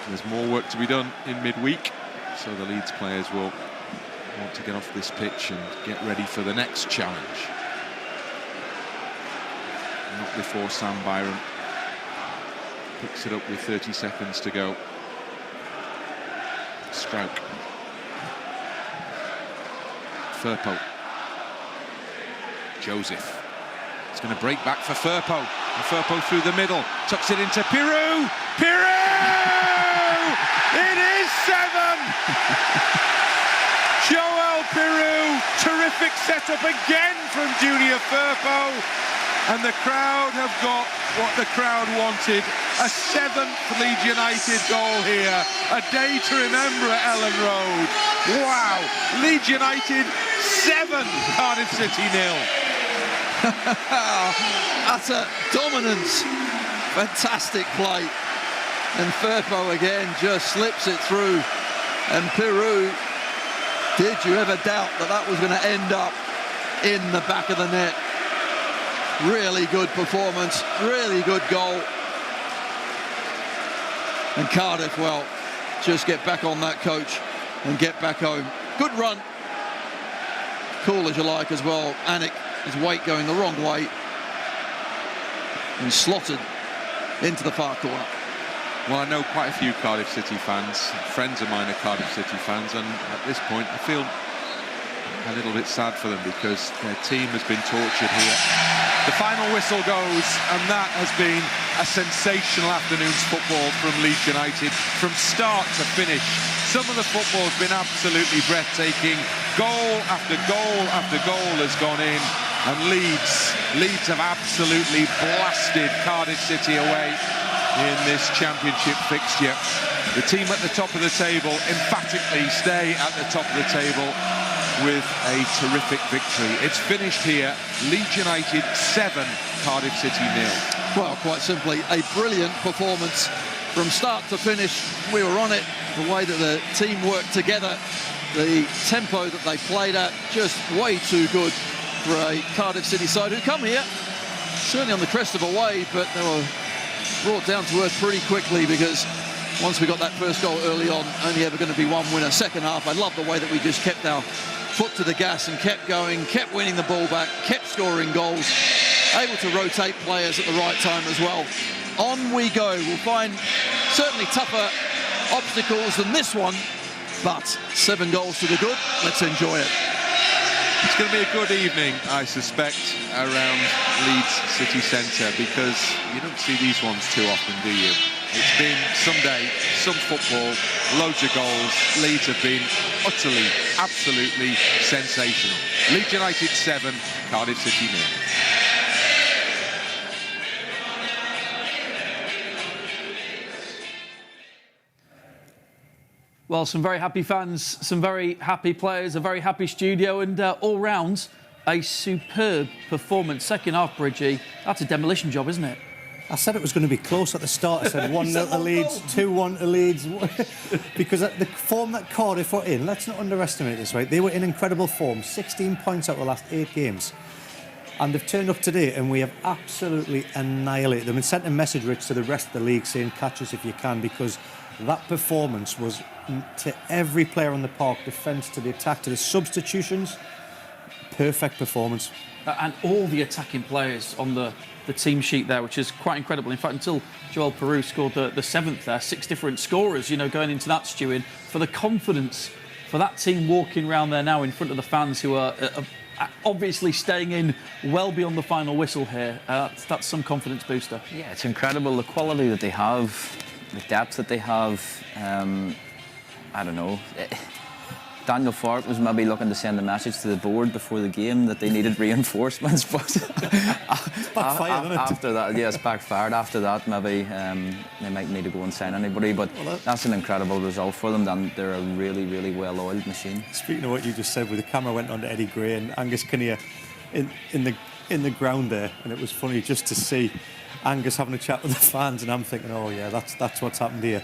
there's more work to be done in midweek, so the Leeds players will want to get off this pitch and get ready for the next challenge. Not before Sam Byram picks it up with 30 seconds to go. Struijk. Firpo. Joseph. It's going to break back for Firpo. And Firpo through the middle. Tucks it into Piroe. Piroe! Joel Piroe, terrific setup again from Junior Firpo. And the crowd have got what the crowd wanted. A 7th Leeds United goal here. A day to remember at Ellen Road. Wow. Leeds United 7, Cardiff City 0. Utter dominance. Fantastic play. And Firpo again just slips it through. And Piroe, did you ever doubt that that was going to end up in the back of the net? Really good performance, really good goal. And Cardiff, well, just get back on that coach and get back home. Good run. Cool as you like as well. Alnwick, his weight going the wrong way. And slotted into the far corner. Well, I know quite a few Cardiff City fans. Friends of mine are Cardiff City fans, and at this point I feel a little bit sad for them because their team has been tortured here. The final whistle goes, and that has been a sensational afternoon's football from Leeds United from start to finish. Some of the football has been absolutely breathtaking. Goal after goal after goal has gone in, and Leeds have absolutely blasted Cardiff City away in this championship fixture. The team at the top of the table emphatically stay at the top of the table with a terrific victory. It's finished here. Leeds United 7, Cardiff City 0. Well, quite simply, a brilliant performance from start to finish. We were on it. The way that the team worked together, the tempo that they played at, just way too good for a Cardiff City side who come here certainly on the crest of a wave, but they were brought down to earth pretty quickly because once we got that first goal early on, only ever going to be one winner. Second half, I love the way that we just kept our foot to the gas and kept going, kept winning the ball back, kept scoring goals, able to rotate players at the right time as well. On we go. We'll find certainly tougher obstacles than this one, but 7 goals to the good. Let's enjoy it. It's going to be a good evening, I suspect, around Leeds City Centre, because you don't see these ones too often, do you? It's been some day, some football, loads of goals. Leeds have been utterly, absolutely sensational. Leeds United 7, Cardiff City 0. Well, some very happy fans, some very happy players, a very happy studio, and all round, a superb performance. Second half, Bridgie, that's a demolition job, isn't it? I said it was going to be close at the start. I said 1-0 to Leeds, 2-1 to Leeds. Because the form that Cardiff were in, let's not underestimate this, right? They were in incredible form, 16 points out of the last 8 games. And they've turned up today and we have absolutely annihilated them and sent a message, Rich, to the rest of the league saying, catch us if you can, because that performance was to every player on the park, defence to the attack, to the substitutions, perfect performance. And all the attacking players on the team sheet there, which is quite incredible. In fact, until Joel Piroe scored the 7th there, 6 different scorers, you know, going into that, Stewart, for the confidence for that team walking around there now in front of the fans who are obviously staying in well beyond the final whistle here. That's some confidence booster. Yeah, it's incredible the quality that they have, the depth that they have. I don't know. Daniel Fark was maybe looking to send a message to the board before the game that they needed reinforcements, but after that, yes, backfired. After that, maybe they might need to go and sign anybody, but that's an incredible result for them. And they're a really, really well-oiled machine. Speaking of what you just said, with the camera went on to Eddie Gray and Angus Kinnear in the ground there, and it was funny just to see Angus having a chat with the fans, and I'm thinking, oh yeah, that's what's happened here.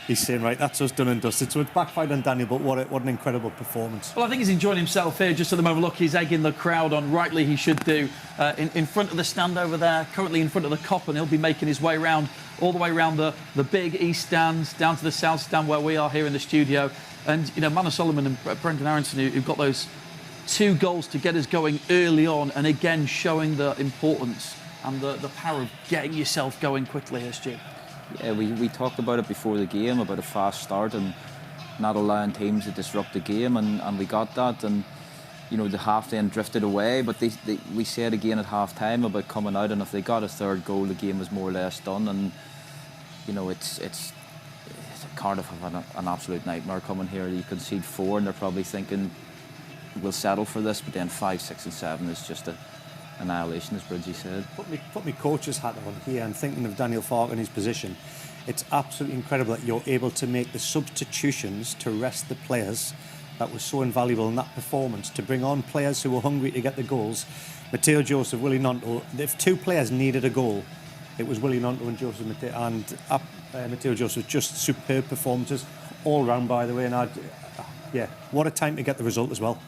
He's saying, right, that's us done and dusted. So it's backfired on Daniel, but what an incredible performance. Well, I think he's enjoying himself here just at the moment. Look, he's egging the crowd on, rightly he should do, in front of the stand over there, currently in front of the Kop, and he'll be making his way around, all the way around the big east stand, down to the south stand where we are here in the studio. And, you know, Manor Solomon and Brendan Aaronson, who've got those 2 goals to get us going early on, and again showing the importance and the power of getting yourself going quickly here, Stu. Yeah, we talked about it before the game, about a fast start and not allowing teams to disrupt the game, and we got that. And, you know, the half then drifted away, but we said again at half-time about coming out, and if they got a 3rd goal, the game was more or less done. And, you know, it's Cardiff have an absolute nightmare coming here. You concede 4 and they're probably thinking we'll settle for this, but then 5, 6 and 7 is just a annihilation, as Bridgie said. Put me coach's hat on here and thinking of Daniel Farke in his position. It's absolutely incredible that you're able to make the substitutions to rest the players that was so invaluable in that performance, to bring on players who were hungry to get the goals. Matteo Joseph, Willie Gnonto. If 2 players needed a goal, it was Willie Gnonto and Joseph Matteo Joseph. Just superb performances all round, by the way. And yeah, what a time to get the result as well.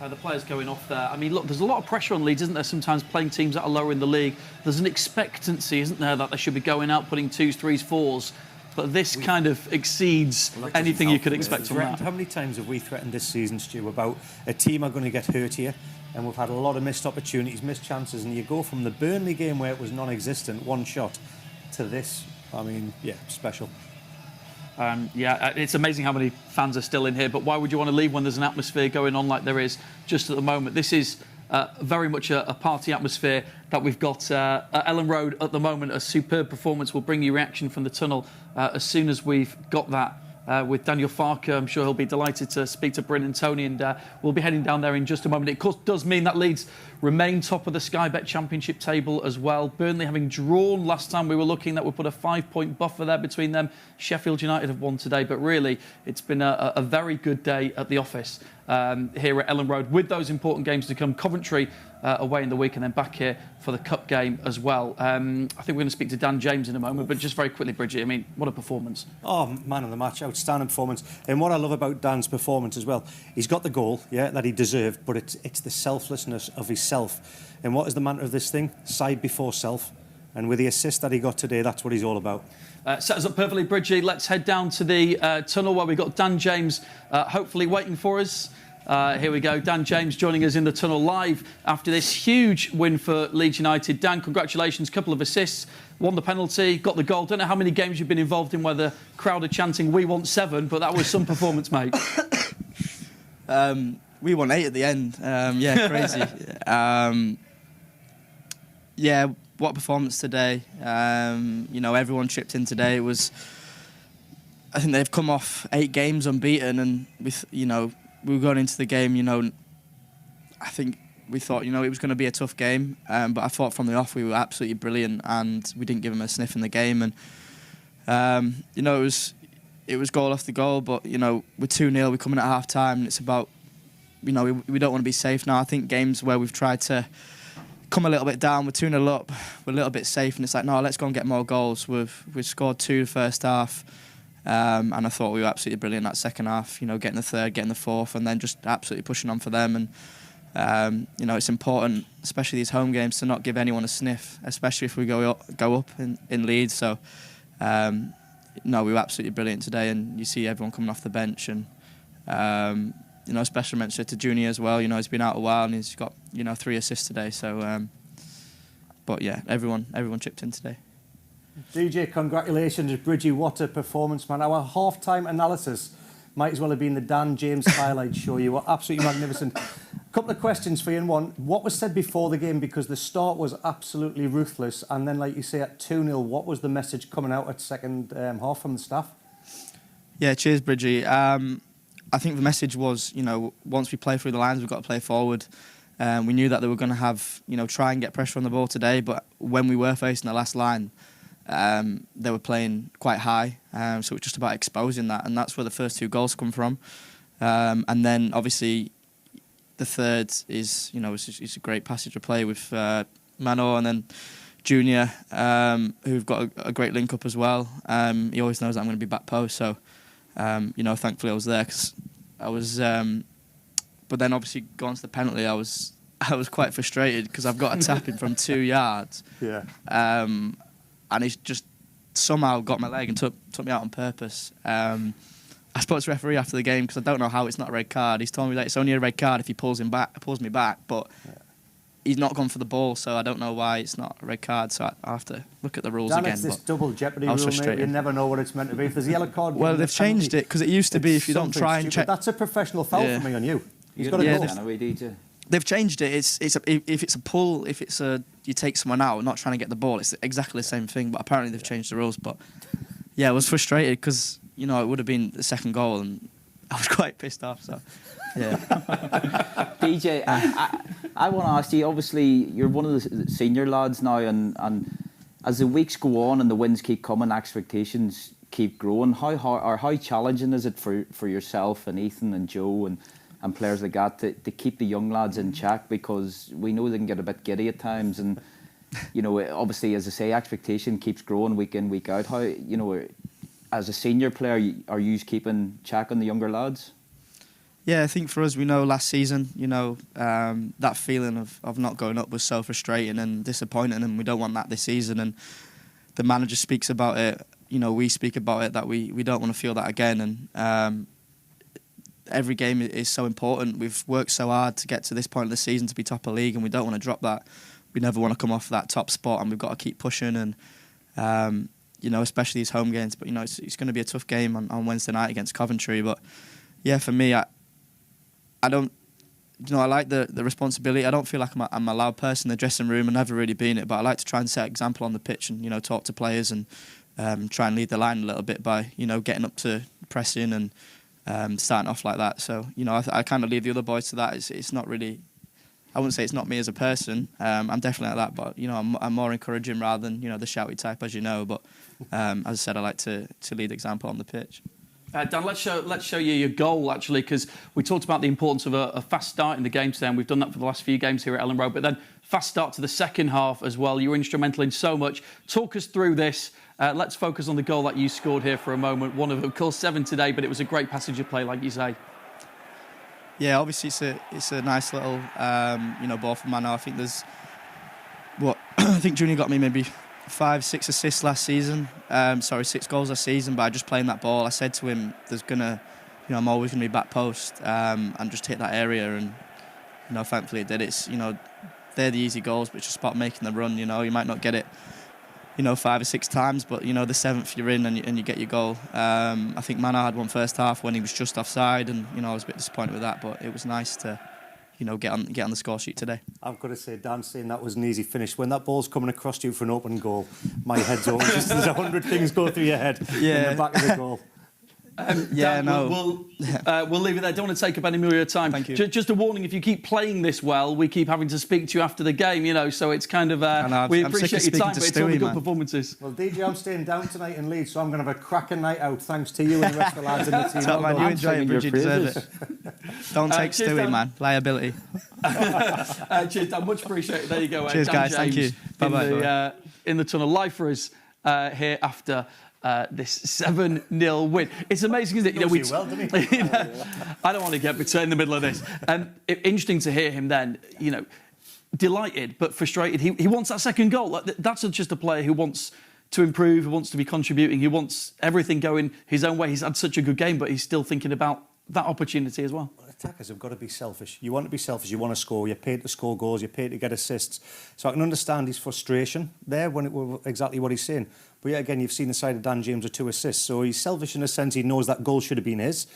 The players going off there. I mean, look, there's a lot of pressure on Leeds, isn't there? Sometimes playing teams that are lower in the league. There's an expectancy, isn't there, that they should be going out putting 2s, 3s, 4s. But this kind of exceeds anything you could expect from that. How many times have we threatened this season, Stu, about a team are going to get hurt here? And we've had a lot of missed opportunities, missed chances, and you go from the Burnley game where it was non-existent, 1 shot, to this. I mean, yeah, special. Yeah, it's amazing how many fans are still in here, but why would you want to leave when there's an atmosphere going on like there is just at the moment? This is very much a party atmosphere that we've got at Ellen Road at the moment. A superb performance. We'll bring you reaction from the tunnel as soon as we've got that. With Daniel Farke, I'm sure he'll be delighted to speak to Bryn and Tony, and we'll be heading down there in just a moment. It, of course, does mean that Leeds remain top of the Sky Bet Championship table as well. Burnley having drawn last time we were looking, that would put a 5-point buffer there between them. Sheffield United have won today, but really it's been a very good day at the office here at Ellen Road, with those important games to come. Coventry away in the week, and then back here for the Cup game as well. I think we're going to speak to Dan James in a moment, but just very quickly, Bridget, I mean, what a performance. Oh, man of the match, outstanding performance. And what I love about Dan's performance as well, he's got the goal, yeah, that he deserved, but it's the selflessness of himself. And what is the mantra of this thing? Side before self. And with the assist that he got today, that's what he's all about. Set us up perfectly, Bridgie. Let's head down to the tunnel where we've got Dan James hopefully waiting for us. Here we go. Dan James joining us in the tunnel live after this huge win for Leeds United. Dan, congratulations. Couple of assists, won the penalty, got the goal. Don't know how many games you've been involved in where the crowd are chanting, "We want 7," but that was some performance, mate. We won 8 at the end. Yeah, crazy. Yeah, what a performance today. You know, everyone chipped in today. It was, I think they've come off 8 games unbeaten, and with, you know, we were going into the game, you know, I think we thought, you know, it was going to be a tough game, but I thought from the off we were absolutely brilliant, and we didn't give them a sniff in the game. And you know, it was goal after goal, but you know, we're 2-0, we're coming at half time, and it's about, you know, we don't want to be safe now. I think games where we've tried to come a little bit down, we're 2-0 up, we're a little bit safe, and it's like, no, let's go and get more goals. We've scored 2 the first half. And I thought we were absolutely brilliant that second half, you know, getting the 3rd, getting the 4th, and then just absolutely pushing on for them. And, you know, it's important, especially these home games, to not give anyone a sniff, especially if we go up in Leeds. So, no, we were absolutely brilliant today, and you see everyone coming off the bench. And, you know, special mention to Junior as well. You know, he's been out a while, and he's got, you know, 3 assists today. So, but yeah, everyone chipped in today. DJ, congratulations, Bridgie. What a performance, man. Our half-time analysis might as well have been the Dan James highlight show. You were absolutely magnificent. A couple of questions for you in one. What was said before the game? Because the start was absolutely ruthless. And then, like you say, at 2-0, what was the message coming out at second half from the staff? Yeah, cheers, Bridgie. I think the message was, you know, once we play through the lines, we've got to play forward. We knew that they were going to have, you know, try and get pressure on the ball today. But when we were facing the last line, they were playing quite high, so it was just about exposing that, and that's where the first 2 goals come from. And then obviously the third is, you know, it's a great passage of play with Mano, and then Junior, who've got a great link up as well. He always knows that I'm going to be back post, so you know, thankfully I was there, because I was. But then obviously going to the penalty, I was quite frustrated because I've got a tap in from 2 yards. Yeah. And he's just somehow got my leg and took me out on purpose. I spoke to the referee after the game, because I don't know how it's not a red card. He's told me that it's only a red card if he pulls me back, but he's not gone for the ball, so I don't know why it's not a red card. So I have to look at the rules Dan, again. It's this double jeopardy rule, mate. You never know what it's meant to be. If there's a yellow card... Well, they've changed it, because it used to be if you don't try and check... That's a professional foul for me on you. He's got to go. They've changed it. If it's a pull, if it's you take someone out, not trying to get the ball, it's exactly the same thing. But apparently they've changed the rules. But yeah, I was frustrated because you know, it would have been the second goal, and I was quite pissed off. So, yeah. DJ, I want to ask you. Obviously, you're one of the senior lads now, and as the weeks go on and the wins keep coming, expectations keep growing. How hard or how challenging is it for yourself and Ethan and Joe and players like that to keep the young lads in check, because we know they can get a bit giddy at times, and you know, obviously, as I say, expectation keeps growing week in, week out. How, you know, as a senior player, are you keeping check on the younger lads? Yeah, I think for us, we know last season, you know, that feeling of not going up was so frustrating and disappointing, and we don't want that this season. And the manager speaks about it, you know, we speak about it, that we don't want to feel that again. And every game is so important. We've worked so hard to get to this point of the season to be top of league, and we don't want to drop that. We never want to come off that top spot, and we've got to keep pushing. And you know, especially these home games. But you know, it's going to be a tough game on Wednesday night against Coventry. But yeah, for me, I don't, you know, I like the responsibility. I don't feel like I'm a loud person in the dressing room. I've never really been it, but I like to try and set an example on the pitch and, you know, talk to players and try and lead the line a little bit by, you know, getting up to pressing and starting off like that. So, you know, I kind of leave the other boys to that. It's not really, I wouldn't say it's not me as a person. I'm definitely like that, but, you know, I'm more encouraging rather than, you know, the shouty type, as you know. But as I said, I like to lead the example on the pitch. Dan, let's show you your goal, actually, because we talked about the importance of a fast start in the game today, and we've done that for the last few games here at Ellen Road, but then fast start to the second half as well. You were instrumental in so much. Talk us through this. Let's focus on the goal that you scored here for a moment. One of course, 7 today, but it was a great passage of play, like you say. Yeah, obviously it's a nice little you know, ball from Mano. I think there's I think Junior got me maybe 5-6 assists last season. 6 goals last season. But just playing that ball, I said to him, I'm always gonna be back post and just hit that area. And you know, thankfully it did. It's, you know, they're the easy goals, but it's just about making the run. You know, you might not get it, you know, 5 or 6 times, but you know, the 7th you're in and you get your goal. I think Mano had one first half when he was just offside, and you know, I was a bit disappointed with that, but it was nice to, you know, get on the score sheet today. I've got to say, Dan saying that was an easy finish. When that ball's coming across you for an open goal, my head's over. Just there's 100 things go through your head in the back of the goal. Dan, we'll leave it there. Don't want to take up any more of your time. Thank you. Just a warning: if you keep playing this well, we keep having to speak to you after the game. You know, so it's kind of we appreciate your time, but it's all the good performances. Well, DJ, I'm staying down tonight in Leeds, so I'm going to have a cracking night out. Thanks to you and the rest of the lads in the team. Top man, you enjoy it, Bridget. You deserve it. Don't take Stewie, Dan. Man. Liability. Cheers, Dan. Much appreciated. There you go. Cheers, Dan guys. Thank you. Bye-bye. In the tunnel, live for us here after this 7-0 win. It's amazing, isn't it? You know, I don't want to get between in the middle of this. Interesting to hear him then, you know, delighted but frustrated. He wants that second goal. That's just a player who wants to improve, who wants to be contributing, who wants everything going his own way. He's had such a good game, but he's still thinking about that opportunity as well. Attackers have got to be selfish. You want to be selfish, you want to score, you're paid to score goals, you're paid to get assists. So I can understand his frustration there when it was exactly what he's saying. But yeah, again, you've seen the side of Dan James with 2 assists. So he's selfish in a sense. He knows that goal should have been his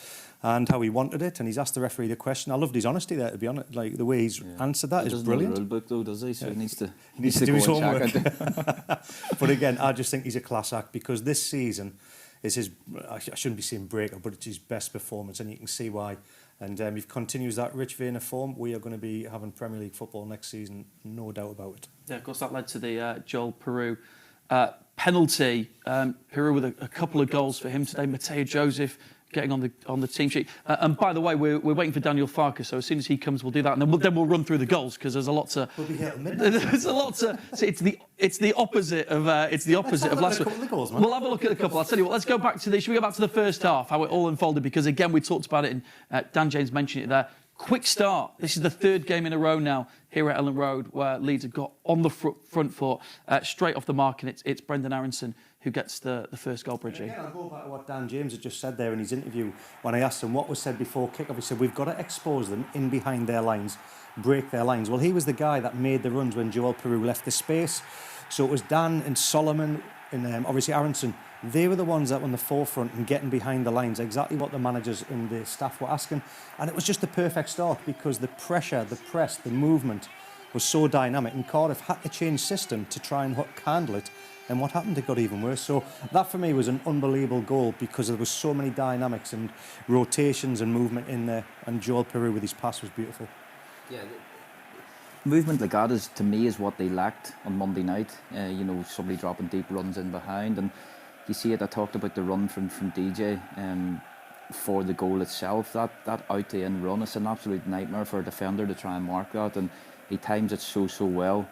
and how he wanted it. And he's asked the referee the question. I loved his honesty there, to be honest. Like, the way he's answered that is brilliant. He doesn't know the rule book, though, does he? So he needs to do his homework. But again, I just think he's a class act, because this season is his, I shouldn't be saying breakout, but it's his best performance, and you can see why. And if he continues that rich vein of form, we are going to be having Premier League football next season, no doubt about it. Yeah, of course, that led to the Joel Piroe penalty. Piroe with a couple of goals for him today. Mateo Joseph getting on the team sheet. And by the way, we're waiting for Daniel Farker, so as soon as he comes, we'll do that, and then we'll run through the goals, because there's a lot to. We'll be here at midnight. There's a lot to. So it's the opposite of last week. We'll have a look at a couple. I'll tell you what. Let's go back to should we go back to the first half, how it all unfolded? Because again, we talked about it, and Dan James mentioned it there. Quick start. This is the 3rd game in a row now here at Ellen Road where Leeds have got on the front foot straight off the mark, and it's Brendan Aaronson who gets the first goal, Bridgie. Again, I'll go back to what Dan James had just said there in his interview when I asked him what was said before kick-off. He said, we've got to expose them in behind their lines, break their lines. Well, he was the guy that made the runs when Joel Piroe left the space. So it was Dan and Solomon and obviously Aaronson. They were the ones that were on the forefront and getting behind the lines, exactly what the managers and the staff were asking. And it was just the perfect start, because the pressure, the press, the movement was so dynamic, and Cardiff had to change system to try and handle it. And what happened? It got even worse. So that for me was an unbelievable goal because there was so many dynamics and rotations and movement in there. And Joel Piroe with his pass was beautiful. Yeah, movement like that is, to me, is what they lacked on Monday night. You know, somebody dropping deep runs in behind, and you see it. I talked about the run from DJ for the goal itself. That out to in run is an absolute nightmare for a defender to try and mark that, and he times it so well.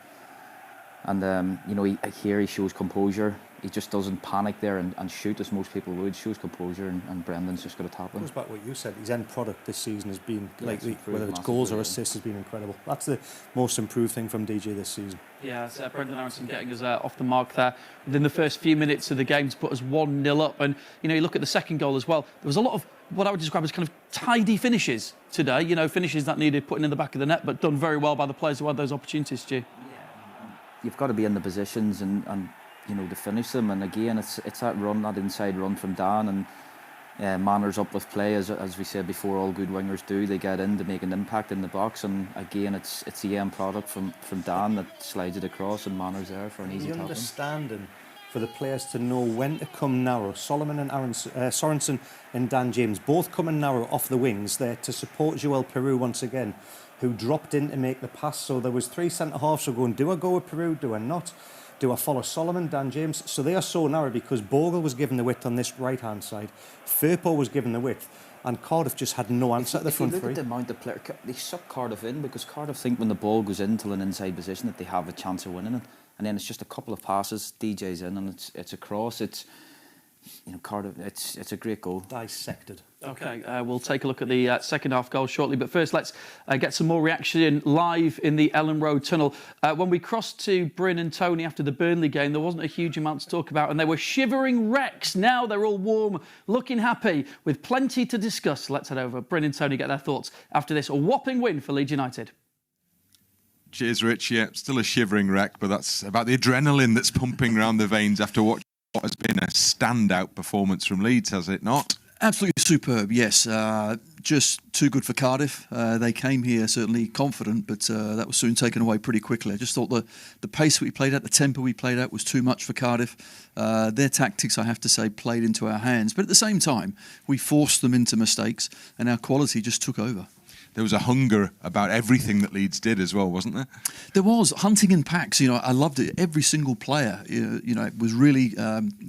And you know, he shows composure. He just doesn't panic there and shoot as most people would. Shows composure, and Brendan's just got to tap him. Goes back to what you said. His end product this season has been, whether it's goals or assists, has been incredible. That's the most improved thing from DJ this season. Yeah, it's Brendan Aaronson getting us off the mark there within the first few minutes of the game to put us 1-0 up. And you know, you look at the second goal as well. There was a lot of what I would describe as kind of tidy finishes today. You know, finishes that needed putting in the back of the net, but done very well by the players who had those opportunities. Stu. You've got to be in the positions and you know, to finish them. And again, it's that run, that inside run from Dan, and manners up with play, as we said before, all good wingers do. They get in to make an impact in the box, and again, it's the end product from Dan that slides it across, and manners there for an easy tap. The understanding for the players to know when to come narrow. Solomon and Sorensen and Dan James both coming narrow off the wings there to support Joel Piroe once again, who dropped in to make the pass. So there was three centre-halves who were going, do I go with Piroe, do I not? Do I follow Solomon, Dan James? So they are so narrow because Bogle was given the width on this right-hand side, Firpo was given the width, and Cardiff just had no answer at the front three. If you look at the amount of players, they suck Cardiff in because Cardiff think when the ball goes into an inside position that they have a chance of winning it, and then it's just a couple of passes, DJ's in, and it's across. It's, you know, Cardiff. It's a great goal. Dissected. Okay, we'll take a look at the second half goal shortly, but first let's get some more reaction live in the Ellen Road tunnel. When we crossed to Bryn and Tony after the Burnley game, there wasn't a huge amount to talk about, and they were shivering wrecks. Now they're all warm, looking happy, with plenty to discuss. Let's head over. Bryn and Tony get their thoughts after this whopping win for Leeds United. Cheers, Rich. Yeah, still a shivering wreck, but that's about the adrenaline that's pumping around the veins after what has been a standout performance from Leeds, has it not? Absolutely superb, yes. Just too good for Cardiff. They came here certainly confident, but that was soon taken away pretty quickly. I just thought the pace we played at, the tempo we played at was too much for Cardiff. Their tactics, I have to say, played into our hands. But at the same time, we forced them into mistakes and our quality just took over. There was a hunger about everything that Leeds did as well, wasn't there? There was. Hunting in packs, you know, I loved it. Every single player, you know, was really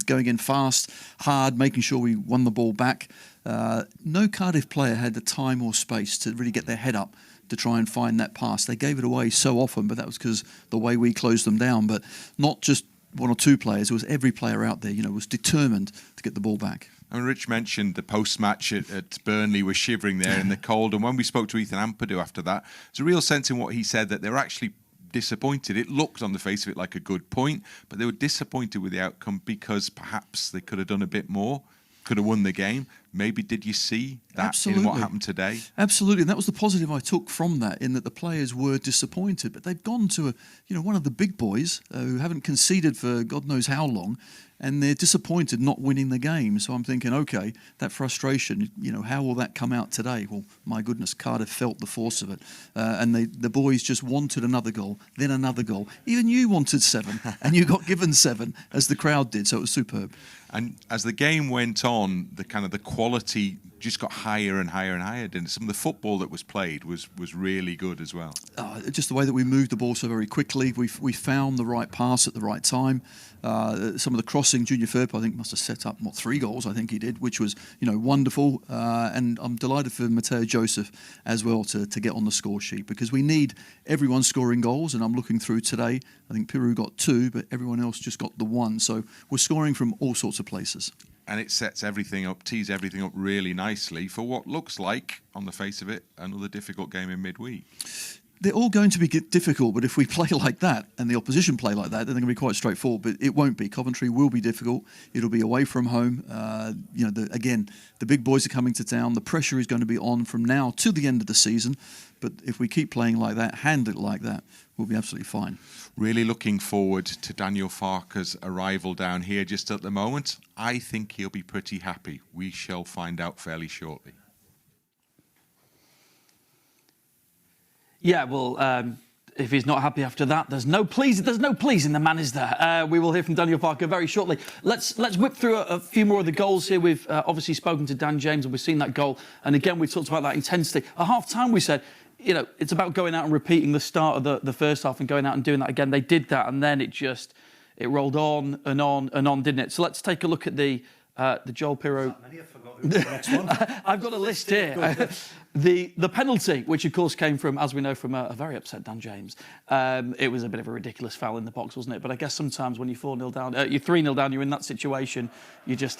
going in fast, hard, making sure we won the ball back. No Cardiff player had the time or space to really get their head up to try and find that pass. They gave it away so often, but that was because the way we closed them down. But not just one or two players, it was every player out there, you know, was determined to get the ball back. I mean, Rich mentioned the post-match at Burnley were shivering there in the cold, and when we spoke to Ethan Ampadu after that, there's a real sense in what he said that they were actually disappointed. It looked on the face of it like a good point, but they were disappointed with the outcome because perhaps they could have done a bit more, could have won the game. Maybe did you see that Absolutely. in what happened today? Absolutely, and that was the positive I took from that, in that the players were disappointed, but they've gone to one of the big boys who haven't conceded for God knows how long, and they're disappointed not winning the game. So I'm thinking, okay, that frustration, you know, how will that come out today? Well, my goodness, Cardiff felt the force of it, and the boys just wanted another goal, then another goal. Even you wanted 7, and you got given 7, as the crowd did. So it was superb. And as the game went on, the quality just got higher and higher and higher. And some of the football that was played was really good as well. Just the way that we moved the ball so very quickly. We found the right pass at the right time. Some of the crossing, Junior Firpo, I think, must have set up 3 goals. I think he did, which was wonderful. And I'm delighted for Mateo Joseph as well to get on the score sheet, because we need everyone scoring goals. And I'm looking through today. I think Piroe got 2, but everyone else just got the 1. So we're scoring from all sorts of places. And it sets everything up, tees everything up really nicely for what looks like, on the face of it, another difficult game in midweek. They're all going to be difficult, but if we play like that and the opposition play like that, then they're going to be quite straightforward. But it won't be. Coventry will be difficult. It'll be away from home. The big boys are coming to town. The pressure is going to be on from now to the end of the season. But if we keep playing like that, handle it like that, we'll be absolutely fine. Really looking forward to Daniel Farke's arrival down here just at the moment. I think he'll be pretty happy. We shall find out fairly shortly. Yeah, well, if he's not happy after that, there's no pleasing the man, is there? We will hear from Daniel Farke very shortly. Let's whip through a few more of the goals here. We've obviously spoken to Dan James and we've seen that goal. And again, we talked about that intensity. At half-time, we said, you know, it's about going out and repeating the start of the first half and going out and doing that again. They did that, and then it rolled on and on and on, didn't it? So let's take a look at the Joel Piroe. I've got a list here. The penalty, which of course came from, as we know, from a very upset Dan James. It was a bit of a ridiculous foul in the box, wasn't it? But I guess sometimes when you're 4-0 down, you're 3-0 down, you're in that situation. You're just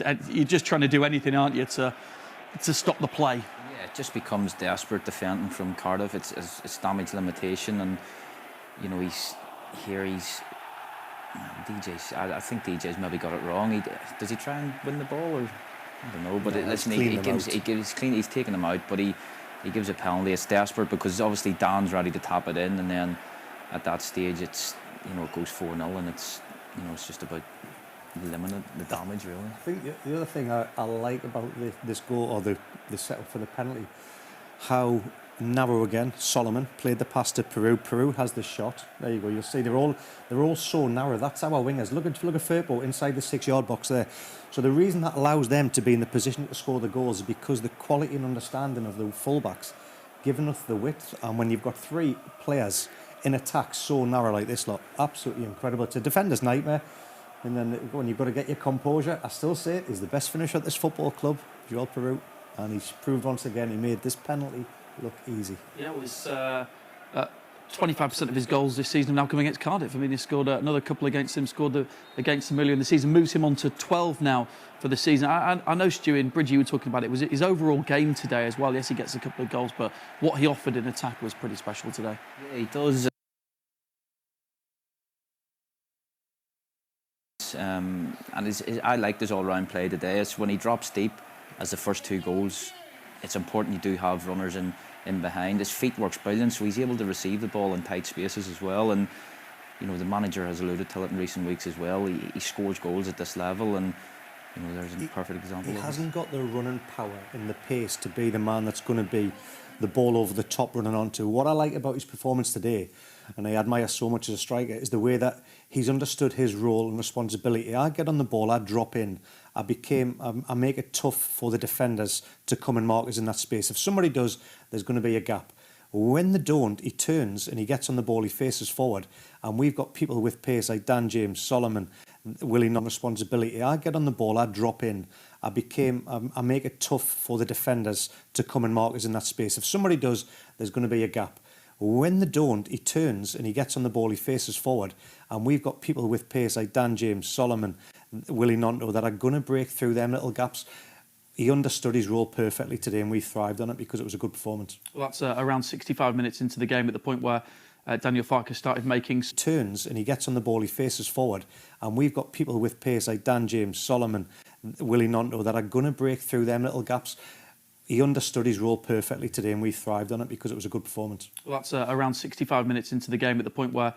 trying to do anything, aren't you, to stop the play? Yeah, it just becomes desperate defending from Cardiff. It's damage limitation, and you know I think DJ's maybe got it wrong. Does he try and win the ball, or I don't know? But he's taking him out, but he gives a penalty. It's desperate because obviously Dan's ready to tap it in, and then at that stage it goes 4-0, and it's just about limiting the damage, really. I think the other thing I like about this goal, or the setup for the penalty, how narrow again. Solomon played the pass to Piroe. Piroe has the shot. There you go. You'll see they're all so narrow. That's our wingers. Look at Firpo inside the 6-yard box there. So the reason that allows them to be in the position to score the goals is because the quality and understanding of the fullbacks giving us the width. And when you've got 3 players in attack so narrow like this, lot, absolutely incredible. It's a defender's nightmare. And then when you've got to get your composure, I still say it, he's the best finisher at this football club, Joel Piroe, and he's proved once again he made this penalty look easy. Yeah, it was 25% of his goals this season have now come against Cardiff. I mean, he scored another couple against him, scored against them earlier in the season, moves him on to 12 now for the season. I know, Stu, and Bridgie, you were talking about it, was his overall game today as well. Yes, he gets a couple of goals, but what he offered in attack was pretty special today. Yeah, he does. And I liked his all-round play today. It's when he drops deep, as the first 2 goals, it's important you do have runners in behind. His feet works brilliant, so he's able to receive the ball in tight spaces as well. And you know, the manager has alluded to it in recent weeks as well. He scores goals at this level, and you know, there's a perfect example. He hasn't got the running power and the pace to be the man that's going to be the ball over the top running onto. What I like about his performance today, and I admire so much as a striker, is the way that he's understood his role and responsibility. I get on the ball, I drop in, I make it tough for the defenders to come and mark us in that space. If somebody does, there's going to be a gap. When they don't, he turns and he gets on the ball, he faces forward, and we've got people with pace like Dan James, Solomon, Willie non-responsibility. I get on the ball, I drop in, I make it tough for the defenders to come and mark us in that space. If somebody does, there's going to be a gap. When they don't, he turns and he gets on the ball, he faces forward, and we've got people with pace like Dan James, Solomon, Willie Gnonto that are going to break through them little gaps. He understood his role perfectly today, and we thrived on it because it was a good performance. Well, that's around 65 minutes into the game, at the point where Daniel Farke started making turns and he gets on the ball, he faces forward, and we've got people with pace like Dan James, Solomon, Willie Gnonto that are going to break through them little gaps. He understood his role perfectly today, and we thrived on it because it was a good performance. Well, that's around 65 minutes into the game, at the point where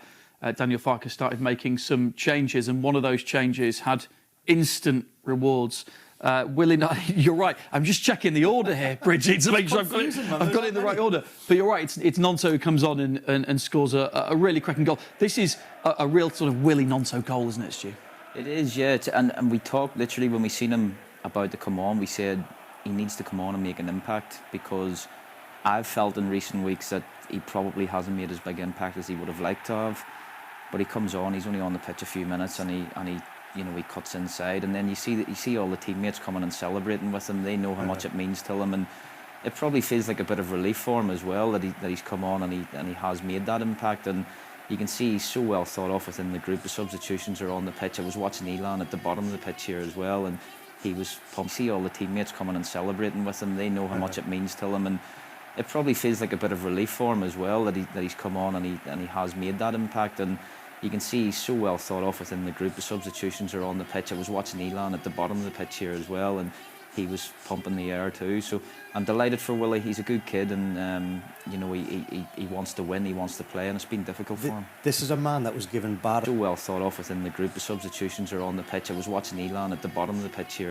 Daniel Farke started making some changes, and one of those changes had instant rewards. Willie, you're right. I'm just checking the order here, Bridget, to make sure I've got it in the right order. But you're right. It's Gnonto who comes on and scores a really cracking goal. This is a real sort of Willie Gnonto goal, isn't it, Stu? It is, yeah. And we talked literally when we seen him about to come on. We said he needs to come on and make an impact, because I've felt in recent weeks that he probably hasn't made as big impact as he would have liked to have. But he comes on. He's only on the pitch a few minutes, and he you know, he cuts inside, and then you see all the teammates coming and celebrating with him. They know how much it means to him, and it probably feels like a bit of relief for him as well that he's come on and he has made that impact. And you can see he's so well thought of within the group. The substitutions are on the pitch. I was watching Elan at the bottom of the pitch here as well, and he was pumped. See all the teammates coming and celebrating with him. They know how much it means to him, and it probably feels like a bit of relief for him as well that he's come on and he has made that impact. And you can see he's so well thought of within the group. The substitutions are on the pitch. I was watching Elan at the bottom of the pitch here as well, and he was pumping the air too. So I'm delighted for Willie. He's a good kid, and you know, he wants to win, he wants to play, and it's been difficult for him. This is a man that was given bad. So well thought of within the group. The substitutions are on the pitch. I was watching Elan at the bottom of the pitch here.